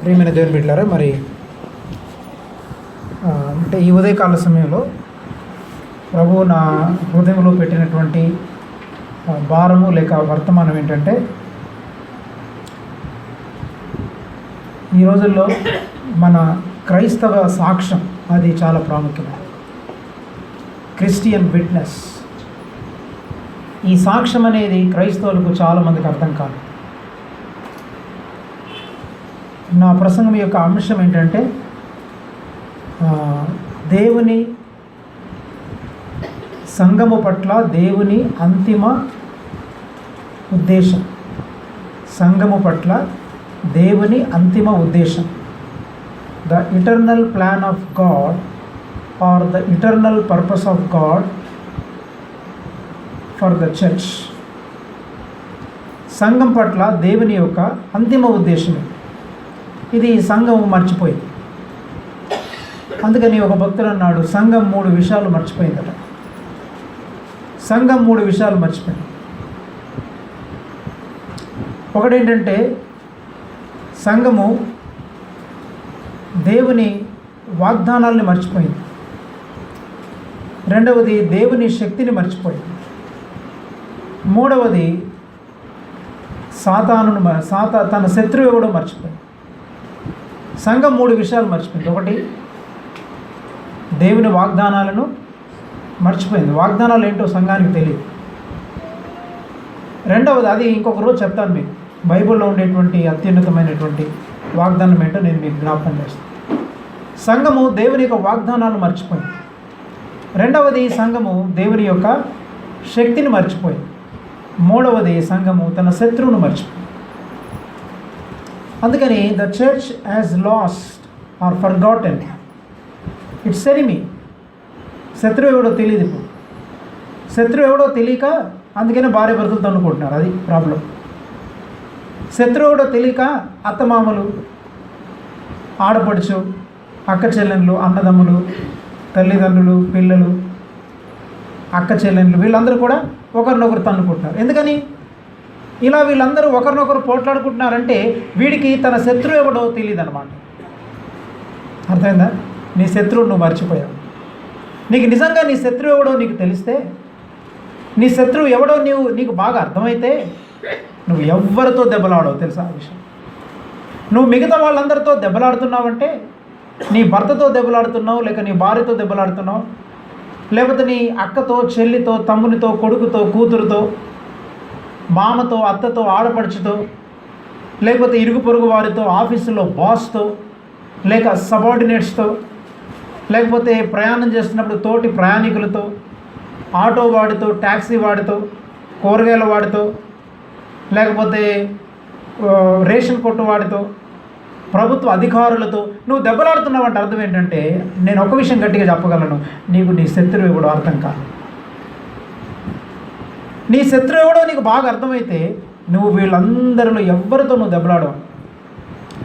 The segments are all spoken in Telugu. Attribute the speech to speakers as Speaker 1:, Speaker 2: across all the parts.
Speaker 1: ప్రియమైన దేవుని బిడ్డలారా, మరి అంటే ఈ ఉదయకాల సమయంలో ప్రభువు నా హృదయంలో పెట్టినటువంటి భారము లేక వర్తమానం ఏంటంటే, ఈ రోజుల్లో మన క్రైస్తవ సాక్ష్యం అది చాలా ప్రాముఖ్యమైనది. క్రిస్టియన్ విట్నెస్, ఈ సాక్ష్యం అనేది క్రైస్తవులకు చాలామందికి అర్థం కాదు. నా ప్రసంగం యొక్క అంశం ఏంటంటే, దేవుని సంఘము పట్ల దేవుని అంతిమ ఉద్దేశం. సంఘము పట్ల దేవుని అంతిమ ఉద్దేశం, the eternal plan of God or the eternal purpose of God for the church. సంఘం పట్ల దేవుని యొక్క అంతిమ ఉద్దేశం ఇది సంఘం మర్చిపోయింది. అందుకని ఒక భక్తుడు అన్నాడు, సంఘం 3 విషయాలు మర్చిపోయిందట. సంఘం 3 విషయాలు మర్చిపోయింది. ఒకటేంటంటే, సంఘము దేవుని వాగ్దానాల్ని మర్చిపోయింది. రెండవది దేవుని శక్తిని మర్చిపోయింది. మూడవది తన శత్రువు ఎవడో మర్చిపోయింది. సంఘం 3 విషయాలు మర్చిపోయింది. ఒకటి, దేవుని వాగ్దానాలను మర్చిపోయింది. వాగ్దానాలు ఏంటో సంఘానికి తెలియదు. రెండవది, అది ఇంకొక రోజు చెప్తాను మీకు, బైబిల్లో ఉండేటువంటి అత్యున్నతమైనటువంటి వాగ్దానం ఏంటో నేను మీకు జ్ఞాపకం చేస్తాను. సంఘము దేవుని యొక్క వాగ్దానాలు మర్చిపోయింది. రెండవది, సంఘము దేవుని యొక్క శక్తిని మర్చిపోయింది. మూడవది, సంఘము తన శత్రువును మర్చిపోయింది. అందుకని the church has lost or forgotten its enemy. శత్రువు ఎవడో తెలియదు. ఇప్పుడు శత్రువు ఎవడో తెలియక అందుకనే భార్య భర్తలతో అనుకుంటున్నారు. అది ప్రాబ్లం. శత్రువు ఎవడో తెలియక అత్తమామలు, ఆడపడుచు, అక్క చెల్లెళ్ళు, అన్నదమ్ములు, తల్లిదండ్రులు, పిల్లలు, అక్క చెల్లెళ్ళు, వీళ్ళందరూ కూడా ఒకరినొకరు తన్నుకుంటున్నారు. ఎందుకని ఇలా వీళ్ళందరూ ఒకరినొకరు పోట్లాడుకుంటున్నారంటే వీడికి తన శత్రువు ఎవడో తెలియదు అన్నమాట. అర్థమైందా? నీ శత్రువు నువ్వు మర్చిపోయావు. నీకు నిజంగా నీ శత్రువు ఎవడో నీకు తెలిస్తే, నీ శత్రువు ఎవడో నీకు బాగా అర్థమైతే నువ్వు ఎవరితో దెబ్బలాడవు తెలుసా ఆ విషయం. నువ్వు మిగతా వాళ్ళందరితో దెబ్బలాడుతున్నావంటే, నీ భర్తతో దెబ్బలాడుతున్నావు, లేక నీ భార్యతో దెబ్బలాడుతున్నావు, లేకపోతే నీ అక్కతో, చెల్లితో, తమ్మునితో, కొడుకుతో, కూతురుతో, మామతో, అత్తతో, ఆడపడుచుతో, లేకపోతే ఇరుగు పొరుగు వారితో, ఆఫీసులో బాస్తో, లేక సబార్డినేట్స్తో, లేకపోతే ప్రయాణం చేస్తున్నప్పుడు తోటి ప్రయాణికులతో, ఆటో వాడితో, ట్యాక్సీ వాడితో, కూరగాయల వాడితో, లేకపోతే రేషన్ కొట్టు వాడితో, ప్రభుత్వ అధికారులతో నువ్వు దెబ్బలాడుతున్నావంటే అర్థం ఏంటంటే, నేను ఒక విషయం గట్టిగా చెప్పగలను, నీకు నీ శత్రువు ఎవడో అర్థం కాదు. నీ శత్రువు ఎవడో నీకు బాగా అర్థమైతే నువ్వు వీళ్ళందరిలో ఎవరితో నువ్వు దెబ్బలాడవు.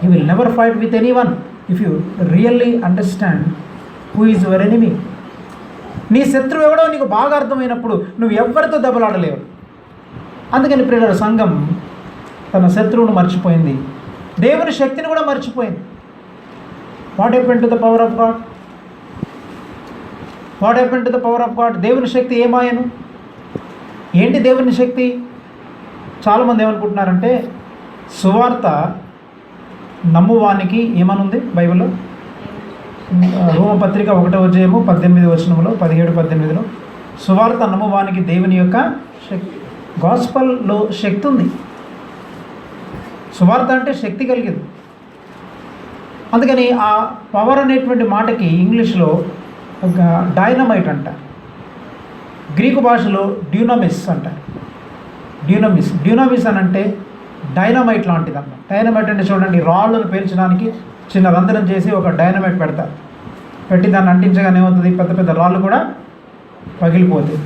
Speaker 1: You will never fight with anyone if you really understand who is your enemy. నీ శత్రువు ఎవడో నీకు బాగా అర్థమైనప్పుడు నువ్వు ఎవరితో దెబ్బలాడలేవు. అందుకని ప్రియులారా, సంఘం తన శత్రువును మర్చిపోయింది, దేవుని శక్తిని కూడా మర్చిపోయింది. What happened to the power of God? What happened to the power of God? దేవుని శక్తి ఏమాయను? ఏంటి దేవుని శక్తి? చాలామంది ఏమనుకుంటున్నారంటే, సువార్త నమ్మువానికి ఏమనుంది బైబిల్లో? రోమపత్రిక 1వ అధ్యాయము 18వ వచనంలో, 17-18లో సువార్త నమ్మువానికి దేవుని యొక్క శక్తి. గాస్పల్లో శక్తి ఉంది. సువార్త అంటే శక్తి కలిగింది. అందుకని ఆ పవర్ అనేటువంటి మాటకి ఇంగ్లీష్లో ఒక డైనమైట్ అంటారు, గ్రీకు భాషలో డ్యూనామిస్ అంటారు. డ్యూనామిస్ అని అంటే డైనమైట్ లాంటిది అన్నమాట. డైనమైట్ అంటే చూడండి, రాళ్ళను పేల్చడానికి చిన్న రంధ్రం చేసి ఒక డైనమైట్ పెడతారు. పెట్టి దాన్ని అంటించగానే ఏమవుతుంది, పెద్ద పెద్ద రాళ్ళు కూడా పగిలిపోతాయి.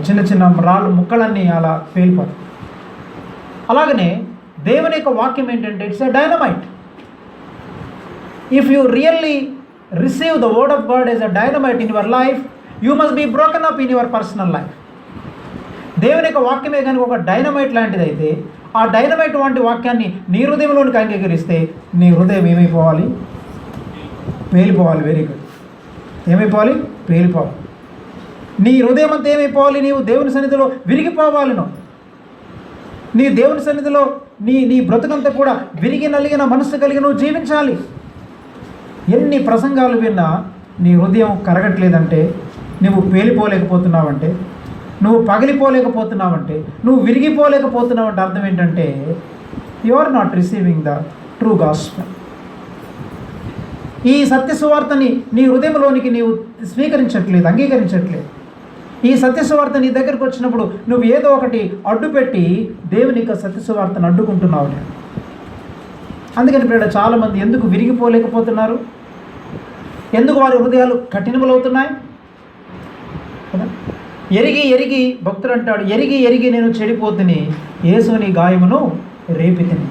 Speaker 1: చిన్న చిన్న రాళ్ళు ముక్కలన్నీ అలా పేలిపోతాయి. అలాగనే దేవుని యొక్క వాక్యం ఏంటంటే, it's a dynamite. If you really receive the word of God as a dynamite in your life, you must be broken up in your personal life. దేవుని యొక్క వాక్యమే కనుక ఒక డైనమైట్ లాంటిది అయితే ఆ డైనమైట్ వంటి వాక్యాన్ని నీ హృదయంలోనికి అంగీకరిస్తే నీ హృదయం ఏమైపోవాలి? పేలిపోవాలి. Very good. ఏమైపోవాలి? పేలిపోవాలి. నీ హృదయం అంతా ఏమైపోవాలి? నీవు దేవుని సన్నిధిలో విరిగిపోవాలి. నీ దేవుని సన్నిధిలో నీ బ్రతుకంతా కూడా విరిగి నలిగిన మనస్సు కలిగి నువ్వు జీవించాలి. ఎన్ని ప్రసంగాలు విన్నా నీ హృదయం కరగట్లేదంటే, నువ్వు పేలిపోలేకపోతున్నావంటే, నువ్వు పగిలిపోలేకపోతున్నావంటే, నువ్వు విరిగిపోలేకపోతున్నావంటే అర్థం ఏంటంటే you are not receiving the true gospel. ఈ సత్య సువార్తని నీ హృదయంలోనికి నీవు స్వీకరించట్లేదు, అంగీకరించట్లేదు. ఈ సత్య సువార్త నీ దగ్గరకు వచ్చినప్పుడు నువ్వు ఏదో ఒకటి అడ్డుపెట్టి దేవుని యొక్క సత్య సువార్తను అడ్డుకుంటున్నావు. అందుకని ఇప్పుడు చాలామంది ఎందుకు విరిగిపోలేకపోతున్నారు? ఎందుకు వారి హృదయాలు కఠినములవుతున్నాయి? ఎరిగి ఎరిగి భక్తుడు అంటాడు, ఎరిగి ఎరిగి నేను చెడిపోతుని యేసుని గాయమును రేపితిని.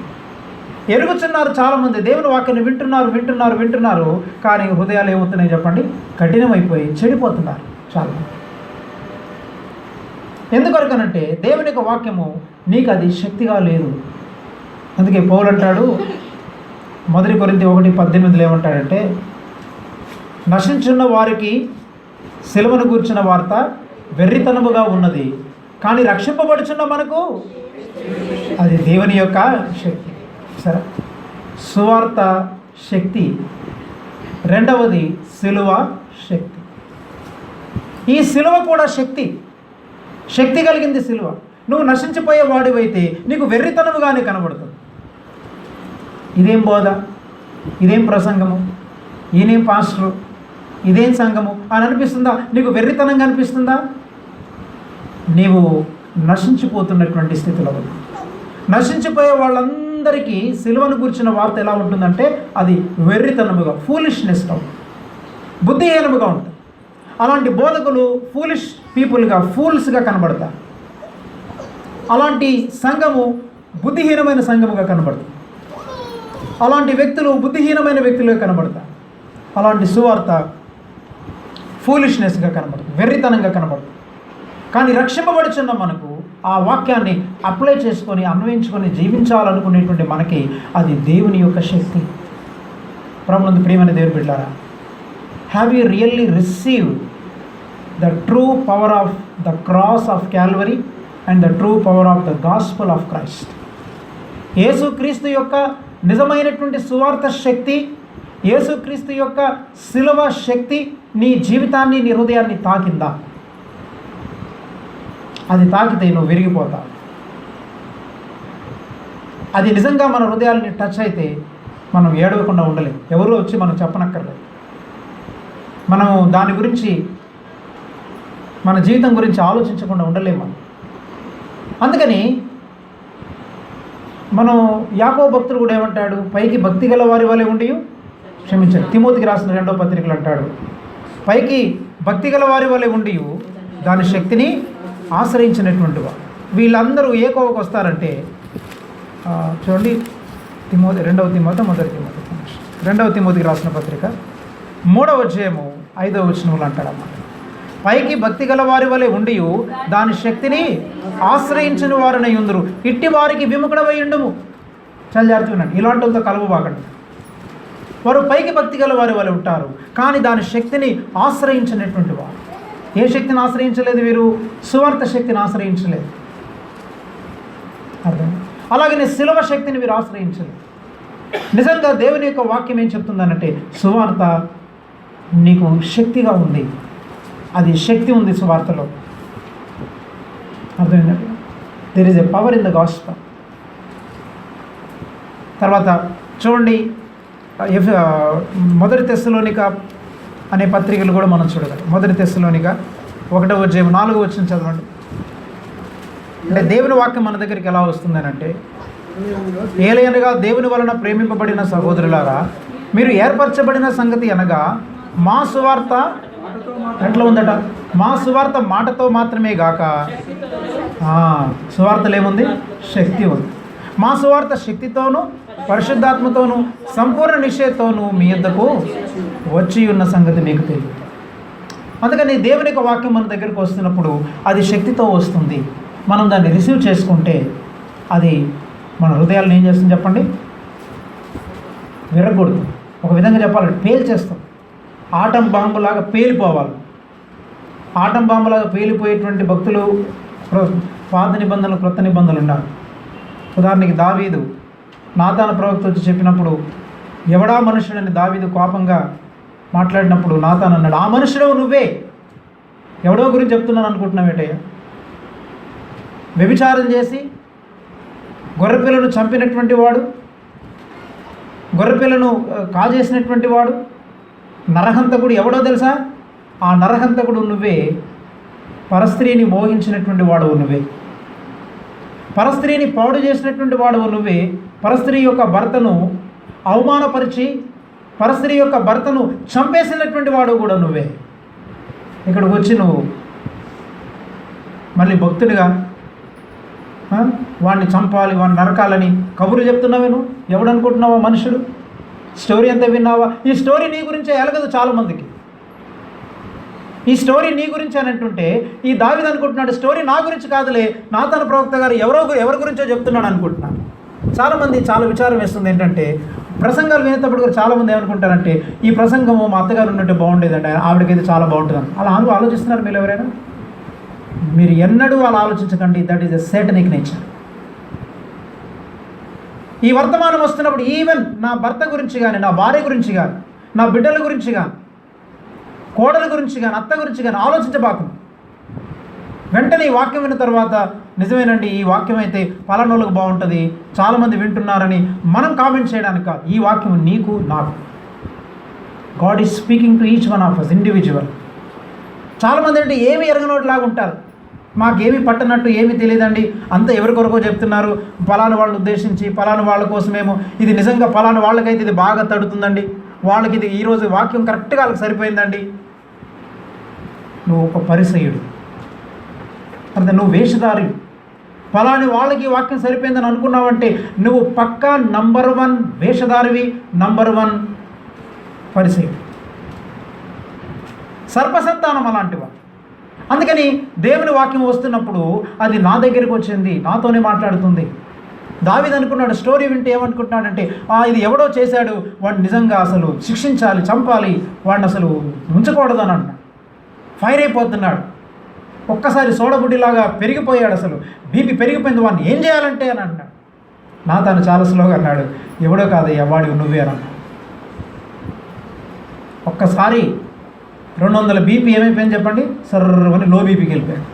Speaker 1: ఎరుగుచున్నారు చాలామంది, దేవుని వాక్యాన్ని వింటున్నారు, కానీ హృదయాలు ఏమవుతున్నాయి చెప్పండి? కఠినమైపోయి చెడిపోతున్నారు చాలామంది. ఎందుకొరకనంటే దేవుని యొక్క వాక్యము నీకు అది శక్తిగా లేదు. అందుకే పౌలు అంటాడు 1 కొరింథీ 1:18 ఏమంటాడంటే, నశించున్న వారికి సిలువను గూర్చిన వార్త వెర్రితనముగా ఉన్నది, కానీ రక్షింపబడుచున్న మనకు అది దేవుని యొక్క శక్తి. సరే, సువార్త శక్తి. రెండవది సిలువ శక్తి. ఈ సిలువ కూడా శక్తి కలిగింది సిలువ. నువ్వు నశించిపోయే వాడివైతే నీకు వెర్రితనముగానే కనబడుతుంది. ఇదేం బోధ, ఇదేం ప్రసంగము, ఈయనేం పాస్టరు, ఇదేం సంఘము అని అనిపిస్తుందా? నీకు వెర్రితనంగా అనిపిస్తుందా? నీవు నశించిపోతున్నటువంటి స్థితిలో ఉంది. నశించిపోయే వాళ్ళందరికీ సిలువను గురించిన వార్త ఎలా ఉంటుందంటే అది వెర్రితనముగా, ఫూలిష్నెస్గా, బుద్ధిహీనముగా ఉంటుంది. అలాంటి బోధకులు ఫూలిష్ పీపుల్గా, ఫూల్స్గా కనబడతారు. అలాంటి సంఘము బుద్ధిహీనమైన సంఘముగా కనబడుతుంది. అలాంటి వ్యక్తులు బుద్ధిహీనమైన వ్యక్తులుగా కనబడతారు. అలాంటి సువార్త ఫూలిష్నెస్గా కనబడుతుంది, వెర్రితనంగా కనబడుతుంది. కానీ రక్షింపబడుచున్న మనకు ఆ వాక్యాన్ని అప్లై చేసుకొని అన్వయించుకొని జీవించాలనుకునేటువంటి మనకి అది దేవుని యొక్క శక్తి. ప్రభునందు ప్రియమైన దేవుని బిడ్డలారా, have you really received the true power of the cross of Calvary and the true power of the gospel of Christ? యేసుక్రీస్తు యొక్క నిజమైనటువంటి సువార్త శక్తి, యేసుక్రీస్తు యొక్క శిలువ శక్తి నీ జీవితాన్ని, నీ హృదయాన్ని తాకిందా? అది తాకితే నువ్వు విరిగిపోతావు. అది నిజంగా మన హృదయాలని టచ్ అయితే మనం ఏడవకుండా ఉండలేము. ఎవరో వచ్చి మనం చెప్పనక్కర్లేదు. మనం దాని గురించి, మన జీవితం గురించి ఆలోచించకుండా ఉండలేము మనం. అందుకని మనం యాకోబు భక్తుడు కూడా ఏమంటాడు? పైకి భక్తి గల వారి వలె ఉండి క్షమించండి, తిమోతికి రాసిన 2వ పత్రికలు అంటాడు, పైకి భక్తి గల వారి వలె ఉండి దాని శక్తిని ఆశ్రయించినటువంటి వారు. వీళ్ళందరూ ఏ కోవకు వస్తారంటే చూడండి, 2వ తిమోతికి రాసిన పత్రిక 3వ అధ్యాయము 5వ వచనములు అంటాడన్నమాట. పైకి భక్తి గల వారి వలె ఉండి దాని శక్తిని ఆశ్రయించిన వారినై ఉందరు, ఇట్టి వారికి విముఖుడవై ఉండుము. చాలా జాగ్రత్తగా ఉండండి, ఇలాంటి వాళ్ళతో కలవబాకండి. వారు పైకి భక్తి గల వారి వలె ఉంటారు, కానీ దాని శక్తిని ఆశ్రయించినటువంటి వారు. ఏ శక్తిని ఆశ్రయించలేదు వీరు? సువార్త శక్తిని ఆశ్రయించలేదు. అర్థం? అలాగనే శిలువ శక్తిని వీరు ఆశ్రయించలేదు. నిజంగా దేవుని యొక్క వాక్యం ఏం చెప్తుందనంటే, సువార్త నీకు శక్తిగా ఉంది, అది శక్తి ఉంది సువార్తలో. అర్థమైందండి? There is a power in the gospel. తర్వాత చూడండి, 1 తెస్సలోనిక అనే పత్రికలు కూడా మనం చూడగలం. 1 తెస్సలోనిక 1వ అధ్యాయం 4వ వచనం చదవండి. అంటే దేవుని వాక్యం మన దగ్గరికి ఎలా వస్తుందని అంటే, ఏలయనగా దేవుని వలన ప్రేమింపబడిన సహోదరులారా, మీరు ఏర్పరచబడిన సంగతి అనగా మా సువార్త ఎట్లా ఉందట? మా సువార్త మాటతో మాత్రమే గాక, సువార్తలో ఏముంది? శక్తి ఉంది. మా సువార్త శక్తితోనూ పరిశుద్ధాత్మతోనూ సంపూర్ణ నిశ్చయతోనూ మీ యొద్దకు వచ్చి ఉన్న సంగతి మీకు తెలియదు. అందుకని దేవుని యొక్క వాక్యం మన దగ్గరికి వస్తున్నప్పుడు అది శక్తితో వస్తుంది. మనం దాన్ని రిసీవ్ చేసుకుంటే అది మన హృదయాలను ఏం చేస్తుంది చెప్పండి? విరగొడుతుంది. ఒక విధంగా చెప్పాలంటే పేల్చేస్తాం. ఆటం బాంబులాగా పేలిపోవాలి. ఆటం బాంబులాగా పేలిపోయేటువంటి భక్తులు పాత నిబంధనలు, క్రొత్త నిబంధనలు ఉన్నారు. ఉదాహరణకి దావీదు నాతాను ప్రవక్త వచ్చి చెప్పినప్పుడు, ఎవడా మనుషుడని దావీదు కోపంగా మాట్లాడినప్పుడు నాతాను అన్నాడు, ఆ మనుషుడు నువ్వే. ఎవడో గురించి చెప్తున్నాను అనుకుంటున్నావు ఏటయ్యా? వ్యభిచారం చేసి గొర్రెపిల్లను చంపినటువంటి వాడు, గొర్రెపిల్లను కాజేసినటువంటి వాడు, నరహంతకుడు ఎవడో తెలుసా? ఆ నరహంతకుడు నువ్వే. పరస్త్రీని మోహించినటువంటి వాడవు నువ్వే. పరస్త్రీని పాడు చేసినటువంటి వాడవు నువ్వే. పరస్త్రీ యొక్క భర్తను అవమానపరిచి పరస్త్రీ యొక్క భర్తను చంపేసినటువంటి వాడు కూడా నువ్వే. ఇక్కడికి వచ్చి నువ్వు మళ్ళీ భక్తుడిగా వాడిని చంపాలి, వాడిని నరకాలని కబుర్లు చెప్తున్నావే నువ్వు. ఎవడనుకుంటున్నావా మనుషుడు? స్టోరీ అంతా విన్నావా? ఈ స్టోరీ నీ గురించే ఎలగదు చాలామందికి. ఈ స్టోరీ నీ గురించి అని అంటుంటే ఈ దావీదు అనుకుంటున్నాడు స్టోరీ నా గురించి కాదులే, నాతాను ప్రవక్త గారు ఎవరి గురించో చెప్తున్నాడు అనుకుంటున్నాను. చాలామంది చాలా విచారం వేస్తుంది ఏంటంటే, ప్రసంగాలు వినేటప్పుడు కూడా చాలామంది ఏమనుకుంటారంటే, ఈ ప్రసంగము మా అత్తగారు ఉన్నట్టు బాగుండేదండి, ఆవిడకైతే చాలా బాగుంటుందని. అలా ఆలోచిస్తున్నారు మీరు ఎవరైనా? మీరు ఎన్నడూ అలా ఆలోచించకండి. That is a satanic nature. ఈ వర్తమానం వస్తున్నప్పుడు ఈవెన్ నా భర్త గురించి కానీ, నా భార్య గురించి కానీ, నా బిడ్డల గురించి కానీ, కోడల గురించి కానీ, అత్త గురించి కానీ ఆలోచించబాకండి. వెంటనే ఈ వాక్యం విన్న తర్వాత నిజమేనండి, ఈ వాక్యం అయితే పలానోళ్ళకు బాగుంటుంది, చాలామంది వింటున్నారని మనం కామెంట్ చేయడానికి కాదు. ఈ వాక్యం నీకు, నాకు. God is speaking to each one of us individual. చాలామంది అంటే ఏమి ఎరగనోటిలాగా ఉంటారు. మాకేమీ పట్టనట్టు ఏమీ తెలియదండి, అంతా ఎవరి కొరకో చెప్తున్నారు, పలానా వాళ్ళని ఉద్దేశించి, పలానా వాళ్ళ కోసమేమో, ఇది నిజంగా పలానా వాళ్ళకైతే ఇది బాగా తడుతుందండి, వాళ్ళకి ఇది ఈరోజు వాక్యం కరెక్ట్గా వాళ్ళకి సరిపోయిందండి. నువ్వు ఒక పరిసయుడు, అంటే నువ్వు వేషధారి. పలాని వాళ్ళకి ఈ వాక్యం సరిపోయిందని అనుకున్నావంటే నువ్వు పక్కా నంబర్ 1 వేషధారివి, నంబర్ 1 పరిసయుడు, సర్పసంతానం అలాంటివా. అందుకని దేవుని వాక్యం వస్తున్నప్పుడు అది నా దగ్గరికి వచ్చింది, నాతోనే మాట్లాడుతుంది. దావీదు అనుకున్నాడు, స్టోరీ వింటే ఏమనుకుంటున్నాడంటే, ఇది ఎవడో చేశాడు, వాడిని నిజంగా అసలు శిక్షించాలి, చంపాలి, వాడిని అసలు ఉంచకూడదు అని అన్నాడు. ఫైర్ అయిపోతున్నాడు, ఒక్కసారి సోడబుడ్డిలాగా పెరిగిపోయాడు, అసలు బీపీ పెరిగిపోయింది, వాడిని ఏం చేయాలంటే అని అన్నాడు. నాతాను చాలా స్లోగా అన్నాడు, ఎవడో కాదయ్యా, వాడివి నువ్వే అని అన్నాడు. ఒక్కసారి 200 బీపీ ఏమైపోయింది చెప్పండి, సర్రని లో బీపీకి వెళ్ళిపోయాడు.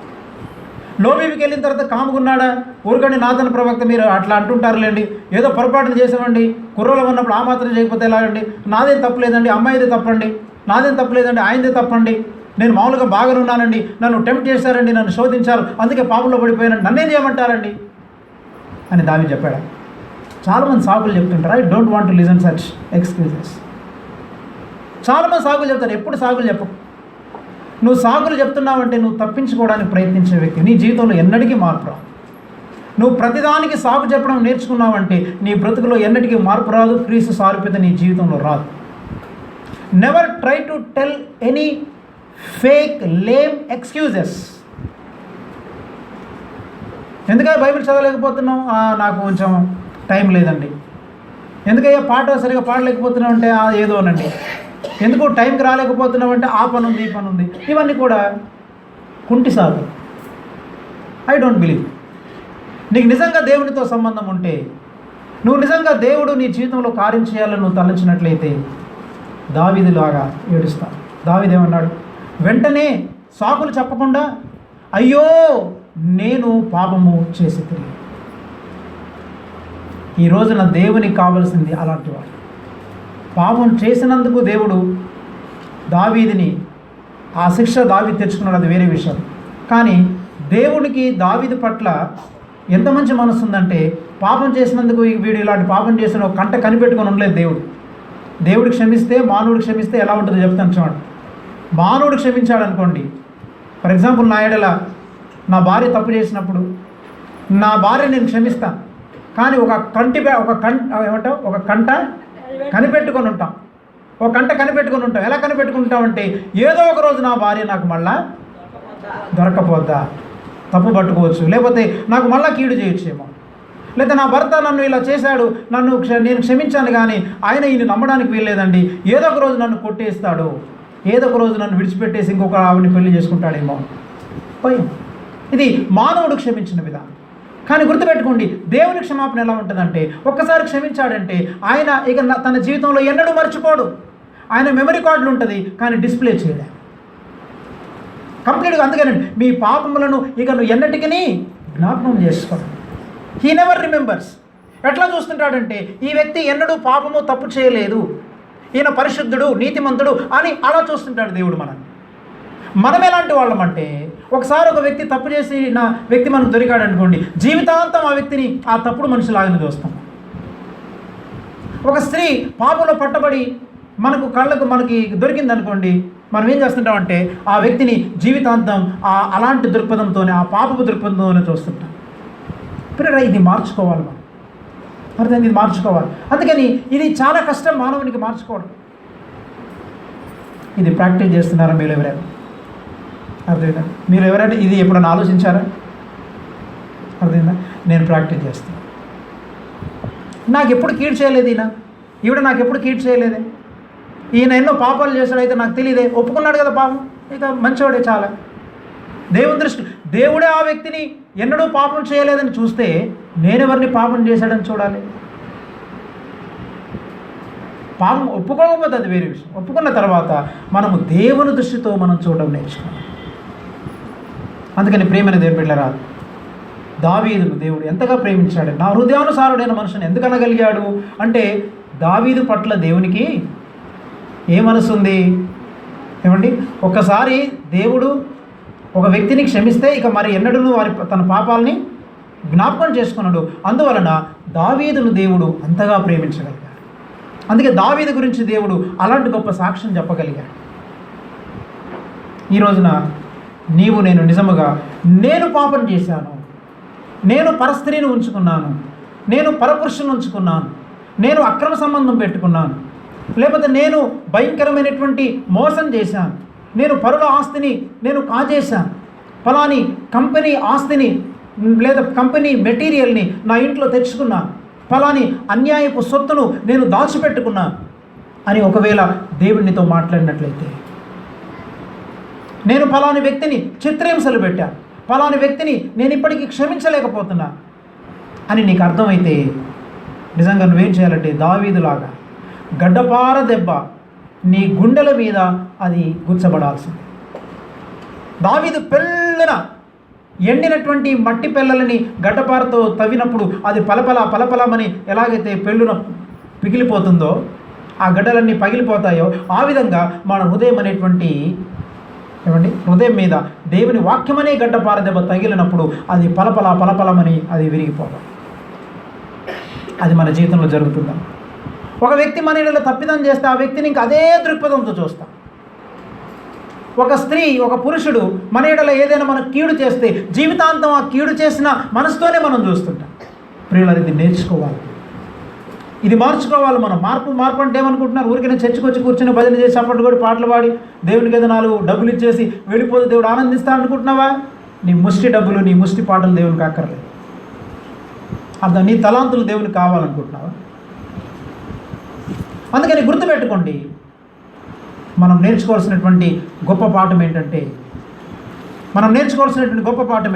Speaker 1: లో బీపీకి వెళ్ళిన తర్వాత కాముకున్నాడా? ఊరికండి నాతాను ప్రవక్త మీరు అట్లా అంటుంటారులేండి, ఏదో పొరపాటును చేసామండి, కుర్రోలు ఉన్నప్పుడు ఆ మాత్రం చేయకపోతే ఎలాగండి, నాదేం తప్పలేదండి, అమ్మాయిదే తప్పండి, నాదేం తప్పలేదండి, ఆయనదే తప్పండి, నేను మామూలుగా బాగానే ఉన్నానండి, నన్ను టెంప్ట్ చేశారండి, నన్ను శోధించారు, అందుకే పాపంలో పడిపోయానండి, నన్నేం చేయమంటారండి అని దావీదు చెప్పాడు. చాలామంది సాకులు చెప్తుంటారు. I don't want to listen such excuses. చాలామంది సాకులు చెప్తారు. ఎప్పుడు సాకులు చెప్పకు. నువ్వు సాకులు చెప్తున్నావంటే నువ్వు తప్పించుకోవడానికి ప్రయత్నించే వ్యక్తి. నీ జీవితంలో ఎన్నటికీ మార్పు రాదు. నువ్వు ప్రతిదానికి సాకు చెప్పడం నేర్చుకున్నావంటే నీ బ్రతుకులో ఎన్నటికీ మార్పు రాదు. క్రీస్తు సారూప్యత నీ జీవితంలో రాదు. Never try to tell any fake lame excuses. ఎందుకయ్యా బైబిల్ చదవలేకపోతున్నాం? నాకు కొంచెం టైం లేదండి. ఎందుకయ్యా పాట సరిగా పాడలేకపోతున్నావు అంటే ఏదోనండి. ఎందుకు టైంకి రాలేకపోతున్నావు అంటే ఆ పని ఉంది, ఈ పని ఉంది. ఇవన్నీ కూడా కుంటి సాగు. I don't believe. నీకు నిజంగా దేవునితో సంబంధం ఉంటే, నువ్వు నిజంగా దేవుడు నీ జీవితంలో కార్యం చేయాలని నువ్వు తలంచినట్లయితే దావీదులాగా ఏడుస్తావు. దావీదు ఏమన్నాడు? వెంటనే సాకులు చెప్పకుండా, అయ్యో నేను పాపము చేసి తిరిగి. ఈ రోజున దేవునికి కావలసింది అలాంటి వాడు. పాపం చేసినందుకు దేవుడు దావీదుని ఆ శిక్ష దావీదు తెచ్చుకున్నాడు, అది వేరే విషయం. కానీ దేవుడికి దావీదు పట్ల ఎంత మంచి మనసు ఉందంటే, పాపం చేసినందుకు వీడు ఇలాంటి పాపం చేసిన ఒక కంట కనిపెట్టుకొని ఉండలేదు దేవుడు. దేవుడు క్షమిస్తే, మానవుడు క్షమిస్తే ఎలా ఉంటుందో చెప్తాను చూడండి. మానవుడు క్షమించాడు అనుకోండి, ఫర్ ఎగ్జాంపుల్ నా ఎడల నా భార్య తప్పు చేసినప్పుడు నా భార్య నేను క్షమిస్తాను. కానీ ఒక కంట కనిపెట్టుకొని ఉంటాం. ఒక కంట కనిపెట్టుకొని ఉంటాం. ఎలా కనిపెట్టుకుంటామంటే, ఏదో ఒక రోజు నా భార్య నాకు మళ్ళా దొరకపోద్దా, తప్పు పట్టుకోవచ్చు, లేకపోతే నాకు మళ్ళీ కీడు చేయొచ్చేమో, లేదా నా భర్త నన్ను ఇలా చేశాడు, నేను క్షమించాను కానీ ఆయన ఈయన నమ్మడానికి వీల్లేదండి, ఏదో ఒక రోజు నన్ను కొట్టేస్తాడు, ఏదో ఒక రోజు నన్ను విడిచిపెట్టేసి ఇంకొక ఆవిడని పెళ్లి చేసుకుంటాడేమో భయం. ఇది మానవుడు క్షమించిన విధానం. కానీ గుర్తుపెట్టుకోండి, దేవుని క్షమాపణ ఎలా ఉంటుందంటే, ఒక్కసారి క్షమించాడంటే ఆయన ఇక తన జీవితంలో ఎన్నడూ మర్చిపోడు. ఆయన మెమరీ కార్డులు ఉంటుంది కానీ డిస్ప్లే చేయడం కంప్లీట్గా. అందుకేనండి, మీ పాపములను ఇక నువ్వు ఎన్నటికీ జ్ఞాపకం చేసుకోడు. He never remembers. ఎట్లా చూస్తుంటాడంటే, ఈ వ్యక్తి ఎన్నడూ పాపము తప్పు చేయలేదు, ఈయన పరిశుద్ధుడు నీతిమంతుడు అని అలా చూస్తుంటాడు దేవుడు మనల్ని. మనం ఎలాంటి వాళ్ళమంటే, ఒకసారి ఒక వ్యక్తి తప్పు చేసిన వ్యక్తి మనకు దొరికాడు అనుకోండి, జీవితాంతం ఆ వ్యక్తిని ఆ తప్పుడు మనిషిలాగానే చూస్తాం. ఒక స్త్రీ పాపంలో పట్టబడి మనకి దొరికిందనుకోండి, మనం ఏం చేస్తుంటామంటే ఆ వ్యక్తిని జీవితాంతం అలాంటి దృక్పథంతోనే, ఆ పాపపు దృక్పథంతోనే చూస్తుంటాం. ఇప్పుడు ఇది మార్చుకోవాలి మనం, అర్థం, ఇది మార్చుకోవాలి. అందుకని ఇది చాలా కష్టం మానవునికి మార్చుకోవడం. ఇది ప్రాక్టీస్ చేస్తున్నారా మీరు ఎవరైనా? అర్థమైందా? మీరు ఎవరైనా ఇది ఎప్పుడైనా ఆలోచించారా? అర్థమైందా? నేను ప్రాక్టీస్ చేస్తాను. నాకు ఎప్పుడు కీడు చేయలేదు ఈవిడ నాకు ఎప్పుడు కీడు చేయలేదే, ఈయన ఎన్నో పాపాలు చేశాడైతే నాకు తెలియదే, ఒప్పుకున్నాడు కదా పాపం, ఇక మంచివాడే చాలా. దేవుని దృష్టి, దేవుడే ఆ వ్యక్తిని ఎన్నడూ పాపం చేయలేదని చూస్తే నేనెవరిని పాపం చేశాడని చూడాలి. పాపం ఒప్పుకోకపోతే అది వేరే విషయం. ఒప్పుకున్న తర్వాత మనము దేవుని దృష్టితో మనం చూడడం నేర్చుకోవాలి. అందుకని ప్రేమని దేవుని బిడ్డలారా, దావీదును దేవుడు ఎంతగా ప్రేమించాడు, నా హృదయానుసారుడైన మనుషుని ఎందుకు అనగలిగాడు అంటే, దావీదు పట్ల దేవునికి ఏ మనసు ఉంది? ఏమండి, ఒక్కసారి దేవుడు ఒక వ్యక్తిని క్షమిస్తే ఇక మరి ఎన్నడూ తన పాపాలని జ్ఞాపకం చేసుకున్నాడు. అందువలన దావీదును దేవుడు అంతగా ప్రేమించగలిగాడు. అందుకే దావీదు గురించి దేవుడు అలాంటి గొప్ప సాక్ష్యం చెప్పగలిగాడు. ఈ రోజున నీవు నేను నిజముగా నేను పాపం చేశాను, నేను పరస్త్రీని ఉంచుకున్నాను, నేను పరపురుషుని ఉంచుకున్నాను, నేను అక్రమ సంబంధం పెట్టుకున్నాను, లేకపోతే నేను భయంకరమైనటువంటి మోసం చేశాను, నేను పరుల ఆస్తిని నేను కాజేశాను, ఫలాని కంపెనీ ఆస్తిని లేదా కంపెనీ మెటీరియల్ని నా ఇంట్లో తెచ్చుకున్నాను, ఫలాని అన్యాయపు సొత్తును నేను దాచిపెట్టుకున్నాను అని ఒకవేళ దేవునితో మాట్లాడినట్లయితే, నేను ఫలాని వ్యక్తిని చిత్రహింసలు పెట్టాను, ఫలాని వ్యక్తిని నేను ఇప్పటికీ క్షమించలేకపోతున్నా అని నీకు అర్థమైతే, నిజంగా నువ్వేం చేయాలంటే దావీదులాగా గడ్డపార దెబ్బ నీ గుండెల మీద అది గుచ్చబడాల్సింది. దావీదు పెళ్ళన ఎండినటువంటి మట్టి పెళ్ళలని గడ్డపారతో తవ్వినప్పుడు అది పలపలమని ఎలాగైతే పెళ్ళున పిగిలిపోతుందో, ఆ గడ్డలన్నీ పగిలిపోతాయో, ఆ విధంగా మన హృదయం అనేటువంటి హృదయం మీద దేవుని వాక్యం అనే గడ్డపార దెబ్బ తగిలినప్పుడు అది పలపలమని అది విరిగిపోవాలి. అది మన జీవితంలో జరుగుతుందా? ఒక వ్యక్తి మన ఇళ్ళలో తప్పిదం చేస్తే ఆ వ్యక్తిని ఇంకా అదే దృక్పథంతో చూస్తాం. ఒక స్త్రీ, ఒక పురుషుడు మన ఇళ్ళలో ఏదైనా మనకు కీడు చేస్తే జీవితాంతం ఆ కీడు చేసిన మనసుతోనే మనం చూస్తుంటాం. ప్రియులారా, ఇది నేర్చుకోవాలి, ఇది మార్చుకోవాలి మనం. మార్పు అంటే ఏమనుకుంటున్నారు? ఊరికైనా చర్చికి వచ్చి కూర్చొని భజన చేసి అప్పటి కూడా పాటలు పాడి దేవునికి ఏదో 4 డబ్బులు ఇచ్చేసి వెళ్ళిపోతే దేవుడు ఆనందిస్తా అనుకుంటున్నావా? నీ ముష్టి డబ్బులు, నీ ముష్టి పాటలు దేవునికి అక్కర్లేదు. అర్థం, నీ తలాంతులు దేవునికి కావాలనుకుంటున్నావా? అందుకని గుర్తుపెట్టుకోండి, మనం నేర్చుకోవాల్సినటువంటి గొప్ప పాఠం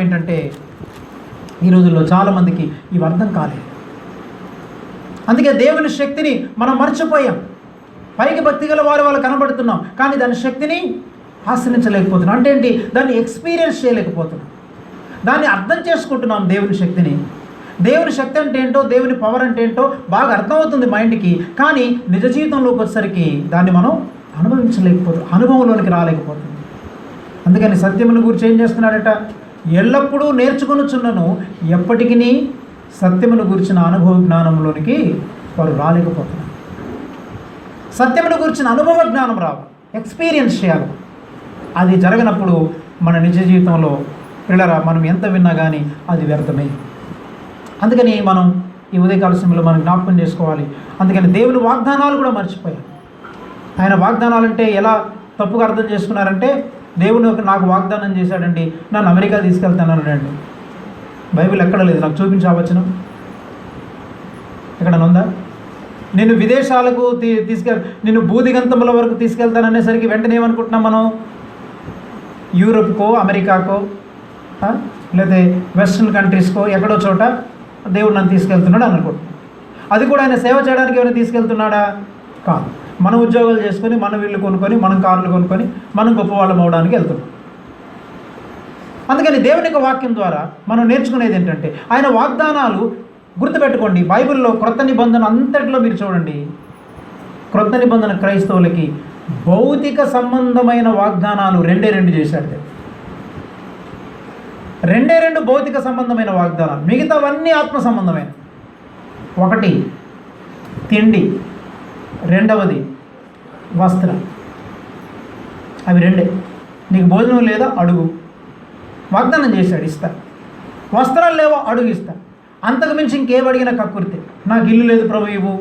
Speaker 1: ఏంటంటే ఈ రోజుల్లో చాలామందికి ఇవి అర్థం కాలేదు. అందుకే దేవుని శక్తిని మనం మర్చిపోయాం. పైకి భక్తి గల వాళ్ళు కనబడుతున్నాం, కానీ దాని శక్తిని ఆశ్రయించలేకపోతున్నాం. అంటే ఏంటి? దాన్ని ఎక్స్పీరియన్స్ చేయలేకపోతున్నాం, దాన్ని అర్థం చేసుకుంటున్నాం. దేవుని శక్తి అంటే ఏంటో, దేవుని పవర్ అంటే ఏంటో బాగా అర్థమవుతుంది మైండ్కి, కానీ నిజ జీవితంలోకి వచ్చేసరికి దాన్ని మనం అనుభవించలేకపోతున్నాం, అనుభవంలోనికి రాలేకపోతుంది. అందుకని సత్యమును గురించి ఏం చేస్తున్నాడట? ఎల్లప్పుడూ నేర్చుకొనుచున్నను ఎప్పటికీ సత్యమును గురించిన అనుభవ జ్ఞానంలోనికి వారు రాలేకపోతున్నారు. సత్యమును గురించిన అనుభవ జ్ఞానం రావాలి, ఎక్స్పీరియన్స్ చేయాలి. అది జరగనప్పుడు మన నిజ జీవితంలో పిల్లరా మనం ఎంత విన్నా కానీ అది వ్యర్థమే. అందుకని మనం ఈ ఉదయకాల సమయంలో మనం జ్ఞాపకం చేసుకోవాలి. అందుకని దేవుని వాగ్దానాలు కూడా మర్చిపోయాం. ఆయన వాగ్దానాలంటే ఎలా తప్పుగా అర్థం చేసుకున్నారంటే, దేవుడు నాకు వాగ్దానం చేశాడండి, నన్ను అమెరికా తీసుకెళ్తానన్నాడండి. బైబిల్ ఎక్కడ లేదు, నాకు చూపించవచ్చును. ఇక్కడ ఉందా? నేను విదేశాలకు నిన్ను భూదిగంతముల వరకు తీసుకెళ్తాననేసరికి వెంటనే ఏమనుకుంటున్నాం మనం? యూరోప్కో, అమెరికాకో, లేదా వెస్ట్రన్ కంట్రీస్కో ఎక్కడో చోట దేవుడు నన్ను తీసుకెళ్తున్నాడు అని అనుకుంటున్నాం. అది కూడా ఆయన సేవ చేయడానికి ఏమైనా తీసుకెళ్తున్నాడా? కాదు. మన ఉద్యోగాలు చేసుకొని, మనం ఇల్లు కొనుక్కొని, మనం కార్లు కొనుక్కొని, మనం గొప్పవాళ్ళం అవడానికి వెళ్తున్నాం. అందుకని దేవుని యొక్క వాక్యం ద్వారా మనం నేర్చుకునేది ఏంటంటే, ఆయన వాగ్దానాలు గుర్తుపెట్టుకోండి. బైబిల్లో క్రొత్త నిబంధన అంతటిలో మీరు చూడండి, క్రొత్త నిబంధన క్రైస్తవులకి భౌతిక సంబంధమైన వాగ్దానాలు రెండు చేశాడు. రెండు భౌతిక సంబంధమైన వాగ్దానాలు, మిగతావన్నీ ఆత్మ సంబంధమైన. ఒకటి తిండి, రెండవది వస్త్రం. అవి రెండే. నీకు భోజనం లేదా అడుగు, వాగ్దానం చేశాడు, ఇస్తా. వస్త్రాలు లేవో అడుగు, ఇస్తా. అంతకు మించి ఇంకేం అడిగినా కక్కుర్తే. నాకు ఇల్లు లేదు ప్రభు ఇవ్వు,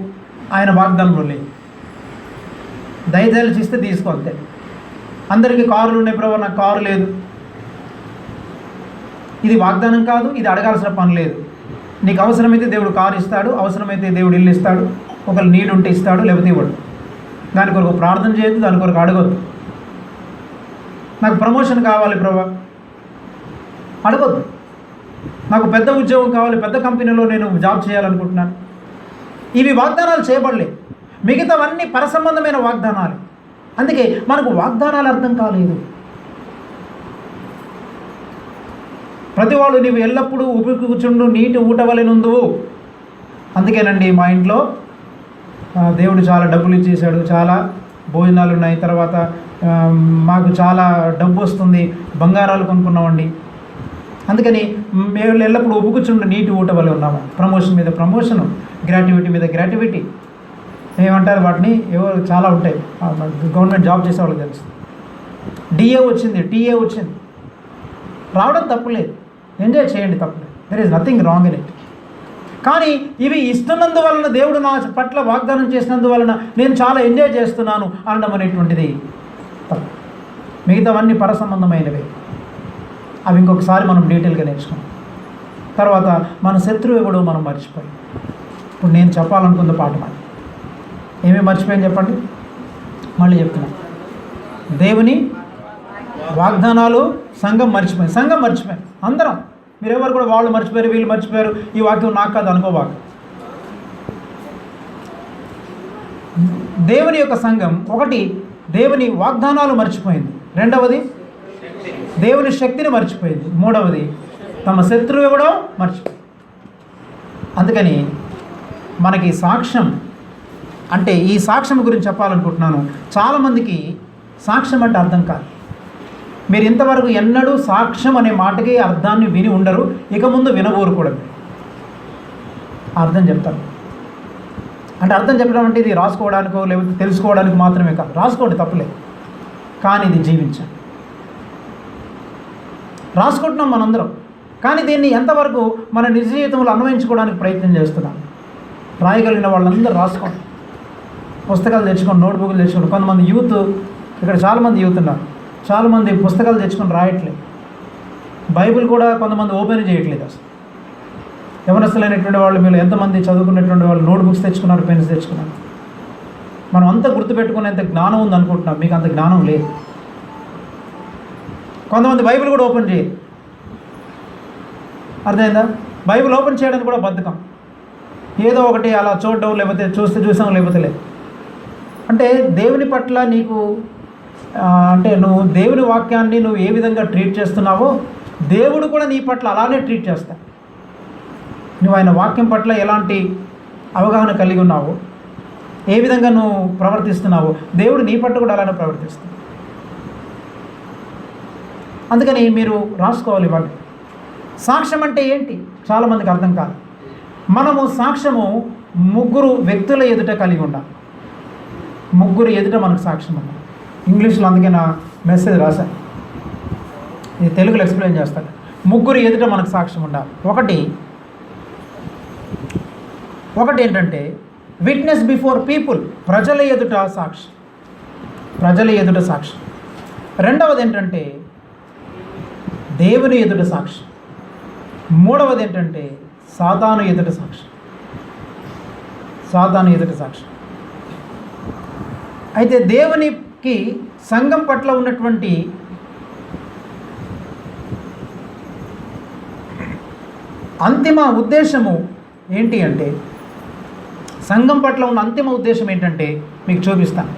Speaker 1: ఆయన వాగ్దానంలో లేదు. దయచేసి ఇస్తే తీసుకో అంతే. అందరికీ కారులు ఉన్నాయి ప్రభు, నాకు కారు లేదు. ఇది వాగ్దానం కాదు, ఇది అడగాల్సిన పని లేదు. నీకు అవసరమైతే దేవుడు కారు ఇస్తాడు, అవసరమైతే దేవుడు ఇల్లు ఇస్తాడు, ఒకరు నీడు ఉంటే ఇస్తాడు, లేకపోతే ఇవ్వడు. దాని కొరకు ప్రార్థన చేయొద్దు, దాని కొరకు అడగొద్దు. నాకు ప్రమోషన్ కావాలి ప్రభు, అడగొద్దు. నాకు పెద్ద ఉద్యోగం కావాలి, పెద్ద కంపెనీలో నేను జాబ్ చేయాలనుకుంటున్నాను. ఇవి వాగ్దానాలు చేయబడలే. మిగతావన్నీ పరసంబంధమైన వాగ్దానాలు. అందుకే మనకు వాగ్దానాలు అర్థం కాలేదు. ప్రతివాడు నీవు ఎల్లప్పుడూ ఉబికి కూర్చుండు, నీటి ఊట వలె నుందువు. అందుకేనండి మా ఇంట్లో దేవుడు చాలా డబ్బులు ఇచ్చేసాడు, చాలా భోజనాలు ఉన్నాయి, తర్వాత మాకు చాలా డబ్బు వస్తుంది, బంగారాలు కొనుక్కున్నామండి. అందుకని మేము ఎల్లప్పుడూ ఉబ్బుకుచుండు నీటి ఊట వల్ల ఉన్నాము. ప్రమోషన్ మీద ప్రమోషను, గ్రాట్యుటీ మీద గ్రాట్యుటీ, ఏమంటారు వాటిని, ఏవో చాలా ఉంటాయి. గవర్నమెంట్ జాబ్ చేసే వాళ్ళకి తెలుసు. డిఏ వచ్చింది, టీఏ వచ్చింది. రావడం తప్పులేదు, ఎంజాయ్ చేయండి, తప్పులేదు. There is nothing wrong in it. కానీ ఇవి ఇస్తున్నందువలన, దేవుడు నా పట్ల వాగ్దానం చేసినందువలన నేను చాలా ఎంజాయ్ చేస్తున్నాను అనడం అనేటువంటిది తప్పు. మిగతావన్నీ పరసంబంధమైనవే. అవి ఇంకొకసారి మనం డీటెయిల్గా నేర్చుకున్నాం. తర్వాత మన శత్రువు ఎవడో మనం మర్చిపోయాం. ఇప్పుడు నేను చెప్పాలనుకున్న పాఠం అది. ఏమేమి మర్చిపోయాను చెప్పండి, మళ్ళీ చెప్తున్నా. దేవుని వాగ్దానాలు, సంఘం మర్చిపోయింది. సంఘం మర్చిపోయాను అందరం. మీరెవరు కూడా వాళ్ళు మర్చిపోయారు, వీళ్ళు మర్చిపోయారు, ఈ వాక్యం నాకు కాదు అనుకోబాక. దేవుని యొక్క సంఘం ఒకటి దేవుని వాగ్దానాలు మర్చిపోయింది, రెండవది దేవుని శక్తిని మర్చిపోయింది, మూడవది తమ శత్రువు ఎవడో మర్చిపోయింది. అందుకని మనకి సాక్ష్యం అంటే, ఈ సాక్ష్యం గురించి చెప్పాలనుకుంటున్నాను. చాలామందికి సాక్ష్యం అంటే అర్థం కాదు. మీరు ఇంతవరకు ఎన్నడూ సాక్ష్యం అనే మాటకి అర్థాన్ని విని ఉండరు, ఇక ముందు వినబోరు కూడా. అర్థం చెప్తారు అంటే, అర్థం చెప్పడం అంటే ఇది రాసుకోవడానికో లేకపోతే తెలుసుకోవడానికి మాత్రమే కాదు. రాసుకోండి, తప్పులేదు, కానీ ఇది జీవించండి. రాసుకుంటున్నాం మనందరం, కానీ దీన్ని ఎంతవరకు మన నిజ జీవితంలో అన్వయించుకోవడానికి ప్రయత్నం చేస్తున్నాం. రాయగలిగిన వాళ్ళందరూ రాసుకోండి, పుస్తకాలు తెచ్చుకోండి, నోట్బుక్లు తెచ్చుకోండి. కొంతమంది యూత్, ఇక్కడ చాలామంది యూత్ ఉన్నారు, చాలామంది పుస్తకాలు తెచ్చుకొని రాయట్లేదు. బైబిల్ కూడా కొంతమంది ఓపెన్ చేయట్లేదు అసలు. యవనస్తులైనటువంటి వాళ్ళు మీరు ఎంతమంది చదువుకున్నటువంటి వాళ్ళు నోట్బుక్స్ తెచ్చుకున్నారు, పెన్స్ తెచ్చుకున్నారు. మనం అంతా గుర్తుపెట్టుకునేంత జ్ఞానం ఉంది అనుకుంటున్నాం, మీకు అంత జ్ఞానం లేదు. కొంతమంది బైబిల్ కూడా ఓపెన్ చేయరు. అర్థమైందా? బైబిల్ ఓపెన్ చేయడానికి కూడా బద్ధకం. ఏదో ఒకటి అలా చూడడం, లేకపోతే చూసాం లేకపోతే లేదు. అంటే దేవుని పట్ల నీకు అంటే నువ్వు దేవుని వాక్యాన్ని నువ్వు ఏ విధంగా ట్రీట్ చేస్తున్నావో దేవుడు కూడా నీ పట్ల అలానే ట్రీట్ చేస్తా. నువ్వు ఆయన వాక్యం పట్ల ఎలాంటి అవగాహన కలిగి ఉన్నావో, ఏ విధంగా నువ్వు ప్రవర్తిస్తున్నావో దేవుడు నీ పట్ల కూడా అలానే ప్రవర్తిస్తాడు. అందుకని మీరు రాసుకోవాలి ఇవన్నీ. సాక్ష్యం అంటే ఏంటి చాలామందికి అర్థం కాదు. మనము సాక్ష్యము ముగ్గురు వ్యక్తుల ఎదుట కలిగి ఉండాలి. ముగ్గురు ఎదుట మనకు సాక్ష్యం ఉండాలి. ఇంగ్లీష్లో అందుకే నా మెసేజ్ రాశాను, ఇది తెలుగులో ఎక్స్ప్లెయిన్ చేస్తాను. ముగ్గురు ఎదుట మనకు సాక్ష్యం ఉండాలి. ఒకటి ఏంటంటే విట్నెస్ బిఫోర్ పీపుల్, ప్రజల ఎదుట సాక్షి, ప్రజల ఎదుట సాక్షి. రెండవది ఏంటంటే దేవుని ఎదుట సాక్షి. మూడవది ఏంటంటే సాతాను ఎదుట సాక్షి. సాతాను ఎదుట సాక్ష్యం. అయితే దేవునికి సంఘం పట్ల ఉన్నటువంటి అంతిమ ఉద్దేశము ఏంటి అంటే, సంఘం పట్ల ఉన్న అంతిమ ఉద్దేశం ఏంటంటే మీకు చూపిస్తాను.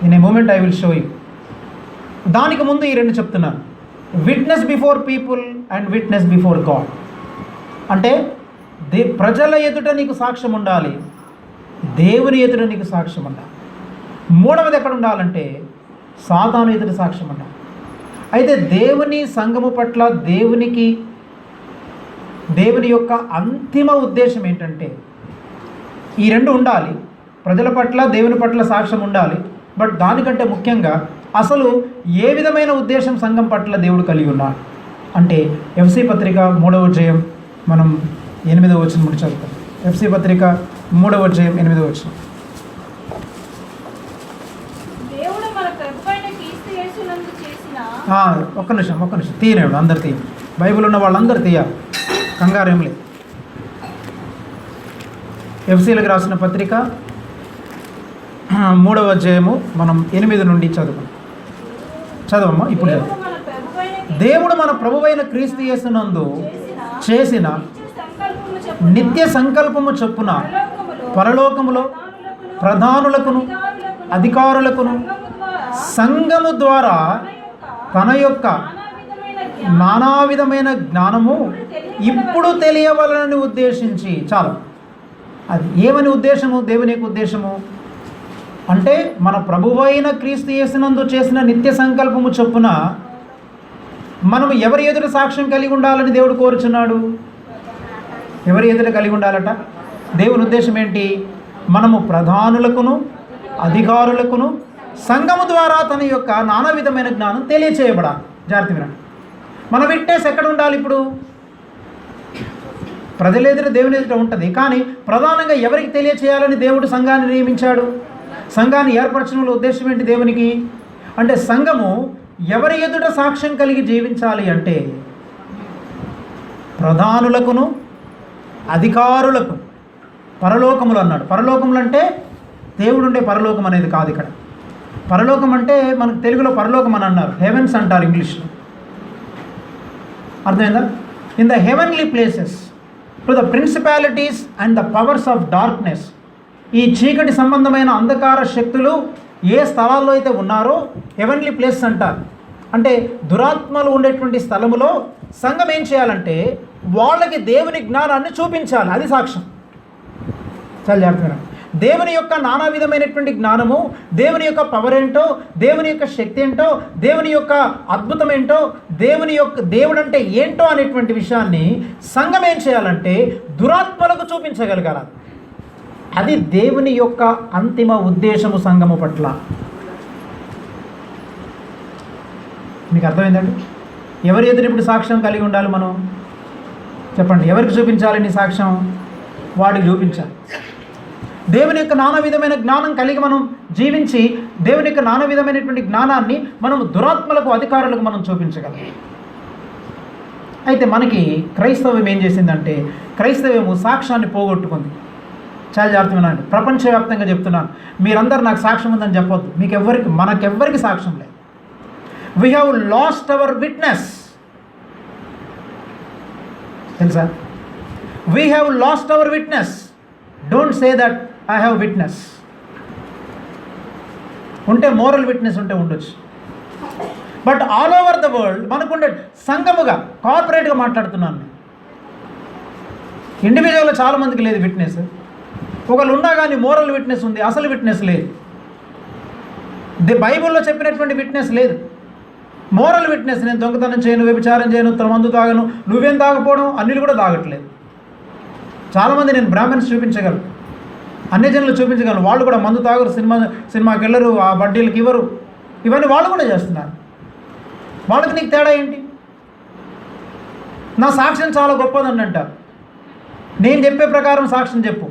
Speaker 1: In a moment I will show you. దానికి ముందు ఈ రెండు చెప్తున్నాను. Witness before people and witness before God. అంటే ప్రజల ఎదుట నీకు సాక్ష్యం ఉండాలి, దేవుని ఎదుట నీకు సాక్ష్యం ఉండాలి. మూడవది ఎక్కడ ఉండాలంటే సాతాను ఎదుట సాక్ష్యం ఉండాలి. అయితే దేవుని సంఘము పట్ల దేవుని యొక్క అంతిమ ఉద్దేశం ఏంటంటే ఈ రెండు ఉండాలి. ప్రజల పట్ల దేవుని పట్ల సాక్ష్యం ఉండాలి. బట్ దానికంటే ముఖ్యంగా అసలు ఏ విధమైన ఉద్దేశం సంఘం పట్ల దేవుడు కలిగి ఉన్నాడు అంటే ఎఫ్సీ పత్రిక 3వ అధ్యాయం మనం 8వ వచనం నుండి చదువుతాం. ఎఫ్సీ పత్రిక 3వ అధ్యాయం 8వ వచనం. ఒక్క నిమిషం తీయనేవాడు, అందరు తీయ, బైబిల్ ఉన్న వాళ్ళందరూ తీయాలి, కంగారేం లేదు. ఎఫ్సీలకు రాసిన పత్రిక 3వ అధ్యాయము మనం 8 నుండి చదవమ్మా. ఇప్పుడు దేవుడు మన ప్రభువైన క్రీస్తు యేసునందు చేసిన నిత్య సంకల్పము చొప్పున పరలోకములో ప్రధానులకును అధికారులకును సంఘము ద్వారా తన యొక్క నానా విధమైన జ్ఞానము ఇప్పుడు తెలియవలనని ఉద్దేశించి. చాలు, అది ఏమని ఉద్దేశము? దేవుని యొక్క ఉద్దేశము అంటే మన ప్రభువైన క్రీస్తు యేసునందు చేసిన నిత్య సంకల్పము చొప్పున మనం ఎవరి ఎదుట సాక్ష్యం కలిగి ఉండాలని దేవుడు కోరుచున్నాడు. ఎవరి ఎదుట కలిగి ఉండాలట? దేవుని ఉద్దేశం ఏంటి? మనము ప్రధానులకును అధికారులకును సంఘము ద్వారా తన యొక్క నానా విధమైన జ్ఞానం తెలియచేయబడాలి. జాగ్రత్త వినండి. మన విట్నెస్ ఎక్కడ ఉండాలి? ఇప్పుడు ప్రజల ఎదుట దేవుని ఎదుట ఉంటుంది, కానీ ప్రధానంగా ఎవరికి తెలియచేయాలని దేవుడు సంఘాన్ని నియమించాడు? సంఘాన్ని ఏర్పరచడంలో ఉద్దేశం ఏంటి దేవునికి అంటే, సంఘము ఎవరి ఎదుట సాక్ష్యం కలిగి జీవించాలి అంటే ప్రధానులకును అధికారులకు. పరలోకములు అన్నాడు. పరలోకములు అంటే దేవుడు ఉండే పరలోకం అనేది కాదు. ఇక్కడ పరలోకం అంటే మనకు తెలుగులో పరలోకం అని అన్నారు, హెవెన్స్ అంటారు ఇంగ్లీష్లో. అర్థమైందా? In the heavenly places to the principalities and the powers of darkness. ఈ చీకటి సంబంధమైన అంధకార శక్తులు ఏ స్థలాల్లో అయితే ఉన్నారో హెవెన్లీ ప్లేసెస్ అంటారు. అంటే దురాత్మలు ఉండేటువంటి స్థలములో సంఘం ఏం చేయాలంటే వాళ్ళకి దేవుని జ్ఞానాన్ని చూపించాలి. అది సాక్ష్యం. చాలా జాగ్రత్తగా, దేవుని యొక్క నానా విధమైనటువంటి జ్ఞానము, దేవుని యొక్క పవర్ ఏంటో, దేవుని యొక్క శక్తి ఏంటో, దేవుని యొక్క అద్భుతం ఏంటో, దేవుడు అంటే ఏంటో అనేటువంటి విషయాన్ని సంఘం ఏం చేయాలంటే దురాత్మలకు చూపించగలగాలి. అది దేవుని యొక్క అంతిమ ఉద్దేశము సంఘము పట్ల. మీకు అర్థమైందండి? ఎవరి ఎదురు ఇప్పుడు సాక్ష్యం కలిగి ఉండాలి మనం? చెప్పండి, ఎవరికి చూపించాలి నీ సాక్ష్యం? వాడికి చూపించాలి. దేవుని యొక్క నానా విధమైన జ్ఞానం కలిగి మనం జీవించి దేవుని యొక్క నానా విధమైనటువంటి జ్ఞానాన్ని మనం దురాత్మలకు అధికారులకు మనం చూపించగలం. అయితే మనకి క్రైస్తవ్యం ఏం చేసిందంటే, క్రైస్తవ్యము సాక్ష్యాన్ని పోగొట్టుకుంది. చాలా జాగ్రత్తగా వినండి. ప్రపంచవ్యాప్తంగా చెప్తున్నాను, మీరందరూ నాకు సాక్ష్యం ఉందని చెప్పొద్దు. మనకెవ్వరికి సాక్ష్యం లేదు. We have lost our witness. తెలుసా? We have lost our witness. Don't say that I have witness. ఉంటే మోరల్ విట్నెస్ ఉంటే ఉండొచ్చు, but all over the world మనకుండే సంఘముగా కార్పొరేట్గా మాట్లాడుతున్నాను నేను. ఇండివిజువల్గా చాలామందికి లేదు విట్నెస్. ఒకళ్ళు ఉన్నా కానీ మోరల్ విట్నెస్ ఉంది, అసలు విట్నెస్ లేదు. బైబిల్లో చెప్పినటువంటి విట్నెస్ లేదు. మోరల్ విట్నెస్, నేను దొంగతనం చేయను, వ్యభిచారం చేయను, మందు తాగను, నువ్వేం తాగపోవడం, అన్నిలు కూడా తాగట్లేదు. చాలామంది నేను బ్రాహ్మణ్స్ చూపించగలను, అన్ని జనులు చూపించగలను. వాళ్ళు కూడా మందు తాగరు, సినిమాకి వెళ్ళరు, ఆ బడ్డీలకు ఇవ్వరు. ఇవన్నీ వాళ్ళు కూడా చేస్తున్నారు. వాళ్ళకి నీకు తేడా ఏంటి? నా సాక్ష్యం చాలా గొప్పదని అంటారు. నేను చెప్పే ప్రకారం సాక్ష్యం చెప్పు,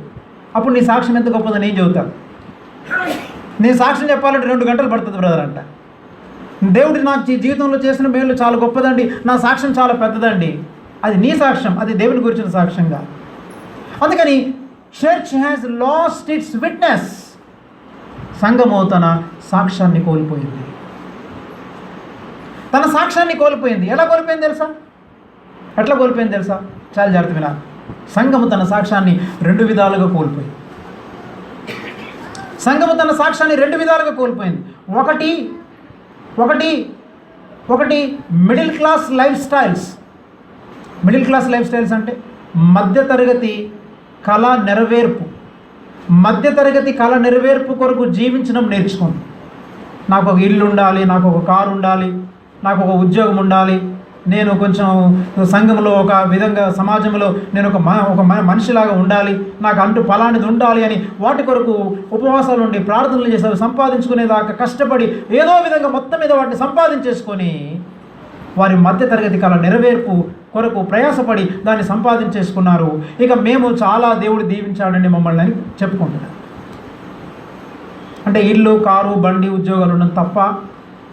Speaker 1: అప్పుడు నీ సాక్ష్యం ఎంత గొప్పదని నేను చెబుతాను. నేను సాక్ష్యం చెప్పాలంటే 2 గంటలు పడుతుంది బ్రదర్ అంట. దేవుడు నాకు జీవితంలో చేసిన మేలు చాలా గొప్పదండి, నా సాక్ష్యం చాలా పెద్దదండి. అది నీ సాక్ష్యం, అది దేవుని గురించిన సాక్ష్యంగా. అందుకని church has lost its witness. సంఘము తన సాక్ష్యాన్ని కోల్పోయింది. తన సాక్ష్యాన్ని కోల్పోయింది. ఎలా కోల్పోయింది తెలుసా? ఎట్లా కోల్పోయింది తెలుసా? చాలా జాగ్రత్త వినాలి. సంఘము తన సాక్ష్యాన్ని 2 విధాలుగా కోల్పోయింది. సంఘము తన సాక్ష్యాన్ని 2 విధాలుగా కోల్పోయింది. ఒకటి middle class life styles. Middle class life styles అంటే మధ్యతరగతి కళ నెరవేర్పు. మధ్యతరగతి కళ నెరవేర్పు కొరకు జీవించడం నేర్చుకోండి. నాకు ఒక ఇల్లు ఉండాలి, నాకు ఒక కారు ఉండాలి, నాకు ఒక ఉద్యోగం ఉండాలి, నేను కొంచెం సంఘంలో ఒక విధంగా సమాజంలో నేను ఒక మనిషిలాగా ఉండాలి, నాకు అంటూ ఫలానిది ఉండాలి అని వాటి కొరకు ఉపవాసాలు ఉండి ప్రార్థనలు చేశారు. సంపాదించుకునేదాకా కష్టపడి ఏదో విధంగా మొత్తం మీద వాటిని సంపాదించేసుకొని వారి మధ్యతరగతి కళ నెరవేర్పు కొరకు ప్రయాసపడి దాన్ని సంపాదించేసుకున్నారు. ఇక మేము చాలా దేవుడు దీవించాడండి మమ్మల్ని అని చెప్పుకుంటున్నారు. అంటే ఇల్లు, కారు, బండి, ఉద్యోగాలు ఉండడం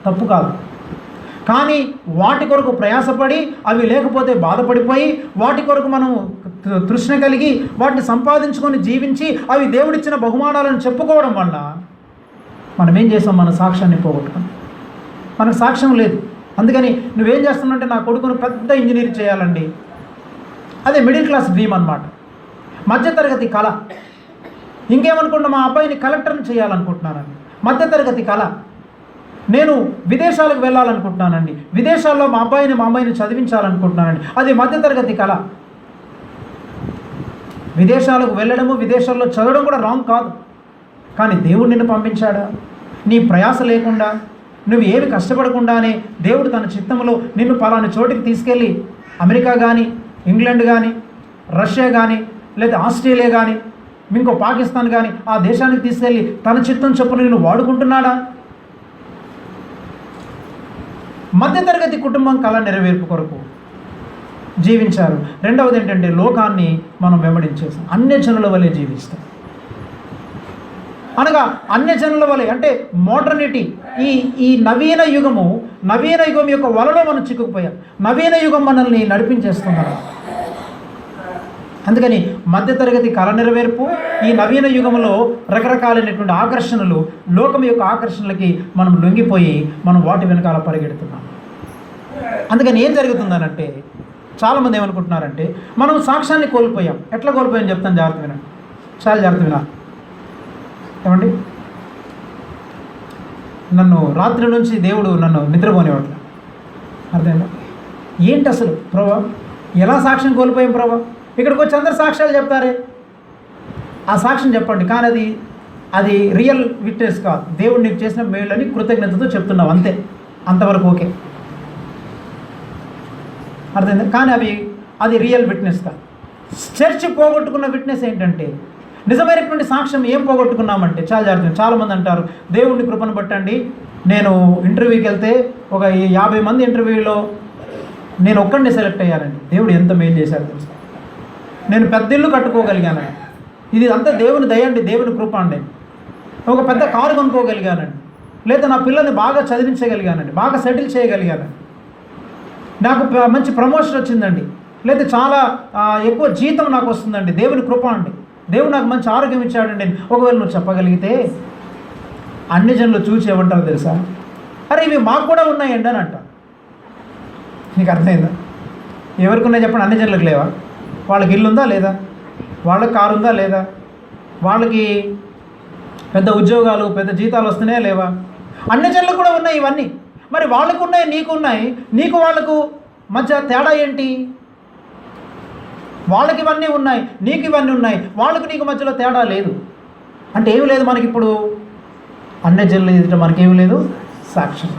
Speaker 1: తప్పు కాదు. కానీ వాటి కొరకు ప్రయాసపడి అవి లేకపోతే బాధపడిపోయి వాటి కొరకు మనం తృష్ణ కలిగి వాటిని సంపాదించుకొని జీవించి అవి దేవుడిచ్చిన బహుమానాలను చెప్పుకోవడం వల్ల మనం ఏం చేస్తాం? మన సాక్ష్యాన్ని పోగొట్టుకుని మనకు సాక్ష్యం లేదు. అందుకని నువ్వేం చేస్తున్నావంటే నా కొడుకును పెద్ద ఇంజనీర్ చేయాలండి. అదే మిడిల్ క్లాస్ డ్రీమ్ అన్నమాట, మధ్యతరగతి కళ. ఇంకేమనుకుంటా, మా అబ్బాయిని కలెక్టర్ని చేయాలనుకుంటున్నానండి, మధ్యతరగతి కళ. నేను విదేశాలకు వెళ్ళాలనుకుంటున్నానండి, విదేశాల్లో మా అమ్మాయిని చదివించాలనుకుంటున్నానండి, అది మధ్యతరగతి కళ. విదేశాలకు వెళ్ళడము, విదేశాల్లో చదవడం కూడా రాంగ్ కాదు. కానీ దేవుడు నిన్ను పంపించాడా? నీ ప్రయాస లేకుండా, నువ్వు ఏమి కష్టపడకుండానే దేవుడు తన చిత్తంలో నిన్ను పలాని చోటికి తీసుకెళ్ళి అమెరికా కానీ, ఇంగ్లాండ్ కానీ, రష్యా కానీ, లేదా ఆస్ట్రేలియా కానీ, ఇంకో పాకిస్తాన్ కానీ ఆ దేశానికి తీసుకెళ్ళి తన చిత్తం చొప్పున నిన్ను వాడుకుంటున్నాడా? మధ్యతరగతి కుటుంబం కళ నెరవేర్పు కొరకు జీవించారు. రెండవది ఏంటంటే లోకాన్ని మనం వెంబడించేస్తాం, అన్యజనుల వలె జీవిస్తాం. అనగా అన్యజనుల వలె అంటే మోడర్నిటీ. ఈ నవీన యుగం యొక్క వలలో మనం చిక్కుకుపోయాం. నవీన యుగం మనల్ని నడిపించేస్తున్నారు. అందుకని మధ్యతరగతి కళ నెరవేర్పు, ఈ నవీన యుగంలో రకరకాలైనటువంటి ఆకర్షణలు, లోకం యొక్క ఆకర్షణలకి మనం లొంగిపోయి మనం వాటి వెనకాల పరిగెడుతున్నాం. అందుకని ఏం జరుగుతుందనంటే చాలామంది ఏమనుకుంటున్నారంటే మనం సాక్ష్యాన్ని కోల్పోయాం. ఎట్లా కోల్పోయాం చెప్తాను, జాగ్రత్త వినండి, చాలా జాగ్రత్త వినాలి. ఏమండి, నన్ను రాత్రి నుంచి దేవుడు నన్ను నిద్రపోనివ్వట్లేదు. అర్థమైందా? ఏంటి అసలు ప్రభా, ఎలా సాక్ష్యం కోల్పోయాం ప్రభా? ఇక్కడికి వచ్చి అందరు సాక్ష్యాలు చెప్తారే, ఆ సాక్ష్యం చెప్పండి, కానీ అది రియల్ విట్నెస్ కాదు. దేవుడు నీకు చేసిన మేళ్ళని కృతజ్ఞతతో చెప్తున్నావు, అంతే, అంతవరకు ఓకే. అర్థమైందా? కానీ అది రియల్ విట్నెస్ కాదు. చర్చ్ పోగొట్టుకున్న విట్నెస్ ఏంటంటే, నిజమైనటువంటి సాక్ష్యం ఏం పోగొట్టుకున్నామంటే, చాలా జాగ్రత్త. చాలామంది అంటారు దేవుడిని కృపను బట్టండి, నేను ఇంటర్వ్యూకి వెళ్తే ఒక 50 మంది ఇంటర్వ్యూలో నేను ఒక్కడిని సెలెక్ట్ అయ్యానండి, దేవుడు ఎంత మేలు చేశారు తెలుసు, నేను పెద్ద ఇల్లు కట్టుకోగలిగానండి, ఇది అంతా దేవుని దయ అండి, దేవుని కృప అండి, ఒక పెద్ద కారు కొనుక్కోగలిగానండి, లేదా నా పిల్లల్ని బాగా చదివించగలిగానండి, బాగా సెటిల్ చేయగలిగానండి, నాకు మంచి ప్రమోషన్ వచ్చిందండి, లేదా చాలా ఎక్కువ జీతం నాకు వస్తుందండి, దేవుని కృప అండి, దేవుడు నాకు మంచి ఆరోగ్యం ఇచ్చాడండి. ఒకవేళ నువ్వు చెప్పగలిగితే అన్ని జనులు చూసి ఏమంటారు తెలుసా? అరే ఇవి మాకు కూడా ఉన్నాయండి అని అంట. నీకు అర్థమైందా? ఎవరికి ఉన్నాయి చెప్పండి? అన్ని జనులకు లేవా? వాళ్ళకి ఇల్లు ఉందా లేదా? వాళ్ళకి కారు ఉందా లేదా? వాళ్ళకి పెద్ద ఉద్యోగాలు, పెద్ద జీతాలు వస్తున్నాయా లేవా? అన్ని జనులకు కూడా ఉన్నాయి ఇవన్నీ. మరి వాళ్ళకు ఉన్నాయి, నీకు ఉన్నాయి, నీకు వాళ్ళకు మధ్య తేడా ఏంటి? వాళ్ళకి ఇవన్నీ ఉన్నాయి, నీకు ఇవన్నీ ఉన్నాయి, వాళ్ళకు నీకు మధ్యలో తేడా లేదు. అంటే ఏమి లేదు మనకి ఇప్పుడు, అన్ని జనులు ఎదుట మనకేమి లేదు, సాక్ష్యం.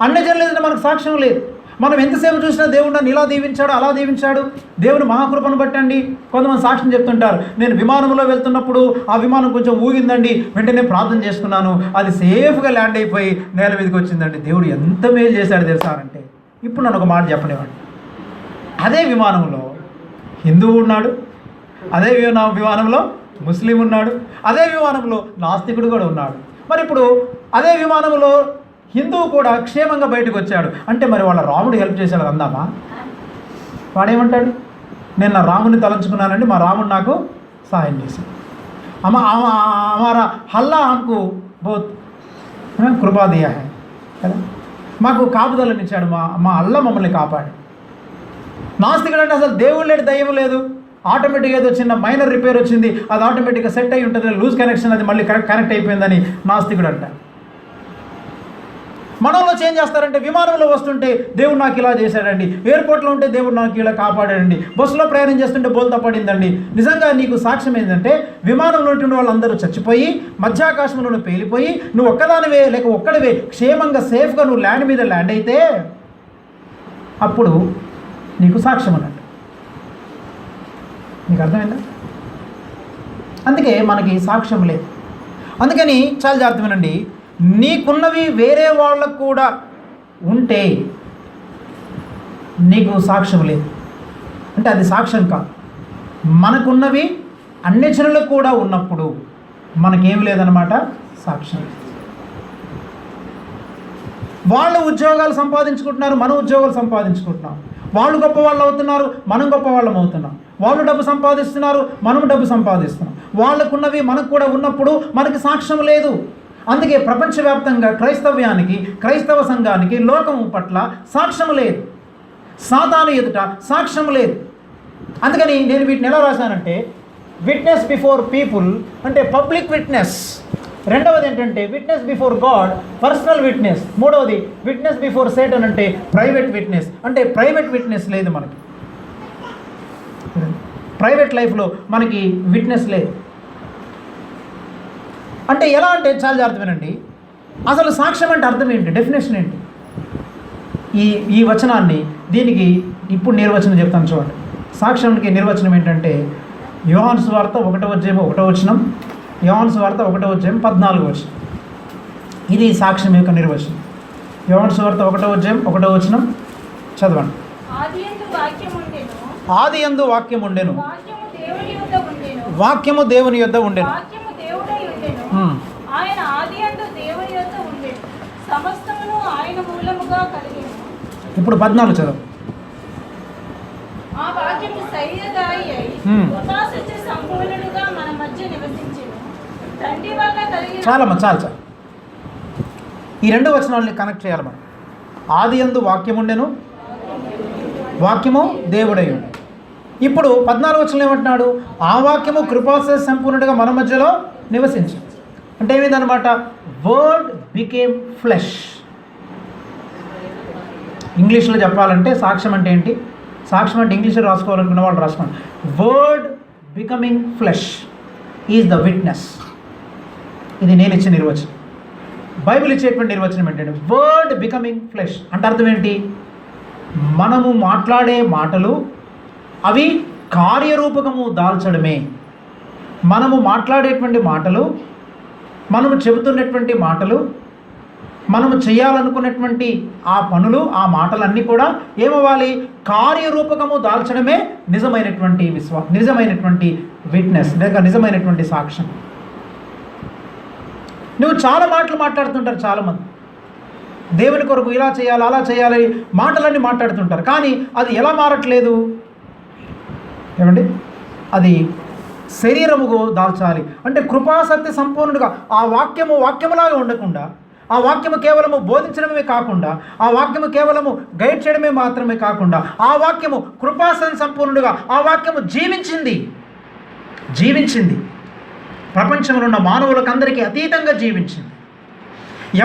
Speaker 1: అన్ని జనులు ఎదుట మనకు సాక్ష్యం లేదు. మనం ఎంతసేపు చూసినా దేవుడు నన్ను ఇలా దీవించాడు, అలా దీవించాడు, దేవుని మహాకృపను బట్టండి. కొంతమంది సాక్ష్యం చెప్తుంటారు, నేను విమానంలో వెళ్తున్నప్పుడు ఆ విమానం కొంచెం ఊగిందండి, వెంటనే ప్రార్థన చేసుకున్నాను, అది సేఫ్గా ల్యాండ్ అయిపోయి నేల మీదకి వచ్చిందండి, దేవుడు ఎంత మేలు చేశాడు తెలుసా అంటే. ఇప్పుడు నన్ను ఒక మాట చెప్పనివ్వండి, అదే విమానంలో హిందువు ఉన్నాడు, అదే విమానంలో ముస్లిం ఉన్నాడు, అదే విమానంలో నాస్తికుడు కూడా ఉన్నాడు. మరి ఇప్పుడు అదే విమానంలో హిందువు కూడా క్షేమంగా బయటకు వచ్చాడు అంటే మరి వాళ్ళ రాముడు హెల్ప్ చేశాడు అందామా? వాడేమంటాడు? నేను నా రాముని తలంచుకున్నానండి, మా రాముడు నాకు సహాయం చేశాడు. हमारा हल्ला हमको बहुत కృపా దియా హై కదా, మాకు కాపుదలనిచ్చాడు, మా అల్లా మమ్మల్ని కాపాడు. నాస్తికుడు అంటే అసలు దేవుడు లేడు, దయ్యం లేదు, ఆటోమేటిక్గా ఏదో చిన్న మైనర్ రిపేర్ వచ్చింది, అది ఆటోమేటిక్గా సెట్ అయి ఉంటుంది, లూజ్ కనెక్షన్, అది మళ్ళీ కనెక్ట్ అయిపోయిందని నాస్తికుడు అంట. మనలో చేంజ్ చేస్తారంటే విమానంలో వస్తుంటే దేవుడు నాకు ఇలా చేశాడండి, ఎయిర్పోర్ట్లో ఉంటే దేవుడు నాకు ఇలా కాపాడాడండి, బస్సులో ప్రయాణం చేస్తుంటే బోల్తా పడిందండి. నిజంగా నీకు సాక్ష్యం ఏంటంటే విమానంలో ఉంటున్న వాళ్ళందరూ చచ్చిపోయి మధ్యాకాశంలో పేలిపోయి నువ్వు ఒక్కదానివే లేక ఒక్కడివే క్షేమంగా సేఫ్గా నువ్వు ల్యాండ్ మీద ల్యాండ్ అయితే అప్పుడు నీకు సాక్ష్యం అన్నట్టు. నీకు అర్థమైందా? అందుకే మనకి సాక్ష్యం లేదు. అందుకని చాలా జాగ్రత్త వినండి, నీకున్నవి వేరే వాళ్ళకు కూడా ఉంటే నీకు సాక్ష్యం లేదు అంటే అది సాక్ష్యం కాదు. మనకున్నవి అన్యజనులకు కూడా ఉన్నప్పుడు మనకేం లేదన్నమాట, సాక్ష్యం. వాళ్ళు ఉద్యోగాలు సంపాదించుకుంటున్నారు, మనం ఉద్యోగాలు సంపాదించుకుంటున్నాం. వాళ్ళు గొప్ప వాళ్ళు అవుతున్నారు, మనం గొప్ప వాళ్ళం అవుతున్నాం. వాళ్ళు డబ్బు సంపాదిస్తున్నారు, మనం డబ్బు సంపాదిస్తున్నాం. వాళ్ళకున్నవి మనకు కూడా ఉన్నప్పుడు మనకి సాక్ష్యం లేదు. అందుకే ప్రపంచవ్యాప్తంగా క్రైస్తవ్యానికి, క్రైస్తవ సంఘానికి, లోకం పట్ల సాక్ష్యం లేదు, సాతాను ఎదుట సాక్ష్యం లేదు. అందుకని నేను వీటిని ఎలా రాశానంటే విట్నెస్ బిఫోర్ పీపుల్ అంటే పబ్లిక్ విట్నెస్, రెండవది ఏంటంటే witness before God personal witness, మూడవది విట్నెస్ బిఫోర్ సేటన్ అంటే ప్రైవేట్ విట్నెస్. అంటే ప్రైవేట్ విట్నెస్ లేదు మనకి, ప్రైవేట్ లైఫ్లో మనకి విట్నెస్ లేదు. అంటే ఎలా అంటే చాలా జాగ్రత్త వినండి, అసలు సాక్ష్యం అంటే అర్థం ఏంటి, డెఫినేషన్ ఏంటి? ఈ వచనాన్ని దీనికి ఇప్పుడు నిర్వచనం చెప్తాను చూడండి. సాక్ష్యానికి నిర్వచనం ఏంటంటే యోహాను సువార్త 1వ అధ్యాయం 1వ వచనం, యోహాను సువార్త 1వ అధ్యాయం 14వ వచనం. ఇది సాక్ష్యం యొక్క నిర్వచనం. యోహాను సువార్త 1వ అధ్యాయం 1వ వచనం చదవండి. ఆది యందు వాక్యం ఉండెను, వాక్యము దేవుని యొద్ద ఉండెను.
Speaker 2: ఆయన ఆదియందు దేవుని యొద్ద ఉండెను, సమస్తమును ఆయన మూలముగా కలిగెను.
Speaker 1: ఇప్పుడు 14 చదువు.
Speaker 2: ఆ వాక్యము శరీరధారి అయి కృపాసత్య సంపూర్ణుడుగా మన మధ్య నివసించెను, తండ్రి వల్ల కలిగిన. చాలా ఈ రెండు వచనాలని కనెక్ట్ చేయాలి మనం. ఆదియందు వాక్యం ఉండెను, వాక్యము దేవుడై ఉండెను. ఇప్పుడు 14 వచనం ఏమంటున్నాడు? ఆ వాక్యము కృపాసత్య సంపూర్ణుడుగా మన మధ్యలో నివసించు. అంటే ఏమిటనమాట? Word became flesh. ఇంగ్లీష్లో చెప్పాలంటే సాక్ష్యం అంటే ఏంటి? సాక్ష్యం అంటే ఇంగ్లీష్లో రాసుకోవాలనుకున్న వాళ్ళు రాసుకోండి. Word becoming flesh is the witness. ఇది నేను ఇచ్చే నిర్వచనం. బైబిల్ ఇచ్చేటువంటి నిర్వచనం ఏంటంటే వర్డ్ బికమింగ్ ఫ్లెష్ అంటే అర్థం ఏంటి? మనము మాట్లాడే మాటలు అవి కార్యరూపకము దాల్చడమే. మనము మాట్లాడేటువంటి మాటలు, మనము చెబుతున్నటువంటి మాటలు, మనము చేయాలనుకున్నటువంటి ఆ పనులు, ఆ మాటలన్నీ కూడా ఏమవ్వాలి? కార్యరూపకము దాల్చడమే నిజమైనటువంటి నిజమైనటువంటి విట్నెస్ లేక నిజమైనటువంటి సాక్ష్యం. నువ్వు చాలా మాటలు మాట్లాడుతుంటారు చాలామంది, దేవుని కొరకు ఇలా చేయాలి అలా చేయాలి మాటలన్నీ మాట్లాడుతుంటారు, కానీ అది ఎలా మారట్లేదు? ఏమండి? అది శరీరముగా దాల్చాలి. అంటే కృపాసత్య సంపూర్ణుడుగా ఆ వాక్యములాగా ఉండకుండా, ఆ వాక్యము కేవలము బోధించడమే కాకుండా, ఆ వాక్యము కేవలము గైడ్ చేయడమే మాత్రమే కాకుండా, ఆ వాక్యము కృపాసత్య సంపూర్ణుడుగా ఆ వాక్యము జీవించింది. ప్రపంచంలో ఉన్న మానవులకు అందరికీ అతీతంగా జీవించింది.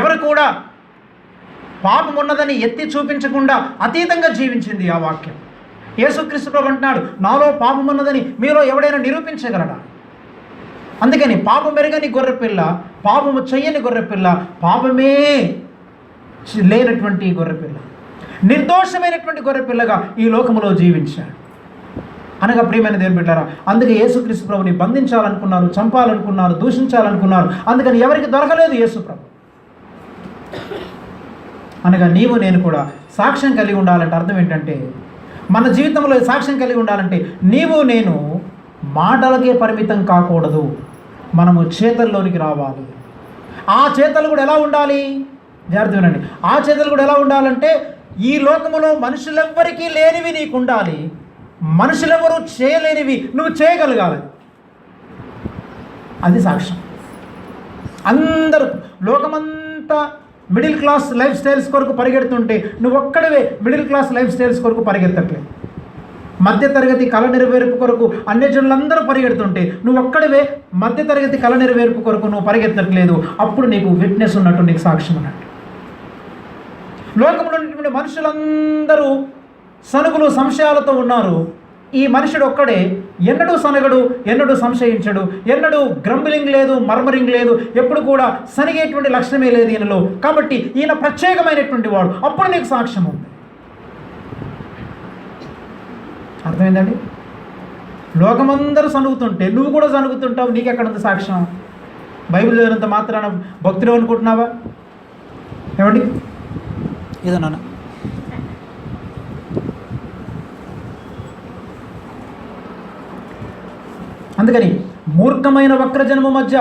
Speaker 2: ఎవరు కూడా పాపం ఉన్నదని ఎత్తి చూపించకుండా అతీతంగా జీవించింది ఆ వాక్యం. యేసుక్రీస్తు ప్రభు అంటున్నాడు, నాలో పాపం ఉన్నదని మీలో ఎవడైనా నిరూపించగలడా? అందుకని పాపం ఎరగని గొర్రెపిల్ల, పాపము చెయ్యని గొర్రెపిల్ల, పాపమే లేనటువంటి గొర్రెపిల్ల, నిర్దోషమైనటువంటి గొర్రెపిల్లగా ఈ లోకములో జీవించాడు. అనగా ప్రియమైన దేవుని బిడ్డలారా, అందుకే యేసుక్రీస్తు ప్రభుని బంధించాలనుకున్నారు, చంపాలనుకున్నారు, దూషించాలనుకున్నారు. అందుకని ఎవరికి దొరకలేదు యేసు ప్రభు. అనగా నీవు నేను కూడా సాక్ష్యం కలిగి ఉండాలంటే అర్థం ఏంటంటే, మన జీవితంలో సాక్ష్యం కలిగి ఉండాలంటే నీవు నేను మాటలకే పరిమితం కాకూడదు, మనము చేతల్లోనికి రావాలి. ఆ చేతలు కూడా ఎలా ఉండాలి? జాగ్రత్త వినండి. ఆ చేతలు కూడా ఎలా ఉండాలంటే ఈ లోకములో మనుషులెవ్వరికీ లేనివి నీకు ఉండాలి,
Speaker 1: మనుషులెవరూ చేయలేనివి నువ్వు చేయగలగాలి. అది సాక్ష్యం. అందరూ లోకమంతా మిడిల్ క్లాస్ లైఫ్ స్టైల్స్ కొరకు పరిగెడుతుంటే నువ్వు ఒక్కడివే మిడిల్ క్లాస్ లైఫ్ స్టైల్స్ కొరకు పరిగెత్తట్లేదు. మధ్యతరగతి కళ నెరవేర్పు కొరకు అన్యజనులందరూ పరిగెడుతుంటే నువ్వు ఒక్కడివే మధ్యతరగతి కళ నెరవేర్పు కొరకు నువ్వు పరిగెత్తట్లేదు. అప్పుడు నీకు విట్నెస్ ఉన్నట్టు, నీకు సాక్ష్యం ఉన్నట్టు. లోకంలో ఉన్నటువంటి మనుషులందరూ సనుగులు సంశయాలతో ఉన్నారు. ఈ మనుషుడు ఒక్కడే ఎన్నడూ సనగడు, ఎన్నడూ సంశయించడు, ఎన్నడూ గ్రంబిలింగ్ లేదు, మర్మరింగ్ లేదు, ఎప్పుడు కూడా సనిగేటువంటి లక్షణమే లేదు ఈయనలో. కాబట్టి ఈయన ప్రత్యేకమైనటువంటి వాడు. అప్పుడు నీకు సాక్ష్యం ఉంది. అర్థమైందండి? లోకమందరూ సనుగుతుంటే నువ్వు కూడా సనుగుతుంటావు. నీకెక్కడుంది సాక్ష్యం? బైబిల్ చదివినంత మాత్రాన భక్తులు అనుకుంటున్నావా? ఏమండి? ఏదో నాన్న అందుకని మూర్ఖమైన వక్రజనము మధ్య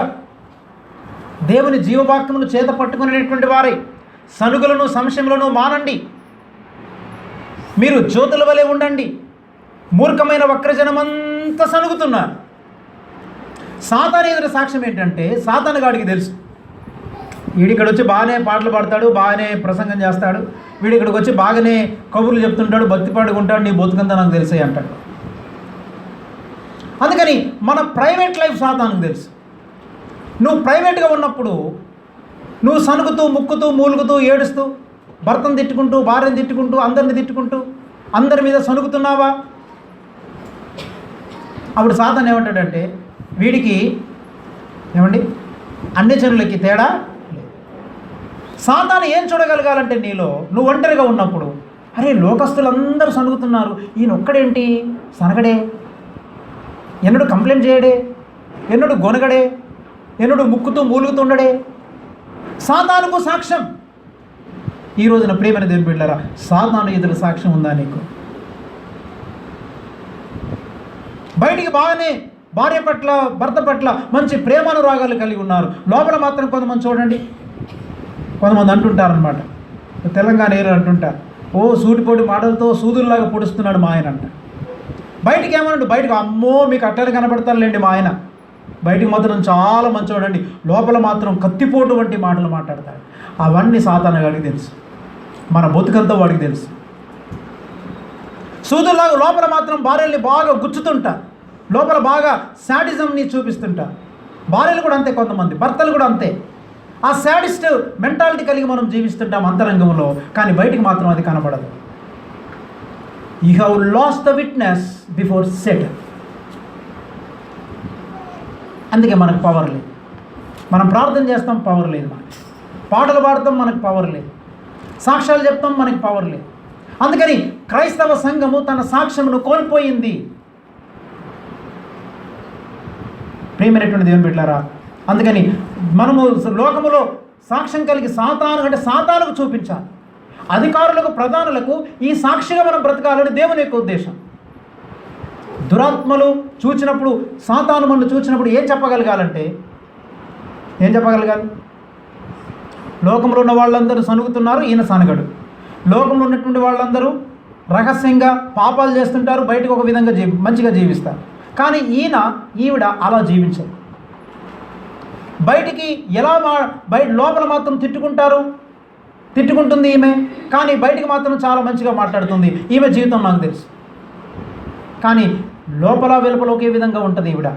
Speaker 1: దేవుని జీవవాక్యమును చేత పట్టుకునేటువంటి వారై సనుగులను సంశయములను మానండి. మీరు జ్యోతుల వలె ఉండండి. మూర్ఖమైన వక్రజనమంతా సనుగుతున్నారు. సాతాను ఎదురు సాక్ష్యం ఏంటంటే, సాతాను గాడికి తెలుసు వీడిక్కడ వచ్చి బాగానే పాటలు పాడతాడు, బాగానే ప్రసంగం చేస్తాడు, వీడు ఇక్కడికి వచ్చి బాగానే కబుర్లు చెప్తుంటాడు, భక్తి పాడుకుంటాడు, నీ బతుకంతా నాకు తెలిసే అంటాడు. అందుకని మన ప్రైవేట్ లైఫ్ సాతానుకు తెలుసు. నువ్వు ప్రైవేట్గా ఉన్నప్పుడు నువ్వు సనుగుతూ ముక్కుతూ మూలుగుతూ ఏడుస్తూ భర్తను తిట్టుకుంటూ భార్యను తిట్టుకుంటూ అందరిని తిట్టుకుంటూ అందరి మీద సనుగుతున్నావా? అప్పుడు సాతాను ఏమంటాడంటే, వీడికి ఏమండి అన్ని జనులకి తేడా లేదు. సాతాను ఏం చూడగలగాలంటే నీలో నువ్వు ఒంటరిగా ఉన్నప్పుడు, అరే లోకస్తులందరూ సనుగుతున్నారు, ఈయన ఒక్కడేంటి సనగడే, ఎన్నడు కంప్లైంట్ చేయడే, ఎన్నడు గొనగడే, ఎన్నడు ముక్కుతూ మూలుగుతుండడే. సాతానుకు సాక్ష్యం. ఈ రోజున ప్రియమైన దేవుని బిడ్డలారా, సాతాను ఎదురు సాక్ష్యం ఉందా నీకు? బయటికి బాగానే భార్య పట్ల భర్త పట్ల మంచి ప్రేమానురాగాలు కలిగి ఉన్నారు, లోపల మాత్రం కొంతమంది చూడండి, కొంతమంది అంటుంటారనమాట, తెలంగాణ ఏరు అంటుంటారు, ఓ సూటిపోటి మాటలతో సూదుల్లాగా పొడుస్తున్నాడు మా ఆయన అంట. బయటికి ఏమనండి, బయటకు అమ్మో మీకు అట్టలు కనపడతారులేండి మా ఆయన, బయటికి మాత్రం చాలా మంచివాడండి, లోపల మాత్రం కత్తిపోటు వంటి మాటలు మాట్లాడతాడు. అవన్నీ సాతాను గాడికి తెలుసు, మన బతుకంతా వాడికి తెలుసు. సూదుల్లాగా లోపల మాత్రం భార్యల్ని బాగా గుచ్చుతుంటా, లోపల బాగా శాడిజంని చూపిస్తుంటా. భార్యలు కూడా అంతే, కొంతమంది భర్తలు కూడా అంతే. ఆ శాడిస్ట్ మెంటాలిటీ కలిగి మనం జీవిస్తుంటాం అంతరంగంలో, కానీ బయటికి మాత్రం అది కనబడదు. You have lost the witness before Satan. అందుకే మనకు పవర్ లేదు. మనం ప్రార్థన చేస్తాం, పవర్ లేదు మనకి. పాటలు పాడతాం, మనకు పవర్ లేదు. సాక్ష్యాలు చెప్తాం, మనకి పవర్ లేదు. అందుకని క్రైస్తవ సంఘము తన సాక్ష్యమును కోల్పోయింది. ప్రియమైనటువంటి దేవుని బిడ్డలారా, అందుకని మనము లోకములో సాక్ష్యం కలిగి సాతానుకు చూపించాలి. అధికారులకు, ప్రధానులకు ఈ సాక్షిగా మనం బ్రతకాలని దేవుని యొక్క ఉద్దేశం. దురాత్మలు చూచినప్పుడు, సాతాను మనల్ని చూచినప్పుడు ఏం చెప్పగలగాలంటే, ఏం చెప్పగలగాలి? లోకంలో ఉన్న వాళ్ళందరూ సనుగుతున్నారు, ఈయన సనగడు. లోకంలో ఉన్నటువంటి వాళ్ళందరూ రహస్యంగా పాపాలు చేస్తుంటారు, బయటకు ఒక విధంగా మంచిగా జీవిస్తారు. కానీ ఈవిడ అలా జీవించరు. బయటికి ఎలా బయట లోపల మాత్రం తిట్టుకుంటుంది ఈమె, కానీ బయటికి మాత్రం చాలా మంచిగా మాట్లాడుతుంది. ఈమె జీవితం నాకు తెలుసు. కానీ లోపల వెలుపల ఒకే విధంగా ఉంటుంది ఈవిడ.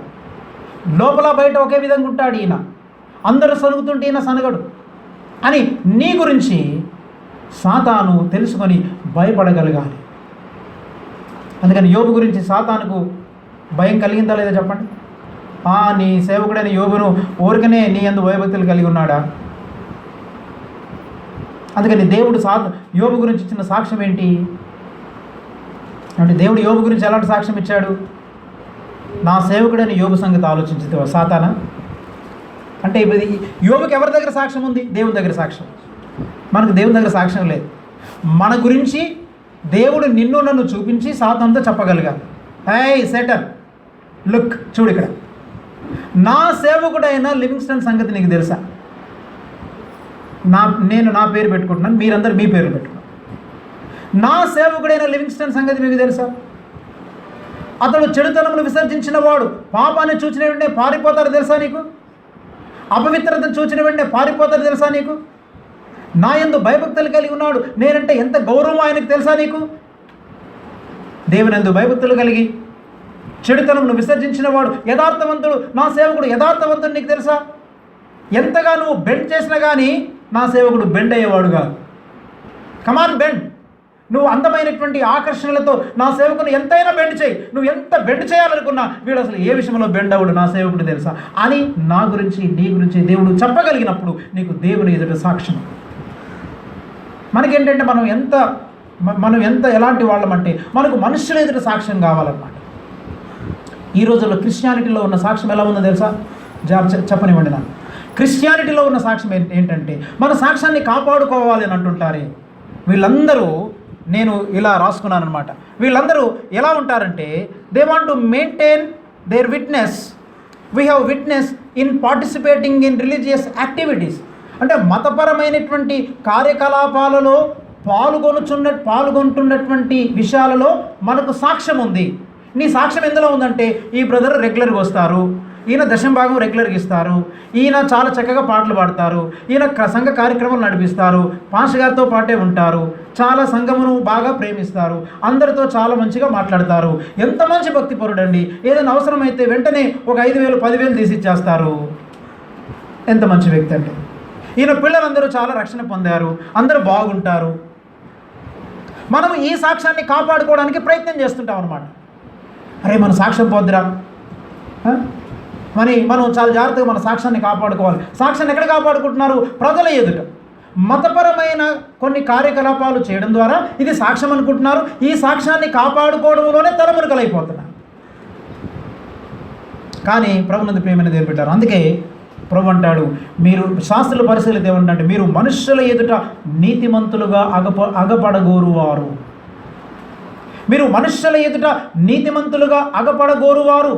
Speaker 1: లోపల బయట ఒకే విధంగా ఉంటాడు ఈయన. అందరూ సనుగుతుంటే ఈయన సనగడు అని నీ గురించి సాతాను తెలుసుకొని భయపడగలగాలి. అందుకని యోబు గురించి సాతానుకు భయం కలిగిందా లేదా చెప్పండి? నీ సేవకుడైన యోబును ఊరికనే నీ యందు భయభక్తులు కలిగి ఉన్నాడా? అందుకని దేవుడు యోబు గురించి ఇచ్చిన సాక్ష్యం ఏంటి అంటే, దేవుడు యోబు గురించి ఎలాంటి సాక్ష్యం ఇచ్చాడు? నా సేవకుడైన యోబు సంగతి ఆలోచించితే సాతానా అంటే, ఇప్పుడు యోబుకి ఎవరి దగ్గర సాక్ష్యం ఉంది? దేవుని దగ్గర సాక్ష్యం. మనకు దేవుని దగ్గర సాక్ష్యం లేదు. మన గురించి దేవుడు నిన్ను నన్ను చూపించి సాతానుతో చెప్పగలిగాను, ఏయ్ సెటర్ లుక్ చూడు ఇక్కడ, నా సేవకుడైన లివింగ్స్టన్ సంగతి నీకు తెలుసా? నేను నా పేరు పెట్టుకుంటున్నాను, మీరందరూ మీ పేరు పెట్టుకున్నాను. నా సేవకుడైన లివింగ్స్టన్ సంగతి మీకు తెలుసా?
Speaker 2: అతడు చెడుతనమును విసర్జించిన వాడు పాపాన్ని చూచిన వెంటనే పారిపోతారు తెలుసా నీకు? అపవిత్రతను చూచిన వెంటనే పారిపోతారు తెలుసా నీకు? నా యందు భయభక్తులు కలిగి ఉన్నాడు, నేనంటే ఎంత గౌరవం ఆయనకు తెలుసా నీకు? దేవుని యందు భయభక్తులు కలిగి చెడుతనమును విసర్జించిన వాడు యథార్థవంతుడు, నా సేవకుడు యథార్థవంతుడు నీకు తెలుసా? ఎంతగా నువ్వు బెండ్ చేసినా కానీ నా సేవకుడు బెండ్ అయ్యేవాడు కాదు. కమాన్ బెండ్. నువ్వు అందమైనటువంటి ఆకర్షణలతో నా సేవకుని ఎంతైనా బెండ్ చేయి, నువ్వు ఎంత బెండ్ చేయాలనుకున్నా వీడు అసలు ఏ విషయంలో బెండ్ అవ్వడు, నా సేవకుడు తెలుసా అని నా గురించి నీ గురించి దేవుడు చెప్పగలిగినప్పుడు నీకు దేవుని ఎదుట సాక్ష్యం. మనకేంటంటే మనం ఎంత ఎలాంటి వాళ్ళమంటే మనకు మనుషుల ఎదుట సాక్ష్యం కావాలన్నమాట. ఈ రోజుల్లో క్రిస్టియానిటీలో ఉన్న సాక్ష్యం ఎలా ఉందో తెలుసా? చెప్పనివ్వండి. నాకు క్రిస్టియానిటీలో ఉన్న సాక్ష్యం ఏంటంటే మన సాక్ష్యాన్ని కాపాడుకోవాలి అని అంటుంటారే వీళ్ళందరూ. నేను ఇలా రాసుకున్నాను అనమాట. వీళ్ళందరూ ఎలా ఉంటారంటే they want to maintain their witness. We have witness in participating in religious activities. అంటే మతపరమైనటువంటి కార్యకలాపాలలో పాల్గొంటున్నటువంటి విషయాలలో మనకు సాక్ష్యం ఉంది. నీ సాక్ష్యం ఎందులో ఉందంటే ఈ బ్రదర్ రెగ్యులర్గా వస్తారు, ఈయన దశంభాగం రెగ్యులర్గా ఇస్తారు, ఈయన చాలా చక్కగా పాటలు పాడతారు, ఈయన సంఘ కార్యక్రమాలు నడిపిస్తారు, పాస్టర్ గారితో పాటే ఉంటారు, చాలా సంఘమును బాగా ప్రేమిస్తారు, అందరితో చాలా మంచిగా మాట్లాడతారు, ఎంత మంచి భక్తిపరుడండి, ఏదైనా అవసరమైతే వెంటనే ఒక 5,000 10,000 తీసి ఇచ్చేస్తారు. ఎంత మంచి వ్యక్తి అంటే. ఈయన పిల్లలందరూ చాలా రక్షణ పొందారు, అందరూ బాగుంటారు. మనం ఈ సాక్ష్యాన్ని కాపాడుకోవడానికి ప్రయత్నం చేస్తుంటాం అన్నమాట. అరే మన సాక్ష్యం పోద్దురా, మనం చాలా జాగ్రత్తగా మన సాక్ష్యాన్ని కాపాడుకోవాలి. సాక్ష్యాన్ని ఎక్కడ కాపాడుకుంటున్నారు? ప్రజల ఎదుట. మతపరమైన కొన్ని కార్యకలాపాలు చేయడం ద్వారా ఇది సాక్ష్యం అనుకుంటున్నారు. ఈ సాక్ష్యాన్ని కాపాడుకోవడంలోనే తలమునకలైపోతున్నారు. కానీ ప్రభునందు ప్రియమైన దేవుని పెట్టారు. అందుకే ప్రభు అంటాడు, మీరు శాస్త్రుల పరిశీలిత ఏమంటే మీరు మనుషుల ఎదుట నీతిమంతులుగా అగపడగోరువారు. మీరు మనుషుల ఎదుట నీతిమంతులుగా అగపడగోరువారు.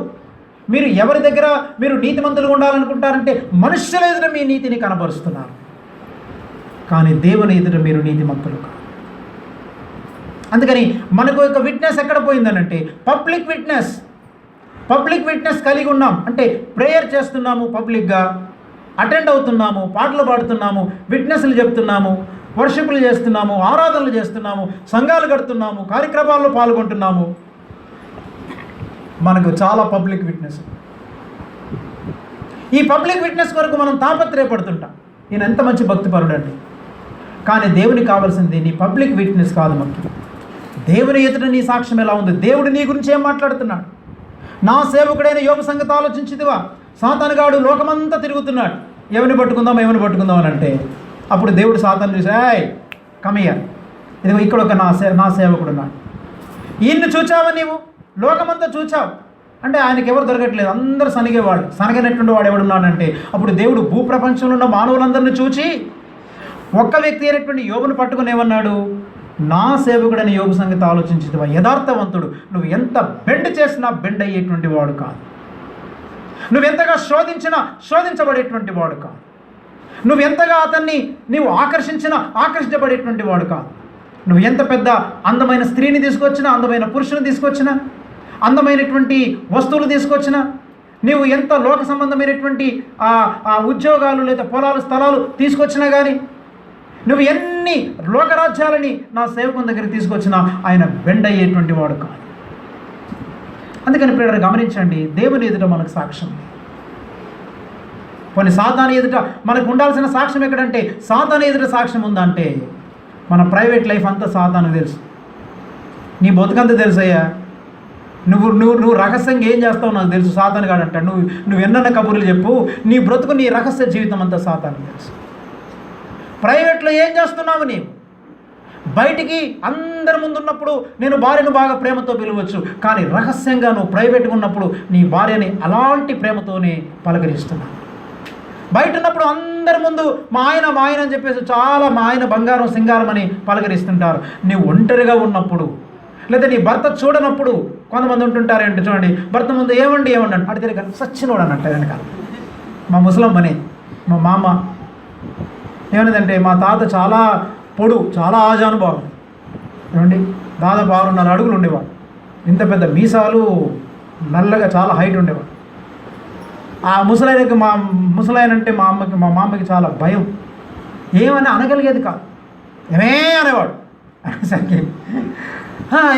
Speaker 2: మీరు ఎవరి దగ్గర మీరు నీతిమంతులుగా ఉండాలనుకుంటారంటే మనుషుల ఎదుట మీ నీతిని కనబరుస్తున్నారు, కానీ దేవుని ఎదుట మీరు నీతిమంతులు కాదు. అందుకని మనకు ఒక విట్నెస్ ఎక్కడ పోయిందనంటే పబ్లిక్ విట్నెస్ కలిగి ఉన్నాం. అంటే ప్రేయర్ చేస్తున్నాము, పబ్లిక్గా అటెండ్ అవుతున్నాము, పాటలు పాడుతున్నాము, విట్నెస్లు చెప్తున్నాము, వర్షిప్లు చేస్తున్నాము, ఆరాధనలు చేస్తున్నాము, సంఘాలు కడుతున్నాము, కార్యక్రమాల్లో పాల్గొంటున్నాము. మనకు చాలా పబ్లిక్ విట్నెస్. ఈ పబ్లిక్ విట్నెస్ కొరకు మనం తాపత్రయపడుతుంటాం. ఈయన ఎంత మంచి భక్తిపరుడు అండి. కానీ దేవునికి కావాల్సింది నీ పబ్లిక్ విట్నెస్ కాదు ముఖ్యం. దేవుని ఎదుట నీ సాక్ష్యం ఎలా ఉంది? దేవుడు నీ గురించి ఏం మాట్లాడుతున్నాడు? నా సేవకుడైన యోబు సంగతి ఆలోచించిదివా? సాతానుగాడు లోకమంతా తిరుగుతున్నాడు, ఎవరిని పట్టుకుందాం అని అంటే అప్పుడు దేవుడు సాతాను చూసి, ఏయ్ కమయ్య, ఇదిగో ఇక్కడ ఒక నా సేవకుడు ఉన్నాడు, ఈయన్ని చూచావా నీవు? లోకమంతా చూచావు అంటే ఆయనకి ఎవరు దొరకట్లేదు, అందరూ సనిగేవాడు. సనగనటువంటి వాడు ఎవడున్నాడంటే అప్పుడు దేవుడు భూప్రపంచంలో ఉన్న మానవులందరినీ చూచి ఒక్క వ్యక్తి అయినటువంటి యోబును పట్టుకుని ఏమన్నాడు? నా సేవకుడని యోబు సంగతి ఆలోచించిదివా? యథార్థవంతుడు, నువ్వు ఎంత బెండ్ చేసినా బెండ్ అయ్యేటువంటి వాడు కాదు, నువ్వెంతగా శోధించబడేటువంటి వాడు కాదు, నువ్వెంతగా అతన్ని నీవు ఆకర్షించబడేటువంటి వాడు కాదు. నువ్వు ఎంత పెద్ద అందమైన స్త్రీని తీసుకొచ్చినా, అందమైన పురుషుని తీసుకొచ్చినా, అందమైనటువంటి వస్తువులు తీసుకొచ్చినా, నీవు ఎంత లోక సంబంధమైనటువంటి ఉద్యోగాలు లేదా పొలాలు స్థలాలు తీసుకొచ్చినా కానీ, నువ్వు ఎన్ని లోకరాజ్యాలని నా సేవకుని దగ్గరికి తీసుకొచ్చినా ఆయన బెండ్ అయ్యేటువంటి వాడు కాదు. అందుకని ప్రియులారా గమనించండి, దేవుని ఎదుట మనకు సాక్ష్యం. కొన్ని సాతాను ఎదుట మనకు ఉండాల్సిన సాక్ష్యం ఎక్కడంటే, సాతాను ఎదుట సాక్ష్యం ఉందంటే మన ప్రైవేట్ లైఫ్ అంతా సాతాను తెలుసు, నీ బతుకంతా తెలుసయ్యా, నువ్వు రహస్యంగా ఏం చేస్తావు నాకు తెలుసు. సాతాను కాడంట, నువ్వు ఎన్నన్న కబుర్లు చెప్పు, నీ బ్రతుకు నీ రహస్య జీవితం అంతా సాతాను తెలుసు. ప్రైవేట్లో ఏం చేస్తున్నావు నీవు? బయటికి అందరి ముందు ఉన్నప్పుడు నేను భార్యను బాగా ప్రేమతో పిలవచ్చు, కానీ రహస్యంగా నువ్వు ప్రైవేట్గా ఉన్నప్పుడు నీ భార్యని అలాంటి ప్రేమతోనే పలకరిస్తున్నావు. బయట ఉన్నప్పుడు అందరి ముందు మా ఆయన అని చెప్పేసి చాలా మా ఆయన బంగారం సింగారం అని పలకరిస్తుంటారు. నీవు ఒంటరిగా ఉన్నప్పుడు లేదా నీ భర్త చూడనప్పుడు కొంతమంది ఉంటుంటారేంటి చూడండి, భర్త ముందు ఏమండి అంటే అడితే కానీ సచ్చినోడు అన్నట్టు వెనకాల. మా ముసలమ్మని మా మామ ఏమనేదంటే, మా తాత చాలా పొడు, చాలా ఆజానుభావం, ఏమండి దాదాపు 6.5 అడుగులు ఉండేవాడు.
Speaker 1: ఇంత పెద్ద మీసాలు, నల్లగా చాలా హైట్ ఉండేవాడు. ఆ ముసలాయనకి ముసలాయన అంటే మా అమ్మకి చాలా భయం. ఏమని అనగలిగేది కాదు, ఏమే అనేవాడు. అనేసరికి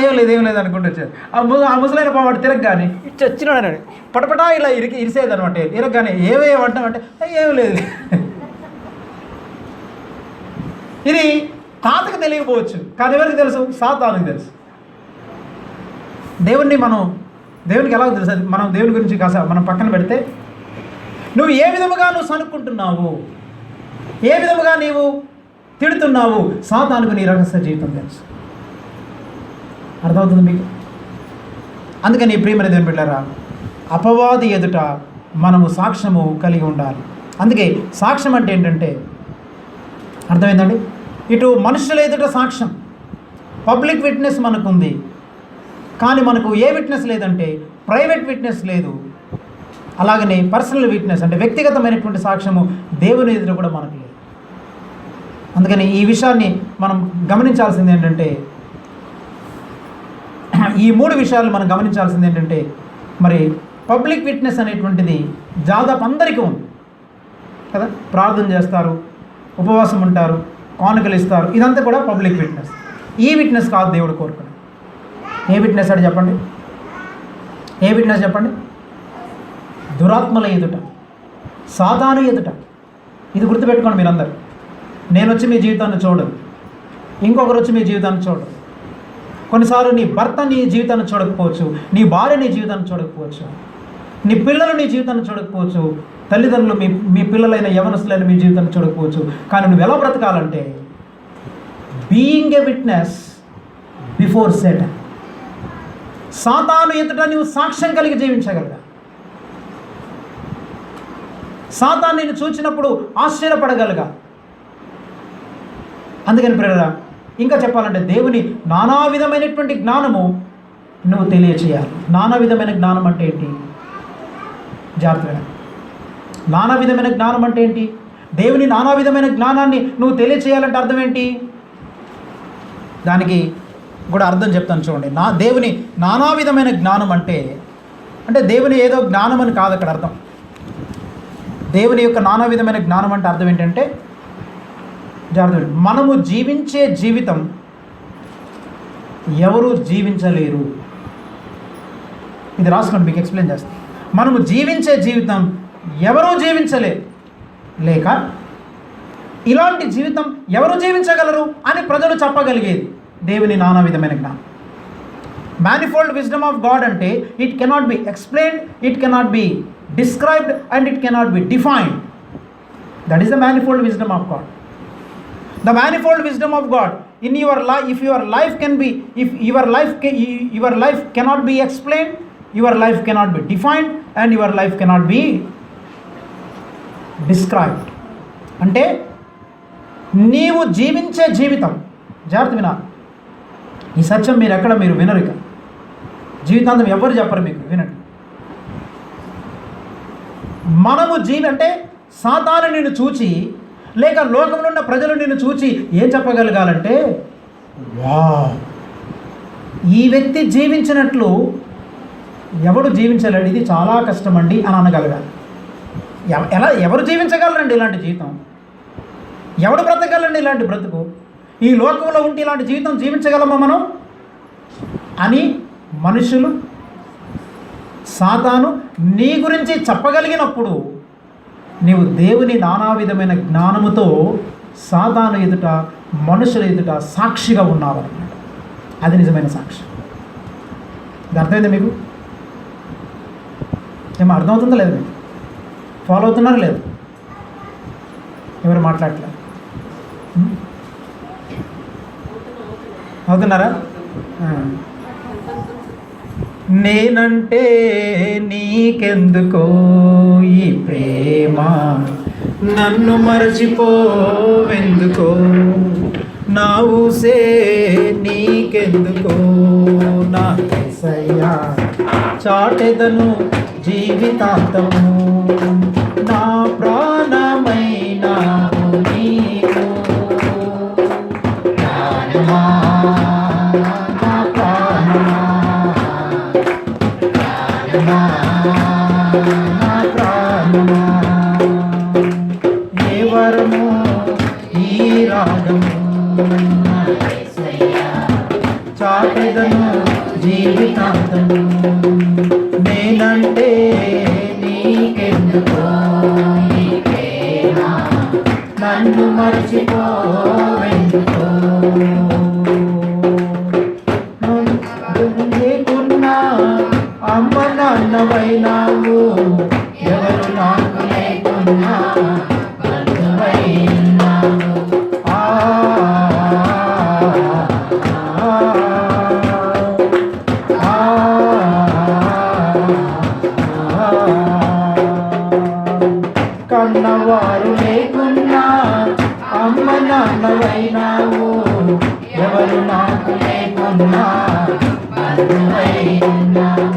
Speaker 1: ఏం లేదు అనుకుంటూ వచ్చేది. ఆ ముసలాయన పావాడు తిరగగానే వచ్చినాడు, పటపటా ఇలా ఇరిసేది అనమాట. ఇరగగానే ఏమంటామంటే ఏం లేదు. ఇది తాతకు తెలియకపోవచ్చు, కానీ ఎవరికి తెలుసు? సాతానుకు తెలుసు. దేవునికి ఎలా తెలుసు? అది మనం దేవుని గురించి కాస్త మనం పక్కన పెడితే, నువ్వు ఏ విధముగా సనుక్కుంటున్నావు, ఏ విధముగా నీవు తిడుతున్నావు, సాతానుకు నీ రహస్య జీవితం తెలుసు. అర్థమవుతుంది మీకు? అందుకని ప్రియమైన దేవుని బిడ్డలారా, అపవాది ఎదుట మనము సాక్ష్యము కలిగి ఉండాలి. అందుకే సాక్ష్యం అంటే ఏంటంటే, అర్థమైందండి? ఇటు మనుషుల ఎదుట సాక్ష్యం, పబ్లిక్ విట్నెస్ మనకుంది. కానీ మనకు ఏ విట్నెస్ లేదంటే ప్రైవేట్ విట్నెస్ లేదు. అలాగనే పర్సనల్ విట్నెస్ అంటే వ్యక్తిగతమైనటువంటి సాక్ష్యము దేవుని ఎదుట కూడా మనకు లేదు. అందుకని ఈ విషయాన్ని మనం గమనించాల్సింది ఏంటంటే, ఈ 3 విషయాలు మనం గమనించాల్సింది ఏంటంటే, మరి పబ్లిక్ విట్నెస్ అనేటువంటిది దాదాపు అందరికీ ఉంది కదా. ప్రార్థన చేస్తారు, ఉపవాసం ఉంటారు, కానుకలు ఇస్తారు, ఇదంతా కూడా పబ్లిక్ విట్నెస్. ఈ విట్నెస్ కాదు దేవుడు కోరుకున్నాడు. ఏ విట్నెస్ అంటే చెప్పండి? ఏ విట్నెస్ చెప్పండి? దురాత్మల ఎదుట, సాతాను ఎదుట. ఇది గుర్తుపెట్టుకోండి మీరందరూ. నేను వచ్చి మీ జీవితాన్ని చూడదు, ఇంకొకరు వచ్చి మీ జీవితాన్ని చూడదు. కొన్నిసార్లు నీ భర్త నీ జీవితాన్ని చూడకపోవచ్చు, నీ భార్య నీ జీవితాన్ని చూడకపోవచ్చు, నీ పిల్లలు నీ జీవితాన్ని చూడకపోవచ్చు, తల్లిదండ్రులు మీ పిల్లలైన యవనస్తులైన మీ జీవితాన్ని చూడకపోవచ్చు. కానీ నువ్వు ఎలా బ్రతకాలంటే, being a witness before Satan. సాతాను ఎదుట నువ్వు సాక్ష్యం కలిగి జీవించగలగా. సాతాను నిన్ను చూచినప్పుడు ఆశ్చర్యపడగలగా. అందుకని ప్రేరణ ఇంకా చెప్పాలంటే, దేవుని నానా విధమైనటువంటి జ్ఞానము నువ్వు తెలియచేయాలి. నానా విధమైన జ్ఞానం అంటే ఏంటి? జాగ్రత్తగా, నానా విధమైన జ్ఞానం అంటే ఏంటి? దేవుని నానా విధమైన జ్ఞానాన్ని నువ్వు తెలియచేయాలంటే అర్థం ఏంటి? దానికి కూడా అర్థం చెప్తాను చూడండి. దేవుని నానా విధమైన జ్ఞానం అంటే దేవుని ఏదో జ్ఞానం అని కాదు అక్కడ అర్థం. దేవుని యొక్క నానా విధమైన జ్ఞానం అంటే అర్థం ఏంటంటే, జాగ్రత్త, మనము జీవించే జీవితం ఎవరు జీవించలేరు. ఇది రాసుకోండి, మీకు ఎక్స్ప్లెయిన్ చేస్తాను. మనము జీవించే జీవితం ఎవరూ జీవించలేరు, లేక ఇలాంటి జీవితం ఎవరు జీవించగలరు అని ప్రజలు చెప్పగలిగేది దేవుని నానా విధమైన జ్ఞానం. మ్యానిఫోల్డ్ విజ్డమ్ ఆఫ్ గాడ్ అంటే it cannot be explained, it cannot be described and it cannot be defined. That is the manifold wisdom of God. The manifold wisdom of God in your life, if your life cannot be explained, your life cannot be defined, and your life cannot be described. అంటే నీవు జీవించే జీవితం, జాగ్రత్త వినాలి ఈ సత్యం. మీరు వినరు, ఇక జీవితాంతం ఎవరు చెప్పరు మీకు, వినండి. మనము అంటే సాతాను నిన్ను చూచి, లేక లోకంలో ఉన్న ప్రజలు నిన్ను చూచి ఏం చెప్పగలగాలంటే, వా, ఈ వ్యక్తి జీవించినట్లు ఎవడు జీవించలేడు, ఇది చాలా కష్టమండి అని అనగలగాలి. ఎవరు జీవించగలరండి ఇలాంటి జీవితం? ఎవడు బ్రతకగలండి ఇలాంటి బ్రతుకు? ఈ లోకంలో ఉంటే ఇలాంటి జీవితం జీవించగలమా మనం అని మనుషులు, సాతాను నీ గురించి చెప్పగలిగినప్పుడు నీవు దేవుని నానా విధమైన జ్ఞానముతో సాతాను ఎదుట, మనుషుల ఎదుట సాక్షిగా ఉన్నావన్నమాట. అది నిజమైన సాక్షి. ఇది అర్థమైందా మీకు? ఏమో అర్థమవుతుందా లేదు? మీకు ఫాలో అవుతున్నారా లేదు? ఎవరు మాట్లాడట్లేదు? అవుతున్నారా? నేనంటే నీకెందుకో ఈ ప్రేమ, నన్ను మరచిపోవెందుకో, నా ఊసే నీకెందుకో, నా యేసయ్యా చాటెదను జీవితాంతము, నా ప్రాణమైన నీవు, ప్రాణమా, నా ప్రాణమా, చాటెదను జీవితాంతము నేనంటే నీకెందుకో నన్ను మర్చిపోవెందుకో లేకున్నా అమ్మ నాన్నవైనావు ఎవరు నాకు లేకున్నా బంధువైనావు. కన్నవారు లేకున్నా అమ్మ నాన్నవైనావు ఎవరు నాకు లేకున్నా బంధువైనావు.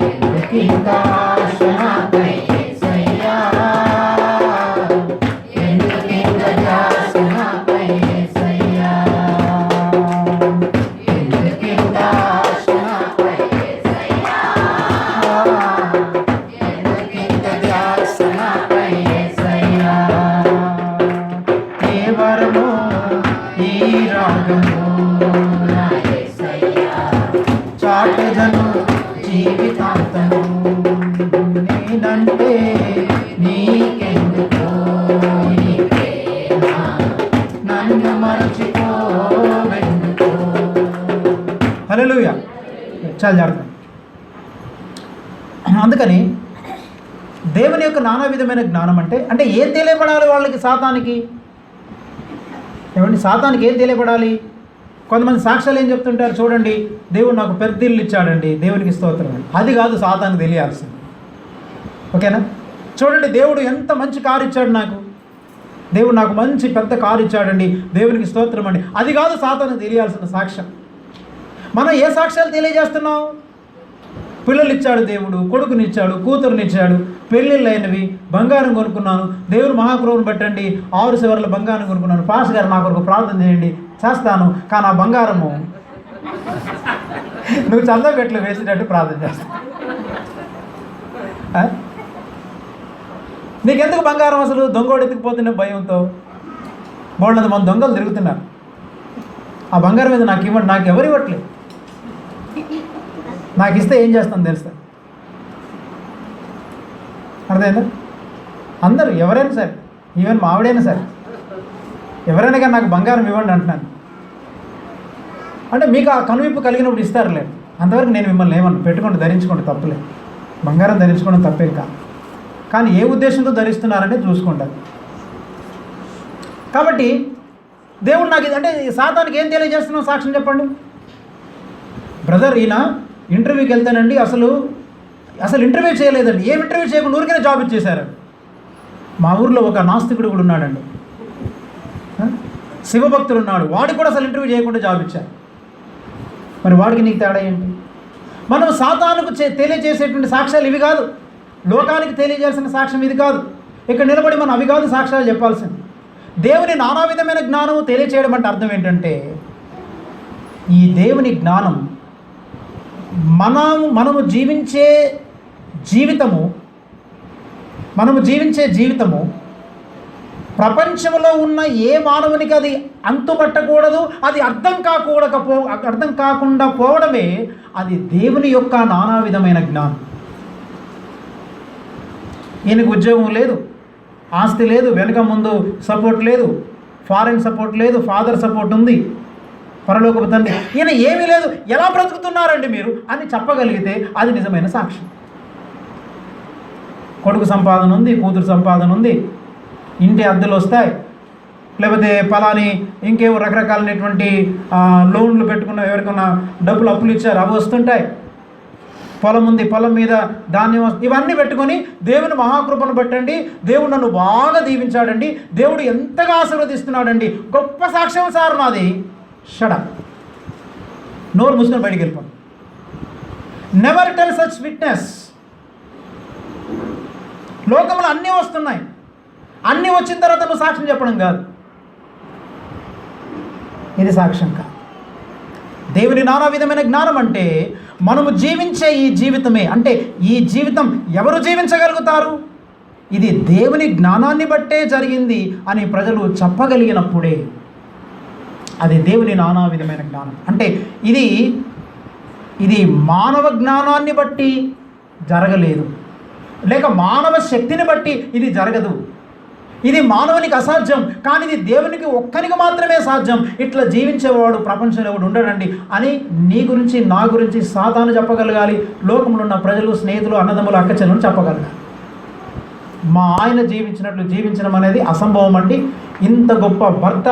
Speaker 1: ఎందుకింత ఆశ నాపై యేసయ్యా, ఎందుకింత ధ్యాస నాపై యేసయ్యా, ఎందుకింత ఆశ నాపై యేసయ్యా, ఎందుకింత ధ్యాస నాపై యేసయ్యా. ఏ వరమో ఈ రాగము నా యేసయ్యా, చాటెదను జీవితాంతము నేనంటే నీకెందుకో నీ ప్రేమ నన్ను మర్చిపోవెందుకో. హల్లెలూయా. చాలా జాగ్రత్త. అందుకని దేవుని యొక్క నానా విధమైన జ్ఞానం అంటే ఏం తెలియబడాలి వాళ్ళకి? సాతానికి ఏమండి, సాతానికి ఏం తెలియబడాలి? కొంతమంది సాక్ష్యాలు ఏం చెప్తుంటారు చూడండి, దేవుడు నాకు పెద్ద ఇల్లు ఇచ్చాడండి, దేవునికి స్తోత్రం. అది కాదు సాతానికి తెలియాల్సింది. ఓకేనా? చూడండి, దేవుడు ఎంత మంచి కారు ఇచ్చాడు నాకు, దేవుడు నాకు మంచి పెద్ద కారు ఇచ్చాడండి, దేవునికి స్తోత్రం అండి. అది కాదు సాతానికి తెలియాల్సిన సాక్ష్యం. మనం ఏ సాక్ష్యాలు తెలియజేస్తున్నాం? పిల్లలు ఇచ్చాడు దేవుడు, కొడుకునిచ్చాడు, కూతురునిచ్చాడు, పెళ్ళిళ్ళు అయినవి, బంగారం కొనుక్కున్నాను, దేవుడు మహాకృపను పెట్టండి, 6 చివర్ల బంగారం కొనుక్కున్నాను, పాస్ గారు నా కొరకు ప్రార్థన చేయండి, చేస్తాను, కానీ ఆ బంగారము నువ్వు చందపెట్లు వేసేటట్టు ప్రార్థన చేస్తావు. నీకెందుకు బంగారం? అసలు దొంగోడు ఎత్తుకుపోతున్న భయంతో బోళ్ళంత మన దొంగలు తిరుగుతున్నారు. ఆ బంగారం మీద నాకు ఇవ్వండి, నాకు ఎవరు ఇవ్వట్లేదు, నాకు ఇస్తే ఏం చేస్తాను తెలుసా? అర్థమైందా? అందరూ ఎవరైనా సరే, ఈవెన్ మా ఆవిడైనా సరే, ఎవరైనా కానీ నాకు బంగారం ఇవ్వండి అంటున్నాను. అంటే మీకు ఆ కనువిప్పు కలిగినప్పుడు ఇస్తారులేదు, అంతవరకు నేను మిమ్మల్ని ఏమన్నా పెట్టుకోండి, ధరించుకోండి, తప్పులేదు, బంగారం ధరించుకోవడం తప్పేం కాదు. కానీ ఏ ఉద్దేశంతో ధరిస్తున్నారంటే చూసుకుంటారు. కాబట్టి దేవుడు నాకు ఇది అంటే సాతానికి ఏం తెలియజేస్తున్నావు? సాక్ష్యం చెప్పండి. బ్రదర్, ఈయన ఇంటర్వ్యూకి వెళ్తానండి, అసలు ఇంటర్వ్యూ చేయలేదండి, ఏం ఇంటర్వ్యూ చేయకుండా ఊరికనే జాబ్ ఇచ్చేశారు. మా ఊర్లో ఒక నాస్తికుడు కూడా ఉన్నాడండి, శివభక్తుడు ఉన్నాడు, వాడికి కూడా అసలు ఇంటర్వ్యూ చేయకుండా జాబ్ ఇచ్చారు. మరి వాడికి నీకు తేడా ఏంటి? మనం సాతానుకు తెలియజేసేటువంటి సాక్ష్యాలు ఇవి కాదు, లోకానికి తెలియజేయాల్సిన సాక్ష్యం ఇది కాదు. ఇక్కడ నిలబడి మనం అవి కాదు సాక్ష్యాలు చెప్పాల్సింది. దేవుని నానా విధమైన జ్ఞానము తెలియచేయడం అంటే అర్థం ఏంటంటే, ఈ దేవుని జ్ఞానం మనము జీవించే జీవితము ప్రపంచంలో ఉన్న ఏ మానవునికి అది అంతుపట్టకూడదు, అది అర్థం కాకుండా పోవడమే అది దేవుని యొక్క నానా విధమైన జ్ఞానం. ఈయనకు ఉద్యోగం లేదు, ఆస్తి లేదు, వెనుక ముందు సపోర్ట్ లేదు, ఫారెన్ సపోర్ట్ లేదు, ఫాదర్ సపోర్ట్ ఉంది, పరలోకపు తండ్రి, ఈయన ఏమీ లేదు, ఎలా బ్రతుకుతున్నారండి మీరు అని చెప్పగలిగితే అది నిజమైన సాక్ష్యం. కొడుకు సంపాదన ఉంది, కూతురు సంపాదన ఉంది, ఇంటి అద్దెలు వస్తాయి, లేకపోతే పలాని ఇంకేవో రకరకాలైనటువంటి లోన్లు పెట్టుకున్న ఎవరికైనా డబ్బులు అప్పులు ఇచ్చారు అవి వస్తుంటాయి, పొలం ఉంది, పొలం మీద ధాన్యం ఇవన్నీ పెట్టుకొని దేవుని మహాకృపను పెట్టండి, దేవుడు నన్ను బాగా దీవించాడండి, దేవుడు ఎంతగా ఆశీర్వదిస్తున్నాడండి, గొప్ప సాక్ష్యం సార్ నాది. షడప్, నోరు మూసుకొని బయటికి వెళ్ళిపోండి. Never tell such witness. లోకంలో అన్నీ వస్తున్నాయి, అన్నీ వచ్చిన తర్వాత నువ్వు సాక్ష్యం చెప్పడం కాదు, ఇది సాక్ష్యం కాదు. దేవుని నానా విధమైన జ్ఞానం అంటే మనము జీవించే ఈ జీవితమే. అంటే ఈ జీవితం ఎవరు జీవించగలుగుతారు? ఇది దేవుని జ్ఞానాన్ని బట్టే జరిగింది అని ప్రజలు చెప్పగలిగినప్పుడే
Speaker 2: అది దేవుని నానా విధమైన జ్ఞానం. అంటే ఇది మానవ జ్ఞానాన్ని బట్టి జరగలేదు, లేక మానవ శక్తిని బట్టి ఇది జరగదు. ఇది మానవునికి అసాధ్యం, కానీ ఇది దేవునికి ఒక్కరికి మాత్రమే సాధ్యం. ఇట్లా జీవించేవాడు ప్రపంచంలో ఎవడు ఉండడండి అని నీ గురించి, నా గురించి సాతాను చెప్పగలగాలి. లోకంలో ఉన్న ప్రజలు, స్నేహితులు, అన్నదమ్ములు, అక్కచెల్లెలు చెప్పగలగాలి. మా ఆయన జీవించినట్లు జీవించడం అనేది అసంభవం అండి. ఇంత గొప్ప భర్త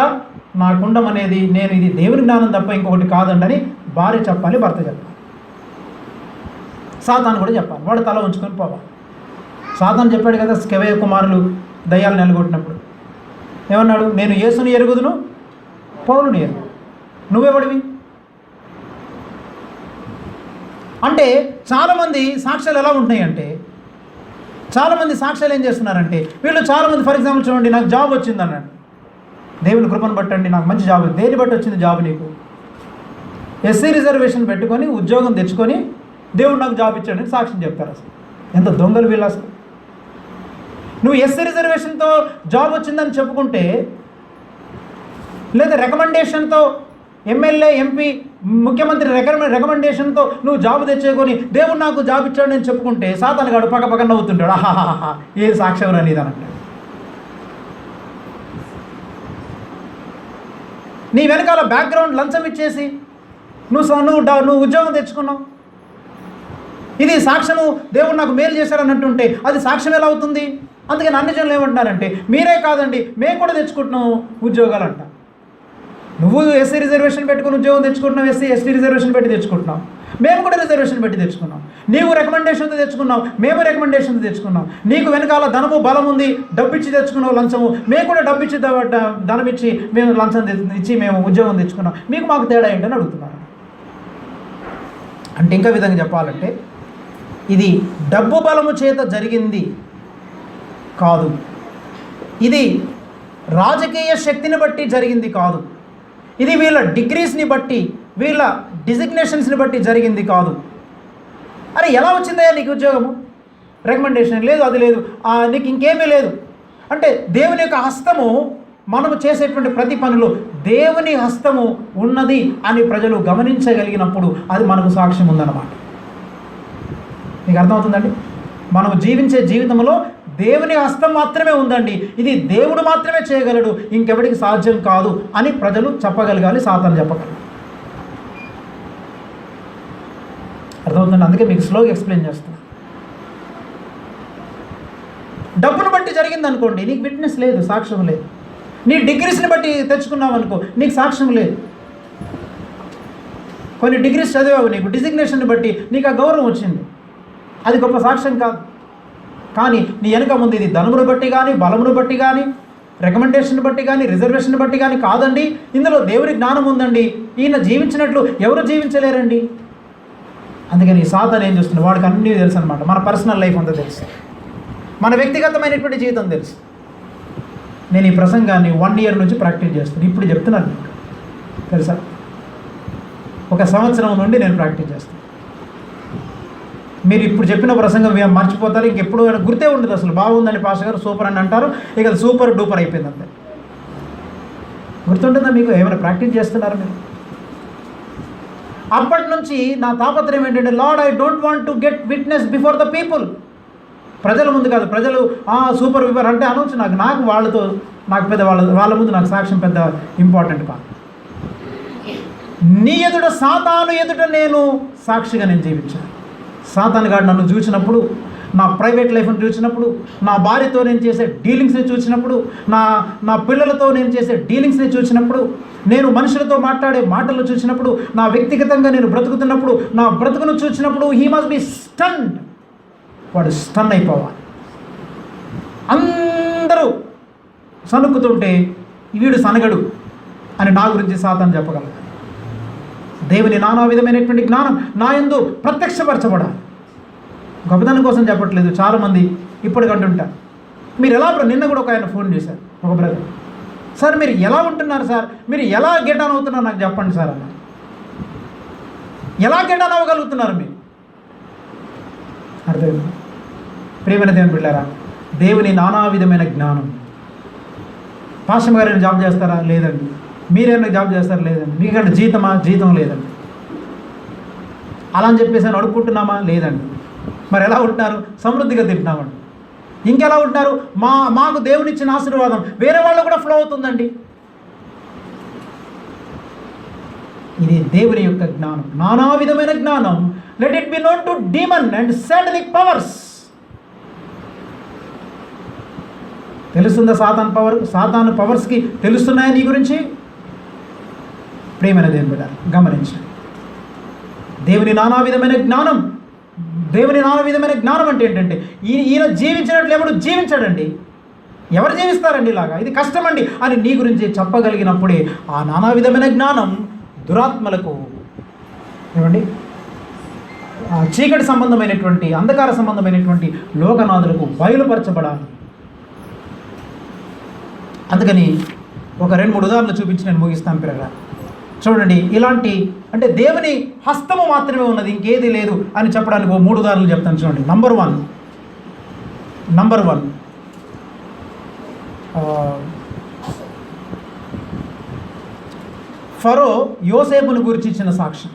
Speaker 2: నాకుండం అనేది ఇది దేవుని జ్ఞానం తప్ప ఇంకొకటి కాదండి అని భార్య చెప్పాలి, భర్త చెప్పాలి. సాతాను కూడా చెప్పాలి, వాడు తల ఉంచుకొని పోవాలి. సాతాను చెప్పాడు కదా, స్కెవయ కుమారులు దయ్యాలు నెలగొట్టినప్పుడు ఏమన్నాడు? నేను యేసుని ఎరుగుదును, పౌలుని ఎరుగు. నువ్వెవడివి? అంటే చాలామంది సాక్ష్యాలు ఎలా ఉంటున్నాయంటే, చాలామంది సాక్ష్యాలు ఏం చేస్తున్నారంటే, వీళ్ళు చాలామంది ఫర్ ఎగ్జాంపుల్ చూడండి, నాకు జాబ్ వచ్చింది అన్నాడు. దేవుని కృపను బట్టండి నాకు మంచి జాబ్. దేని బట్టి వచ్చింది జాబ్? నీకు ఎస్సీ రిజర్వేషన్ పెట్టుకొని ఉద్యోగం తెచ్చుకొని దేవుడు నాకు జాబ్ ఇచ్చాడని సాక్ష్యం చెప్తారు. అసలు ఎంత దొంగలు వీళ్ళు అసలు. నువ్వు ఎస్సీ రిజర్వేషన్తో జాబ్ వచ్చిందని చెప్పుకుంటే, లేదా రికమెండేషన్తో ఎమ్మెల్యే, ఎంపీ, ముఖ్యమంత్రి రికమెండేషన్తో నువ్వు జాబ్ తెచ్చేకొని దేవుడు నాకు జాబ్ ఇచ్చాడు నేను చెప్పుకుంటే, సాతానుగాడు పక్క నవ్వుతుంటాడు. ఆహాహాహా, ఏ సాక్ష్యం అనేది అని అంటాడు. నీ వెనకాల బ్యాక్గ్రౌండ్ లంచం ఇచ్చేసి నువ్వు ఉద్యోగం తెచ్చుకున్నావు, ఇది సాక్ష్యము దేవుడు నాకు మేలు చేశారని అంటుంటే అది సాక్ష్యం ఎలా అవుతుంది? అందుకని అన్ని జనులు ఏమంటున్నారంటే, మీరే కాదండి మేము కూడా తెచ్చుకుంటున్నాం ఉద్యోగాలు అంట. నువ్వు ఎస్సీ రిజర్వేషన్ పెట్టుకుని ఉద్యోగం తెచ్చుకుంటున్నావు, ఎస్టీ రిజర్వేషన్ పెట్టి తెచ్చుకుంటున్నాం, మేము కూడా రిజర్వేషన్ పెట్టి తెచ్చుకున్నాం. నీవు రికమెండేషన్తో తెచ్చుకున్నావు, మేము రికమెండేషన్తో తెచ్చుకున్నాం. నీకు వెనకాల ధనము బలం ఉంది, డబ్బిచ్చి తెచ్చుకున్నావు లంచము, మేము కూడా డబ్బిచ్చి ధనం ఇచ్చి మేము లంచం ఇచ్చి మేము ఉద్యోగం తెచ్చుకున్నాం. మీకు మాకు తేడా ఏంటని అడుగుతున్నారు. అంటే ఇంకా విధంగా చెప్పాలంటే, ఇది డబ్బు బలము చేత జరిగింది కాదు, ఇది రాజకీయ శక్తిని బట్టి జరిగింది కాదు, ఇది వీళ్ళ డిగ్రీస్ని బట్టి, వీళ్ళ డిజిగ్నేషన్స్ని బట్టి జరిగింది కాదు. అరే ఎలా వచ్చిందయ్యా నీకు ఉద్యోగము? రికమెండేషన్ లేదు, అది లేదు, నీకు ఇంకేమీ లేదు అంటే దేవుని యొక్క హస్తము, మనము చేసేటువంటి ప్రతి పనిలో దేవుని హస్తము ఉన్నది అని ప్రజలు గమనించగలిగినప్పుడు అది మనకు సాక్ష్యం ఉందన్నమాట. మీకు అర్థమవుతుందండి? మనము జీవించే జీవితంలో దేవుని హస్తం మాత్రమే ఉందండి, ఇది దేవుడు మాత్రమే చేయగలడు, ఇంకెవడికి సాధ్యం కాదు అని ప్రజలు చెప్పగలగాలి, సాతాను చెప్పగలరు. అర్థమవుతుందండి? అందుకే మీకు స్లోగా ఎక్స్ప్లెయిన్ చేస్తాను. డబ్బును బట్టి జరిగింది అనుకోండి, నీకు విట్నెస్ లేదు, సాక్ష్యం లేదు. నీ డిగ్రీస్ని బట్టి తెచ్చుకున్నావు అనుకో, నీకు సాక్ష్యం లేదు. కొన్ని డిగ్రీస్ చదివావు, నీకు డిజిగ్నేషన్ని బట్టి నీకు ఆ గౌరవం వచ్చింది, అది గొప్ప సాక్ష్యం కాదు. కానీ నీ వెనక ముందు ఇది ధనమును బట్టి కానీ, బలమును బట్టి కానీ, రికమెండేషన్ బట్టి కానీ, రిజర్వేషన్ బట్టి కానీ కాదండి. ఇందులో దేవుని జ్ఞానం ఉందండి, ఈయన జీవించినట్లు ఎవరు జీవించలేరండి. అందుకని సాతాను ఏం చేస్తుంది, వాడికి అన్నీ తెలుసు అనమాట. మన పర్సనల్ లైఫ్ అంతా తెలుసు, మన వ్యక్తిగతమైనటువంటి జీవితం తెలుసు. నేను ఈ ప్రసంగాన్ని 1 year నుంచి ప్రాక్టీస్ చేస్తాను, ఇప్పుడు చెప్తున్నాను మీకు తెలుసా. 1 సంవత్సరం నుండి నేను ప్రాక్టీస్ చేస్తాను. మీరు ఇప్పుడు చెప్పిన ప్రసంగం మర్చిపోతారు, ఇంకెప్పుడు గుర్తే ఉండదు అసలు. బాగుందని పాస్టర్ గారు, సూపర్ అని అంటారు, ఇక సూపర్ డూపర్ అయిపోయింది అంతే. గుర్తుంటుందా మీకు? ఏమైనా ప్రాక్టీస్ చేస్తున్నారు మీరు? అప్పటి నుంచి నా తాపత్రయం ఏంటంటే, lord I don't want to get witness before the people. ప్రజల ముందు కాదు, ప్రజలు సూపర్ విపర్ అంటే అనవచ్చు, నాకు వాళ్ళతో నాకు పెద్ద వాళ్ళ ముందు నాకు సాక్ష్యం పెద్ద ఇంపార్టెంట్ కాదు. నీ ఎదుట, సాతాను ఎదుట నేను సాక్షిగా నేను జీవించాను. సాతాను గాడు నన్ను చూసినప్పుడు, నా ప్రైవేట్ లైఫ్ని చూసినప్పుడు, నా భార్యతో నేను చేసే డీలింగ్స్ని చూసినప్పుడు, నా పిల్లలతో నేను చేసే డీలింగ్స్ని చూసినప్పుడు, నేను మనుషులతో మాట్లాడే మాటలు చూసినప్పుడు, నా వ్యక్తిగతంగా నేను బ్రతుకుతున్నప్పుడు, నా బ్రతుకును చూసినప్పుడు, హీ మస్ట్ బి స్టన్డ్. వాడు స్టన్ అయిపోవాలి. అందరూ సనుక్కుతుంటే వీడు సనగడు అని నా గురించి సాతాను చెప్పగలరు. దేవుని నానా విధమైనటువంటి జ్ఞానం నా యందు ప్రత్యక్షపరచబడాలి. గొప్పదనం కోసం చెప్పట్లేదు. చాలామంది ఇప్పటికంటుంటారు, మీరు ఎలా నిన్న కూడా ఒక ఆయన ఫోన్ చేశారు, ఒక బ్రదర్, సార్ మీరు ఎలా ఉంటున్నారు సార్, మీరు ఎలా గెట్ ఆన్ అవుతున్నారు నాకు చెప్పండి సార్ అన్న. ఎలా గెట్ ఆన్ అవ్వగలుగుతున్నారు మీరు? అర్థమైంది? ప్రియమైన దేవుని బిడ్డలారా, దేవుని నానా విధమైన జ్ఞానం. పాస్టర్ గారు జాబ్ చేస్తారా? లేదండి.
Speaker 1: మీరేమైనా జాబ్ చేస్తారు? లేదండి. మీకంటే జీతమా? జీతం లేదండి. అలా అని చెప్పేసి అని అడుక్కుంటున్నామా? లేదండి. మరి ఎలా ఉంటున్నారు? సమృద్ధిగా తింటున్నామండి. ఇంకెలా ఉంటున్నారు? మాకు దేవునిచ్చిన ఆశీర్వాదం వేరే వాళ్ళు కూడా ఫ్లో అవుతుందండి. ఇది దేవుని యొక్క జ్ఞానం, నానా విధమైన జ్ఞానం. Let it be known to demon and satanic powers. తెలుస్తుందా సాతాను పవర్స్కి తెలుస్తున్నాయా నీ గురించి? ప్రేమైన దేవుని బిడ్డ గమనించండి. దేవుని నానా విధమైన జ్ఞానం అంటే ఏంటంటే ఈయన జీవించినట్లు ఎవడు జీవించాడండి. ఎవరు జీవిస్తారండి ఇలాగా? ఇది కష్టమండి అని నీ గురించి చెప్పగలిగినప్పుడే ఆ నానా విధమైన జ్ఞానం దురాత్మలకు ఏమండి చీకటి సంబంధమైనటువంటి అంధకార సంబంధమైనటువంటి లోకనాథులకు బయలుపరచబడాలి. అందుకని ఒక 2-3 ఉదాహరణలు చూపించి నేను ముగిస్తాను పిల్లగా. చూడండి, ఇలాంటి అంటే దేవుని హస్తము మాత్రమే ఉన్నది, ఇంకేది లేదు అని చెప్పడానికి 3 ఉదాహరణలు చెప్తాను. చూడండి. నంబర్ వన్ ఫరో యోసేపును గురించి ఇచ్చిన సాక్ష్యం.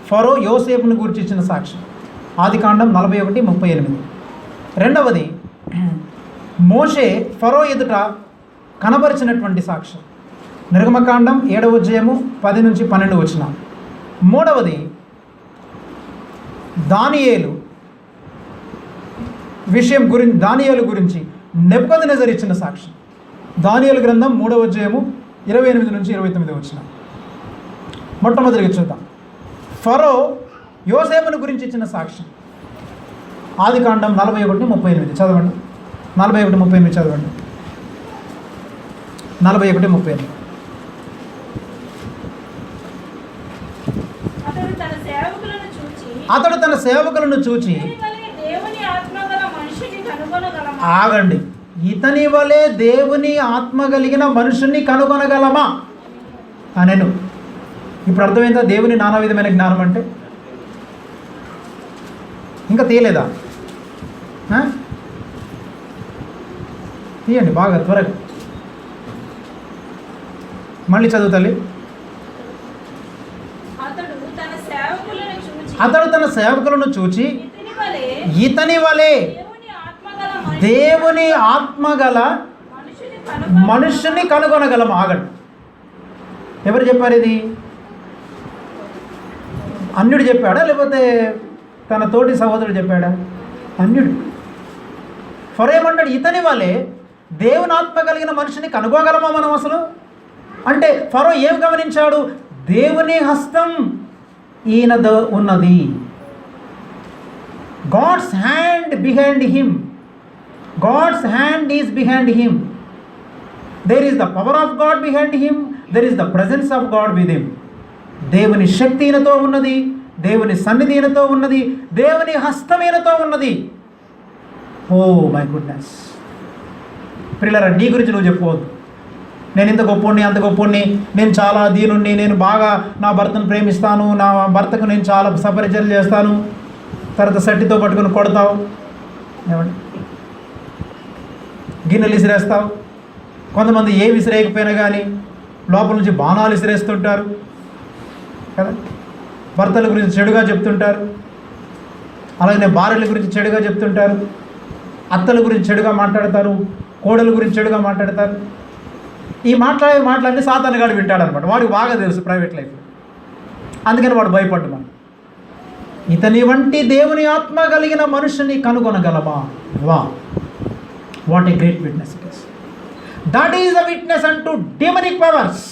Speaker 1: ఫరో యోసేపును గురించి ఇచ్చిన సాక్ష్యం, ఆదికాండం 41:38. రెండవది, మోషే ఫరో ఎదుట కనబరిచినటువంటి సాక్ష్యం, నిర్గమకాండం 7వ అధ్యాయము 10-12. మూడవది, దానియేలు గురించి నెబుకద్నెజరు ఇచ్చిన సాక్ష్యం, దానియేలు గ్రంథం 3వ అధ్యాయము 28-29. మొట్టమొదటిగా చూద్దాం. ఫరో యోసేపును గురించి ఇచ్చిన సాక్ష్యం, ఆదికాండం 41:38 చదవండి. 41:38 చదవండి. 41:38. అతడు తన సేవకులను చూచి ఆగండి, ఇతని వలె దేవుని ఆత్మ కలిగిన మనుషుని కనుగొనగలమా అనెను. ఇప్పుడు అర్థమైందా దేవుని నానా విధమైన జ్ఞానం అంటే? ఇంకా తీయలేదా? తీయండి బాగా త్వరగా. మళ్ళీ చదువు తల్లి. అతడు తన సేవకులను చూచి ఇతని వలె దేవుని ఆత్మగల మనుషుని కనుగొనగలం. ఆగండి, ఎవరు చెప్పారు ఇది? అన్యుడు చెప్పాడా లేకపోతే తన తోటి సహోదరుడు చెప్పాడా? అన్యుడు. ఫరో ఏమన్నాడు? ఇతని వలె దేవుని ఆత్మ కలిగిన మనిషిని కనుగోగలమా మనం అసలు అంటే? ఫరో ఏం గమనించాడు? దేవుని హస్తం ఈయనతో ఉన్నది. God's hand behind him. God's hand is behind him. There is the power of God behind him. There is the presence of God with him. దేవుని శక్తి ఈయనతో ఉన్నది, దేవుని సన్నిధి ఈయనతో ఉన్నది, దేవుని హస్తం ఈయనతో ఉన్నది. Oh my goodness. ప్రియులారా, నీ గురించి నువ్వు చెప్పుకోవద్దు. నేను ఇంత గొప్పోడిని, అంత గొప్పోడిని, నేను చాలా దీనుణ్ణి, నేను బాగా నా భర్తను ప్రేమిస్తాను, నా భర్తకు నేను చాలా సపరిచర్యలు చేస్తాను, తర్వాత సట్టితో పట్టుకుని కొడతావు, ఏమండి గిన్నెలు విసిరేస్తావు. కొంతమంది ఏ విసిరేయకపోయినా కానీ లోపల నుంచి బాణాలు విసిరేస్తుంటారు కదా. భర్తల గురించి చెడుగా చెప్తుంటారు, అలాగే భార్యల గురించి చెడుగా చెప్తుంటారు, అత్తల గురించి చెడుగా మాట్లాడతారు, కోడల గురించి చెడుగా మాట్లాడతారు. ఈ మాట్లాడి సాతానుగాడు వింటాడనమాట. వాడికి బాగా తెలుసు ప్రైవేట్ లైఫ్, అందుకని వాడు భయపడ్డు. ఇతని వంటి దేవుని ఆత్మ కలిగిన మనుషుని కనుగొనగలమా? వా, what a great witness it is. That is the witness అంటూ డెమనిక్ పవర్స్.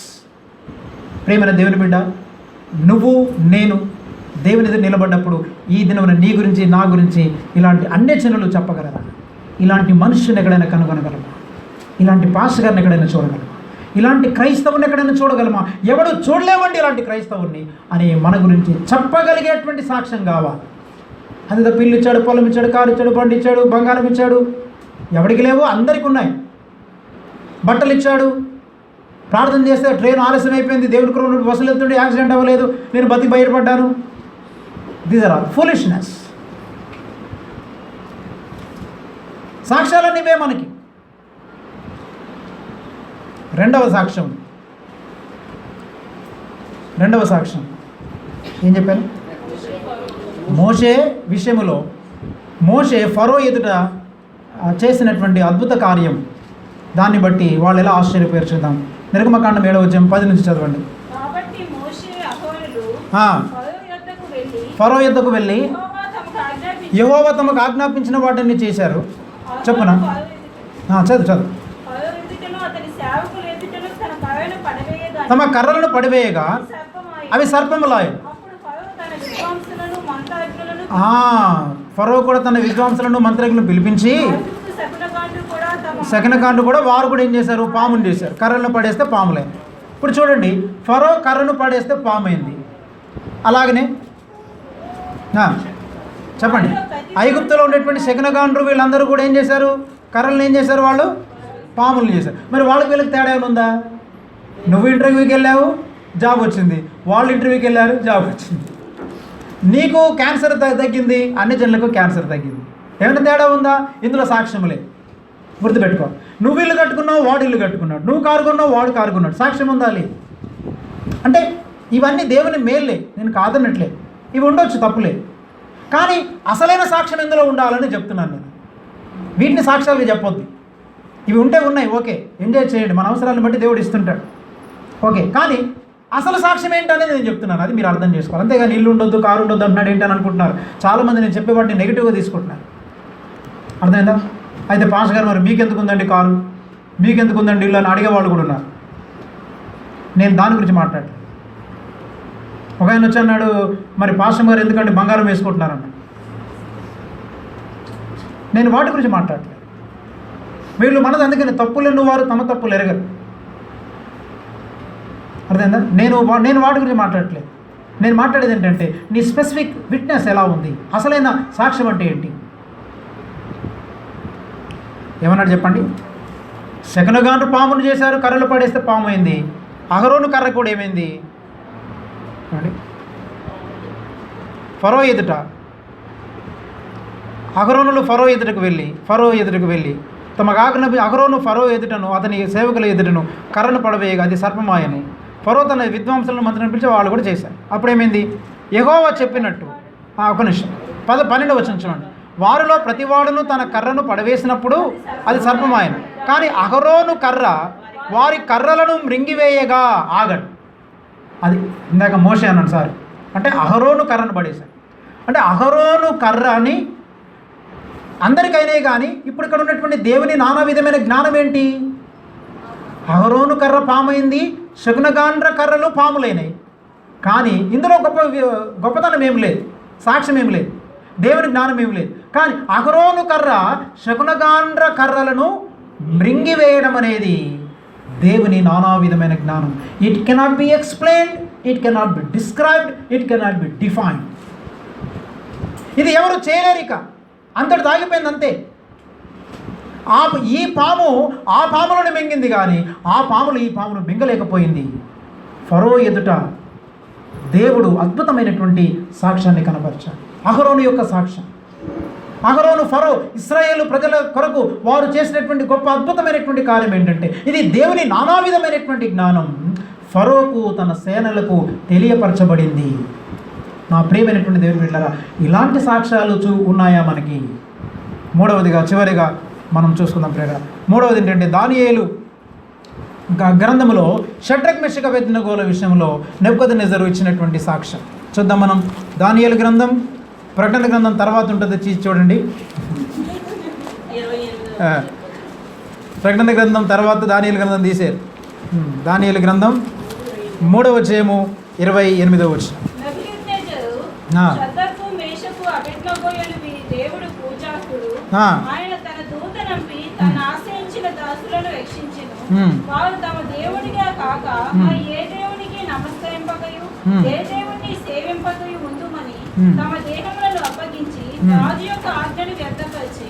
Speaker 1: ప్రేమైన దేవుని బిడ్డ, నువ్వు నేను దేవుని ఎదురు నిలబడ్డప్పుడు ఈ దినమున నీ గురించి నా గురించి ఇలాంటి అన్యచనలు చెప్పగలరా? ఇలాంటి మనుషుని ఎక్కడైనా కనుగొనగలమా? ఇలాంటి పాస్టర్ గారిని ఎక్కడైనా చూడగలమా? ఇలాంటి క్రైస్తవుని ఎక్కడైనా చూడగలమా? ఎవడు చూడలేమండి ఇలాంటి క్రైస్తవుని అని మన గురించి చెప్పగలిగేటువంటి సాక్ష్యం కావాలి. అది పిల్లు ఇచ్చాడు, పొలం ఇచ్చాడు, కారు ఇచ్చాడు, బండి ఇచ్చాడు, బంగారం ఇచ్చాడు, ఎవడికి లేవో అందరికీ ఉన్నాయి. బట్టలు ఇచ్చాడు, ప్రార్థన చేస్తే ట్రైన్ ఆలస్యం అయిపోయింది, దేవుడి కృప బస్సులు వెళ్తుంటే యాక్సిడెంట్ అవ్వలేదు, నేను బతికి బయటపడ్డాను. These are all foolishness. సాక్ష్యాలన్నీ ఇవే మనకి. రెండవ సాక్ష్యం ఏం చెప్పాను? మోషే విషయములో మోషే ఫరో ఎదుట చేసినటువంటి అద్భుత కార్యం, దాన్ని బట్టి వాళ్ళు ఎలా ఆశ్చర్యపోయారు చూద్దాం. నిర్గమకాండం 7వ అధ్యాయం 10 నుంచి చదవండి.
Speaker 3: కాబట్టి మోషే అహరోనులు
Speaker 1: ఫరో యొద్దకు వెళ్ళి యెహోవా తమకు ఆజ్ఞాపించిన వాటిని చేశారు. చెప్పున చదువు. తమ కర్రలను పడివేయగా అవి సర్పములాయెను. ఫరో కూడా తన విద్వాంసులను మంత్రజ్ఞులను పిలిపించి, శకునకాండు కూడా వారు కూడా ఏం చేశారు? పామును చేశారు. కర్రలను పడేస్తే పాములైంది. ఇప్పుడు చూడండి, ఫరో కర్రను పడేస్తే పాము అయింది. అలాగనే చెప్పండి, ఐగుప్తులో ఉండేటువంటి శకునకాండ్రు వీళ్ళందరూ కూడా ఏం చేశారు? కర్రలను ఏం చేశారు? వాళ్ళు పాములను చేశారు. మరి వాళ్ళకి వీళ్ళకి తేడా ఏమైనా ఉందా? నువ్వు ఇంటర్వ్యూకి వెళ్ళావు, జాబ్ వచ్చింది. వాళ్ళు ఇంటర్వ్యూకి వెళ్ళారు, జాబ్ వచ్చింది. నీకు క్యాన్సర్ తగ్గింది, అన్ని జనులకు క్యాన్సర్ తగ్గింది. ఏమైనా తేడా ఉందా? ఇందులో సాక్ష్యం లేదు. గుర్తుపెట్టుకో. నువ్వు ఇల్లు కట్టుకున్నావు, వాడు ఇల్లు కట్టుకున్నాడు. నువ్వు కారు కొన్నావు, వాడు కారు కొన్నాడు. సాక్ష్యం ఉందా? లేదు. అంటే ఇవన్నీ దేవుని మేల్లే, నేను కాదన్నట్లే. ఇవి ఉండొచ్చు, తప్పులే. కానీ అసలైన సాక్ష్యం ఎందులో ఉండాలని చెప్తున్నాను నేను. వీటిని సాక్ష్యాలుగా చెప్పొద్దు. ఇవి ఉంటే ఉన్నాయి, ఓకే, ఎంజాయ్ చేయండి, మన అవసరాలను బట్టి దేవుడు ఇస్తుంటాడు, ఓకే. కానీ అసలు సాక్ష్యం ఏంటనేది నేను చెప్తున్నాను, అది మీరు అర్థం చేసుకోవాలి. అంతేగాని ఇల్లు ఉండొద్దు, కారు ఉండొద్దు అంటున్నాడు ఏంటని అనుకుంటున్నారు చాలామంది. నేను చెప్పేవాటిని నెగిటివ్గా తీసుకుంటున్నారు. అర్థమైందా? అయితే పాస్ గారు, మరి మీకెందుకు ఉందండి కారు, మీకెందుకు ఉందండి ఇల్లు అని అడిగేవాళ్ళు కూడా ఉన్నారు. నేను దాని గురించి మాట్లాడలేదు. ఒక ఆయన వచ్చి అన్నాడు, మరి పాస్టర్ గారు ఎందుకంటే బంగారం వేసుకుంటున్నారన్న. నేను వాటి గురించి మాట్లాడలేదు. వీళ్ళు మనది అందుకని తప్పులను వారు తమ తప్పులు ఎరగరు. అర్థమైందా? నేను వాటి గురించి మాట్లాడట్లేదు. నేను మాట్లాడేది ఏంటంటే నీ స్పెసిఫిక్ విట్నెస్ ఎలా ఉంది, అసలైన సాక్ష్యం అంటే ఏంటి? ఏమన్నాడు చెప్పండి? శకునగాండ్రు పామును చేశారు, కర్రలు పడేస్తే పాము అయింది. అహరోను కర్ర కూడా ఏమైంది? ఫరో ఎదుట అహరోనులు ఫరో ఎదుటకు వెళ్ళి తమకు అహరోను ఫరో ఎదుటను అతని సేవకుల ఎదుటను కర్రను పడవేయగా అది సర్పమాయను. ఫరో తన విద్వాంసులను మంత్రిని పిలిచి వాళ్ళు కూడా చేశారు. అప్పుడేమైంది? యెహోవా చెప్పినట్టు. ఒక నిమిషం, 12వ వచనం చూడండి. వారిలో ప్రతివాడును తన కర్రను పడవేసినప్పుడు అది సర్పమాయను. కానీ అహరోను కర్ర వారి కర్రలను మృంగివేయగా ఆగడు. అది ఇందాక మోషే అన్నాను సార్, అంటే అహరోను కర్రను పడేశాడు. అంటే అహరోను కర్ర అని అందరికైనా, కానీ ఇప్పుడు ఇక్కడ ఉన్నటువంటి దేవుని నానా విధమైన జ్ఞానం ఏంటి? అహరోను కర్ర పామైంది, శకునగాండ్ర కర్రలు పాములైనాయి. కానీ ఇందులో గొప్పతనం ఏం లేదు, సాక్ష్యం ఏం లేదు, దేవుని జ్ఞానం ఏం లేదు. కానీ అహరోను కర్ర శకునగాండ్ర కర్రలను మృంగివేయడం అనేది దేవుని నానా విధమైన జ్ఞానం. It cannot be explained, it cannot be described, it cannot be defined. ఇది ఎవరు చేయలేరు, ఇక అంతటి తాగిపోయింది అంతే. ఈ పాము ఆ పాములను మింగింది, కానీ ఆ పాములు ఈ పామును మింగలేకపోయింది. ఫరో ఎదుట దేవుడు అద్భుతమైనటువంటి సాక్ష్యాన్ని కనపరిచాడు. అహరోను యొక్క సాక్ష్యం. అహరోను ఫరో ఇశ్రాయేలు ప్రజల కొరకు వారు చేసినటువంటి గొప్ప అద్భుతమైనటువంటి కార్యం ఏంటంటే ఇది దేవుని నానా విధమైనటువంటి జ్ఞానం ఫరోకు తన సేనలకు తెలియపరచబడింది. నా ప్రియమైనటువంటి దేవుని బిడ్డలారా, ఇలాంటి సాక్ష్యాలు ఉన్నాయా మనకి? మూడవదిగా చివరిగా మనం చూసుకుందాం ప్రేరణ. మూడవది ఏంటంటే దానియేలు గ్రంథంలో షడ్రక్ మెషక అబేద్నెగోల విషయంలో నెబుకద్నెజరు ఇచ్చినటువంటి సాక్ష్యం చూద్దాం మనం. దానియేలు గ్రంథం ప్రకటన గ్రంథం తర్వాత ఉంటుంది, చూడండి. ప్రకటన గ్రంథం తర్వాత దానియేలు గ్రంథం తీసేరు. దానియేలు గ్రంథం 3వ అధ్యాయము 28వ వచనం.
Speaker 3: ఆయన తన దూత నంపి తన ఆశ్రయించిన దాసులను రక్షించెను. వారు తమ దేవుడిగా కాక మరి ఏ దేవునికి నమస్కరింపకయు ఏ దేవుడిని సేవింపకయు ఉందుమని తమ దేహములను అప్పగించి రాజు యొక్క ఆజ్ఞను వ్యర్థపరిచి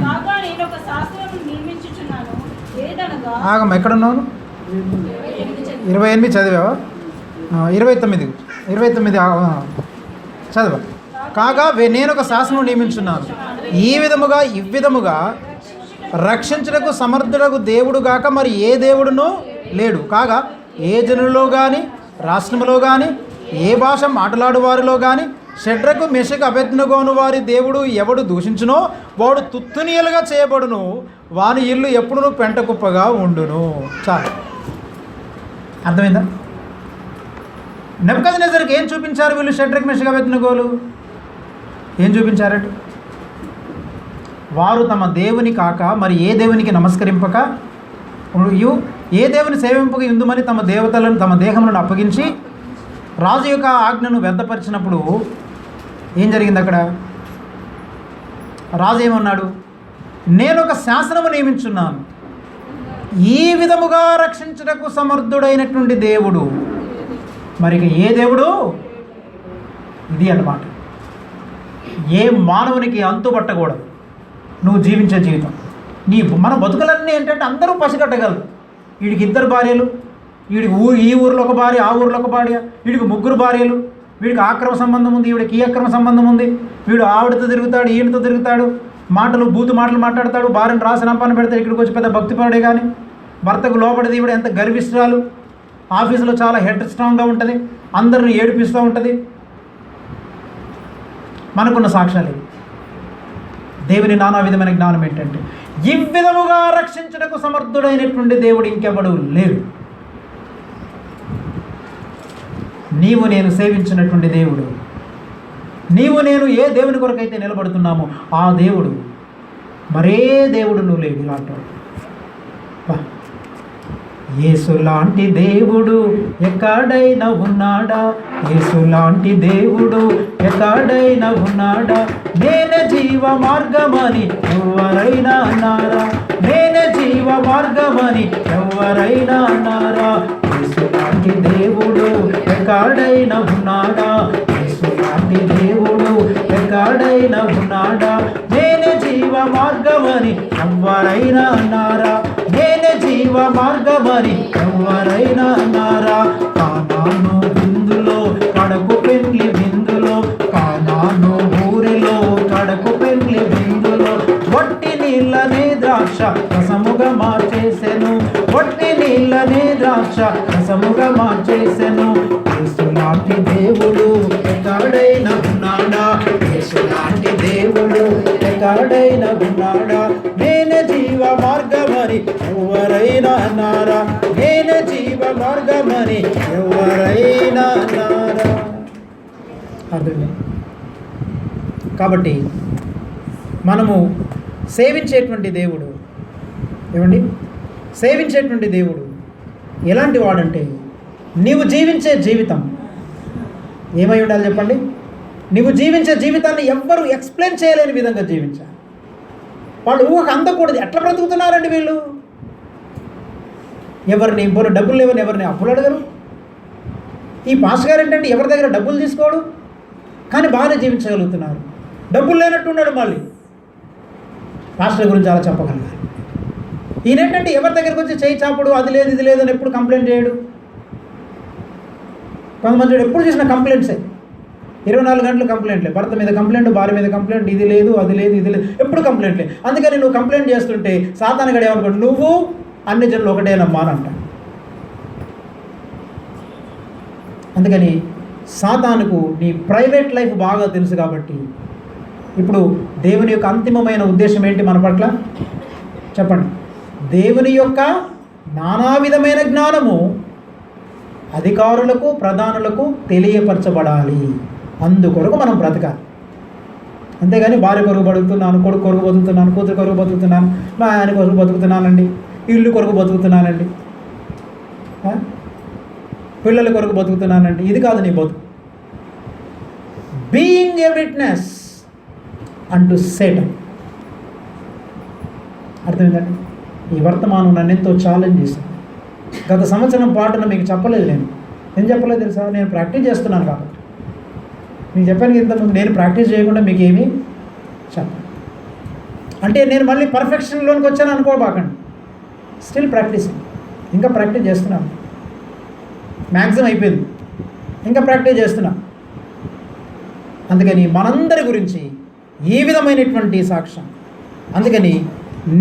Speaker 3: కాగా నేను ఒక శాస్త్రమును నియమించుచున్నాను. ఏదనగా
Speaker 1: ఎక్కడున్నాను? 28 చదివావా? 29 చదివా. కాగా నేను ఒక శాసనం నియమించున్నాను, ఇవ్విధముగా రక్షించుటకు సమర్థులకు దేవుడు గాక మరి ఏ దేవుడును
Speaker 2: లేడు. కాగా ఏ జనులలో కానీ రాష్ట్రములో కానీ ఏ భాష మాట్లాడు వారిలో కానీ షడ్రకు మెషకు అబేద్నెగోను వారి దేవుడు ఎవడు దూషించునో వాడు తుత్తునీయులుగా చేయబడును, వాని ఇల్లు ఎప్పుడునూ పెంట కుప్పగా ఉండును. చాలు, అర్థమైందా? నెబుకద్నెజరుకి ఏం చూపించారు వీళ్ళు? షడ్రకు మెషకు అబేద్నెగోలు ఏం చూపించారంటే, వారు తమ దేవుని కాక మరి ఏ దేవునికి నమస్కరింపక ఏ దేవుని సేవింపక ఇందుమని తమ దేవతలను తమ దేహములను అప్పగించి రాజు యొక్క ఆజ్ఞను వ్యర్థపరిచినప్పుడు ఏం జరిగింది అక్కడ? రాజు ఏమన్నాడు? నేను ఒక శాసనము నియమించున్నాను, ఈ విధముగా రక్షించుటకు సమర్థుడైనటువంటి దేవుడు. మరి ఏ దేవుడు? ఇది అన్నమాట. ఏ మానవునికి అంతుపట్టకూడదు నువ్వు జీవించే జీవితం. మన బతుకులన్నీ ఏంటంటే అందరూ పసిగట్టగలరు. వీడికి 2 భార్యలు, వీడికి ఈ ఊరిలో ఒక భార్య, ఆ ఊరిలో ఒక భార్య, వీడికి 3 భార్యలు, వీడికి ఆక్రమ సంబంధం ఉంది, వీడికి ఈ అక్రమ సంబంధం ఉంది, వీడు ఆవిడతో తిరుగుతాడు, ఈయనతో తిరుగుతాడు, బూతు మాటలు మాట్లాడతాడు, భార్యను రాసినంపాన పెడతాడు. ఇక్కడికి వచ్చి పెద్ద భక్తిపరుడే కానీ భర్తకు లోపడిది ఈవిడ ఎంత గర్విష్ఠురాలు, ఆఫీసులో చాలా హెడ్ స్ట్రాంగ్గా ఉంటుంది, అందరిని ఏడిపిస్తూ ఉంటుంది. మనకున్న సాక్ష్యాలు దేవుని నానా విధమైన జ్ఞానం ఏంటంటే, ఈ విధముగా రక్షించుటకు సమర్థుడైనటువంటి దేవుడు ఇంకెవడు లేడు. నీవు నేను సేవించినటువంటి దేవుడు, నీవు నేను ఏ దేవుని కొరకైతే నిలబడుతున్నామో ఆ దేవుడు, మరే దేవుడు నువ్వు లేడు. ఇలా అంటాడు. యేసు లాంటి దేవుడు ఎక్కడైనా ఉన్నాడా? యేసు లాంటి దేవుడు ఎక్కడైనా ఉన్నాడా? నేనే జీవ మార్గమని ఎవరైనా అన్నారా? నేనే జీవ మార్గమని ఎవరైనా అన్నారా? యేసు లాంటి దేవుడు ఎక్కడైనా ఉన్నాడా? యేసు లాంటి దేవుడు ఎక్కడైనా ఉన్నాడా? నేనే జీవ మార్గమని ఎవరైనా అన్నారా? నేనే జీవ మార్గమని ఎవరైనా అన్నారా? కానాను విందులో కడకు పెండ్లి విందులో, కానాను ఊరిలో కడకు పెండ్లి విందులో వట్టి నీళ్ళనే ద్రాక్ష రసముగా మార్చేసెను, వట్టి నీళ్ళనే ద్రాక్ష రసముగా మార్చేసెను. యేసు లాంటి దేవుడు ఎక్కడైనా ఉన్నాడా? యేసు లాంటి దేవుడు ఎక్కడైనా ఉన్నాడా? నేనే జీవ మార్గమని ఎవరైనా అన్నారా? నేనే జీవ మార్గమని ఎవరైనా అన్నారా? అర్థమే. కాబట్టి మనము సేవించేటువంటి దేవుడు ఏమండి? సేవించేటువంటి దేవుడు ఎలాంటి వాడంటే, నీవు జీవించే జీవితం ఏమై ఉండాలి చెప్పండి? నీవు జీవించే జీవితాన్ని ఎవ్వరూ ఎక్స్ప్లెయిన్ చేయలేని విధంగా జీవించాలి. వాళ్ళు ఊహకు అందకూడదు. ఎట్లా బ్రతుకుతున్నారండి వీళ్ళు? ఎవరిని పోనీ డబ్బులు లేవని ఎవరిని అప్పులు అడగరు. ఈ పాస్ గారు ఏంటంటే ఎవరి దగ్గర డబ్బులు తీసుకోడు, కానీ బాగానే జీవించగలుగుతున్నారు. డబ్బులు లేనట్టు ఉన్నాడు. మళ్ళీ పాస్టర్ గురించి అలా చెప్పగలగాలి. ఈయనేంటంటే ఎవరి దగ్గరికి వచ్చి చేయి చాపుడు, అది లేదు ఇది లేదని ఎప్పుడు కంప్లైంట్ చేయడు. కొంతమంది ఎప్పుడు చేసిన కంప్లైంట్సే, 24 గంటలు కంప్లైంట్లే. భర్త మీద కంప్లైంట్, భార్య మీద కంప్లైంట్, ఇది లేదు అది లేదు ఇది లేదు, ఎప్పుడు కంప్లైంట్లే. అందుకని నువ్వు కంప్లైంట్ చేస్తుంటే సాతాను గడ ఏమనుకోండి, నువ్వు అన్ని జనులు ఒకటేనమ్మా అని అంట. అందుకని సాతానుకు నీ ప్రైవేట్ లైఫ్ బాగా తెలుసు. కాబట్టి ఇప్పుడు దేవుని యొక్క అంతిమమైన ఉద్దేశం ఏంటి మన పట్ల చెప్పండి? దేవుని యొక్క నానా విధమైన జ్ఞానము అధికారులకు ప్రధానులకు తెలియపరచబడాలి. అందుకొరకు మనం బ్రతకాలి. అంతేగాని భార్య కొరకు బతుకుతున్నాను, కొడుకు కొరకు బతుకుతున్నాను, కూతురు కొరకు బతుకుతున్నాను, మా ఆయన కొరకు బతుకుతున్నానండి, ఇల్లు కొరకు బతుకుతున్నానండి, పిల్లల కొరకు బతుకుతున్నానండి. ఇది కాదు నీ బతుకు. బీయింగ్ ఏ విట్నెస్ అంటూ సేటన్. అర్థమైందండి? ఈ వర్తమానం నన్ను ఎంతో ఛాలెంజ్ చేశాను. గత సంవత్సరం పాటున మీకు చెప్పలేదు. నేను చెప్పలేదు తెలుసా? నేను ప్రాక్టీస్ చేస్తున్నాను కాబట్టి. మీకు చెప్పాను ఇంతకుముందు, నేను ప్రాక్టీస్ చేయకుండా మీకు ఏమీ చెప్పను. అంటే నేను మళ్ళీ పర్ఫెక్షన్లోనికి వచ్చాను అనుకోబాకండి. స్టిల్ ప్రాక్టీసింగ్, ఇంకా ప్రాక్టీస్ చేస్తున్నాను. మ్యాక్సిమం అయిపోయింది, ఇంకా ప్రాక్టీస్ చేస్తున్నాను. అందుకని మనందరి గురించి ఈ విధమైనటువంటి సాక్ష్యం. అందుకని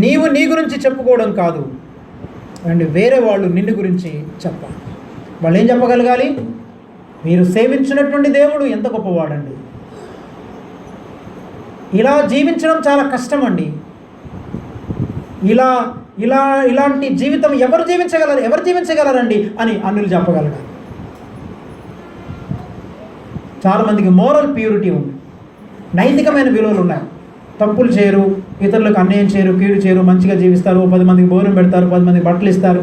Speaker 2: నీవు నీ గురించి చెప్పుకోవడం కాదు,
Speaker 1: అండ్ వేరే వాళ్ళు నిన్ను గురించి చెప్పాలి. వాళ్ళు ఏం చెప్పగలగాలి? మీరు సేవించినటువంటి దేవుడు ఎంత గొప్పవాడండి. ఇలా జీవించడం చాలా కష్టం అండి. ఇలాంటి జీవితం ఎవరు జీవించగలరండి అని అన్యులు చెప్పగలగాలి. చాలామందికి మోరల్ ప్యూరిటీ ఉంది, నైతికమైన విలువలు ఉన్నాయి. తప్పులు చేయరు, ఇతరులకు అన్యాయం చేయరు, కీడు చేయరు, మంచిగా జీవిస్తారు, 10 మందికి భోజనం పెడతారు, 10 మందికి బట్టలు ఇస్తారు.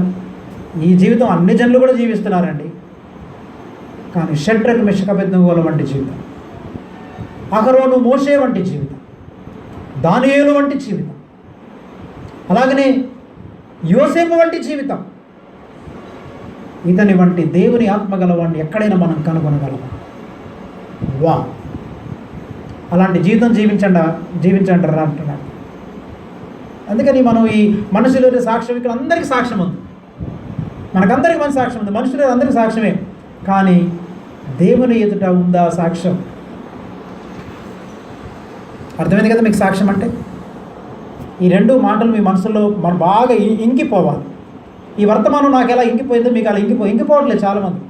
Speaker 1: ఈ జీవితం అన్ని జనులు కూడా జీవిస్తున్నారండి. కానీ షడ్రక్ మెషక్ అబేద్నెగోల వంటి జీవితం, అహరోను మోషే వంటి జీవితం, దానియేలు వంటి జీవితం, అలాగనే యోసేపు వంటి జీవితం, ఇతని వంటి దేవుని ఆత్మగలవాడిని ఎక్కడైనా మనం కనుగొనగలమా? వా అలాంటి జీవితం జీవించండి రా అంటున్నాడు. అందుకని మనం ఈ మనుషుల సాక్ష్యం, ఇక్కడ అందరికీ సాక్ష్యం ఉంది, మనకందరికి మంచి సాక్ష్యం ఉంది, మనుషులు అందరికీ సాక్ష్యమే. కానీ దేవుని ఎదుట ఉందా సాక్ష్యం? అర్థమైంది కదా మీకు సాక్ష్యం అంటే? ఈ 2 మాటలు మీ మనసులో మనం బాగా ఇంకిపోవాలి. ఈ వర్తమానం నాకు ఎలా ఇంకిపోయిందో మీకు అలా ఇంకిపోవట్లేదు. చాలామంది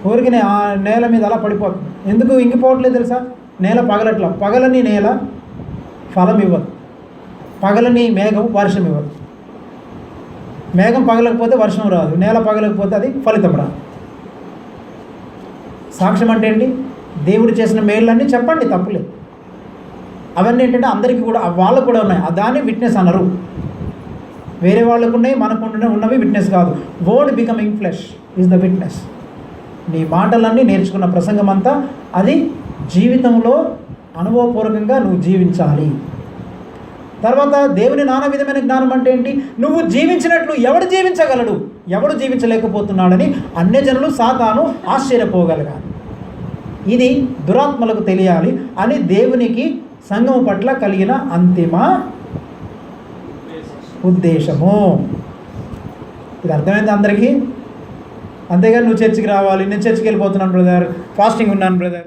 Speaker 1: ఊరికి ఆ నేల మీద అలా పడిపోతుంది. ఎందుకు ఇంకిపోవట్లేదు తెలుసా? నేల పగలట్లా. పగలని నేల ఫలం ఇవ్వదు, పగలని మేఘం వర్షం ఇవ్వదు. మేఘం పగలకపోతే వర్షం రాదు, నేల పగలకపోతే అది ఫలితం రాదు. సాక్ష్యం అంటే ఏంటి? దేవుడు చేసిన మేళ్ళన్నీ చెప్పండి, తప్పులేదు. అవన్నీ ఏంటంటే అందరికీ కూడా, వాళ్ళకు కూడా ఉన్నాయి, దాన్ని విట్నెస్ అనరు. వేరే వాళ్ళకు ఉన్నాయి, మనకు ఉన్నవి విట్నెస్ కాదు. Word becoming flesh is the witness. నీ మాటలన్నీ నేర్చుకున్న ప్రసంగం అంతా అది జీవితంలో అనుభవపూర్వకంగా నువ్వు జీవించాలి. తర్వాత దేవుని నానా విధమైన జ్ఞానం అంటే ఏంటి? నువ్వు జీవించినట్లు ఎవడు జీవించగలడు, ఎవడు జీవించలేకపోతున్నాడని అన్యజనులు సాతాను ఆశ్చర్యపోగలగాలి. ఇది దురాత్మలకు తెలియాలి అని దేవునికి సంఘం పట్ల కలిగిన అంతిమ ఉద్దేశము. ఇది అర్థమైంది అందరికీ? అంతేగాని నువ్వు చర్చికి రావాలి, నేను చర్చికి వెళ్ళిపోతున్నాను బ్రదర్, ఫాస్టింగ్ ఉన్నాను బ్రదర్,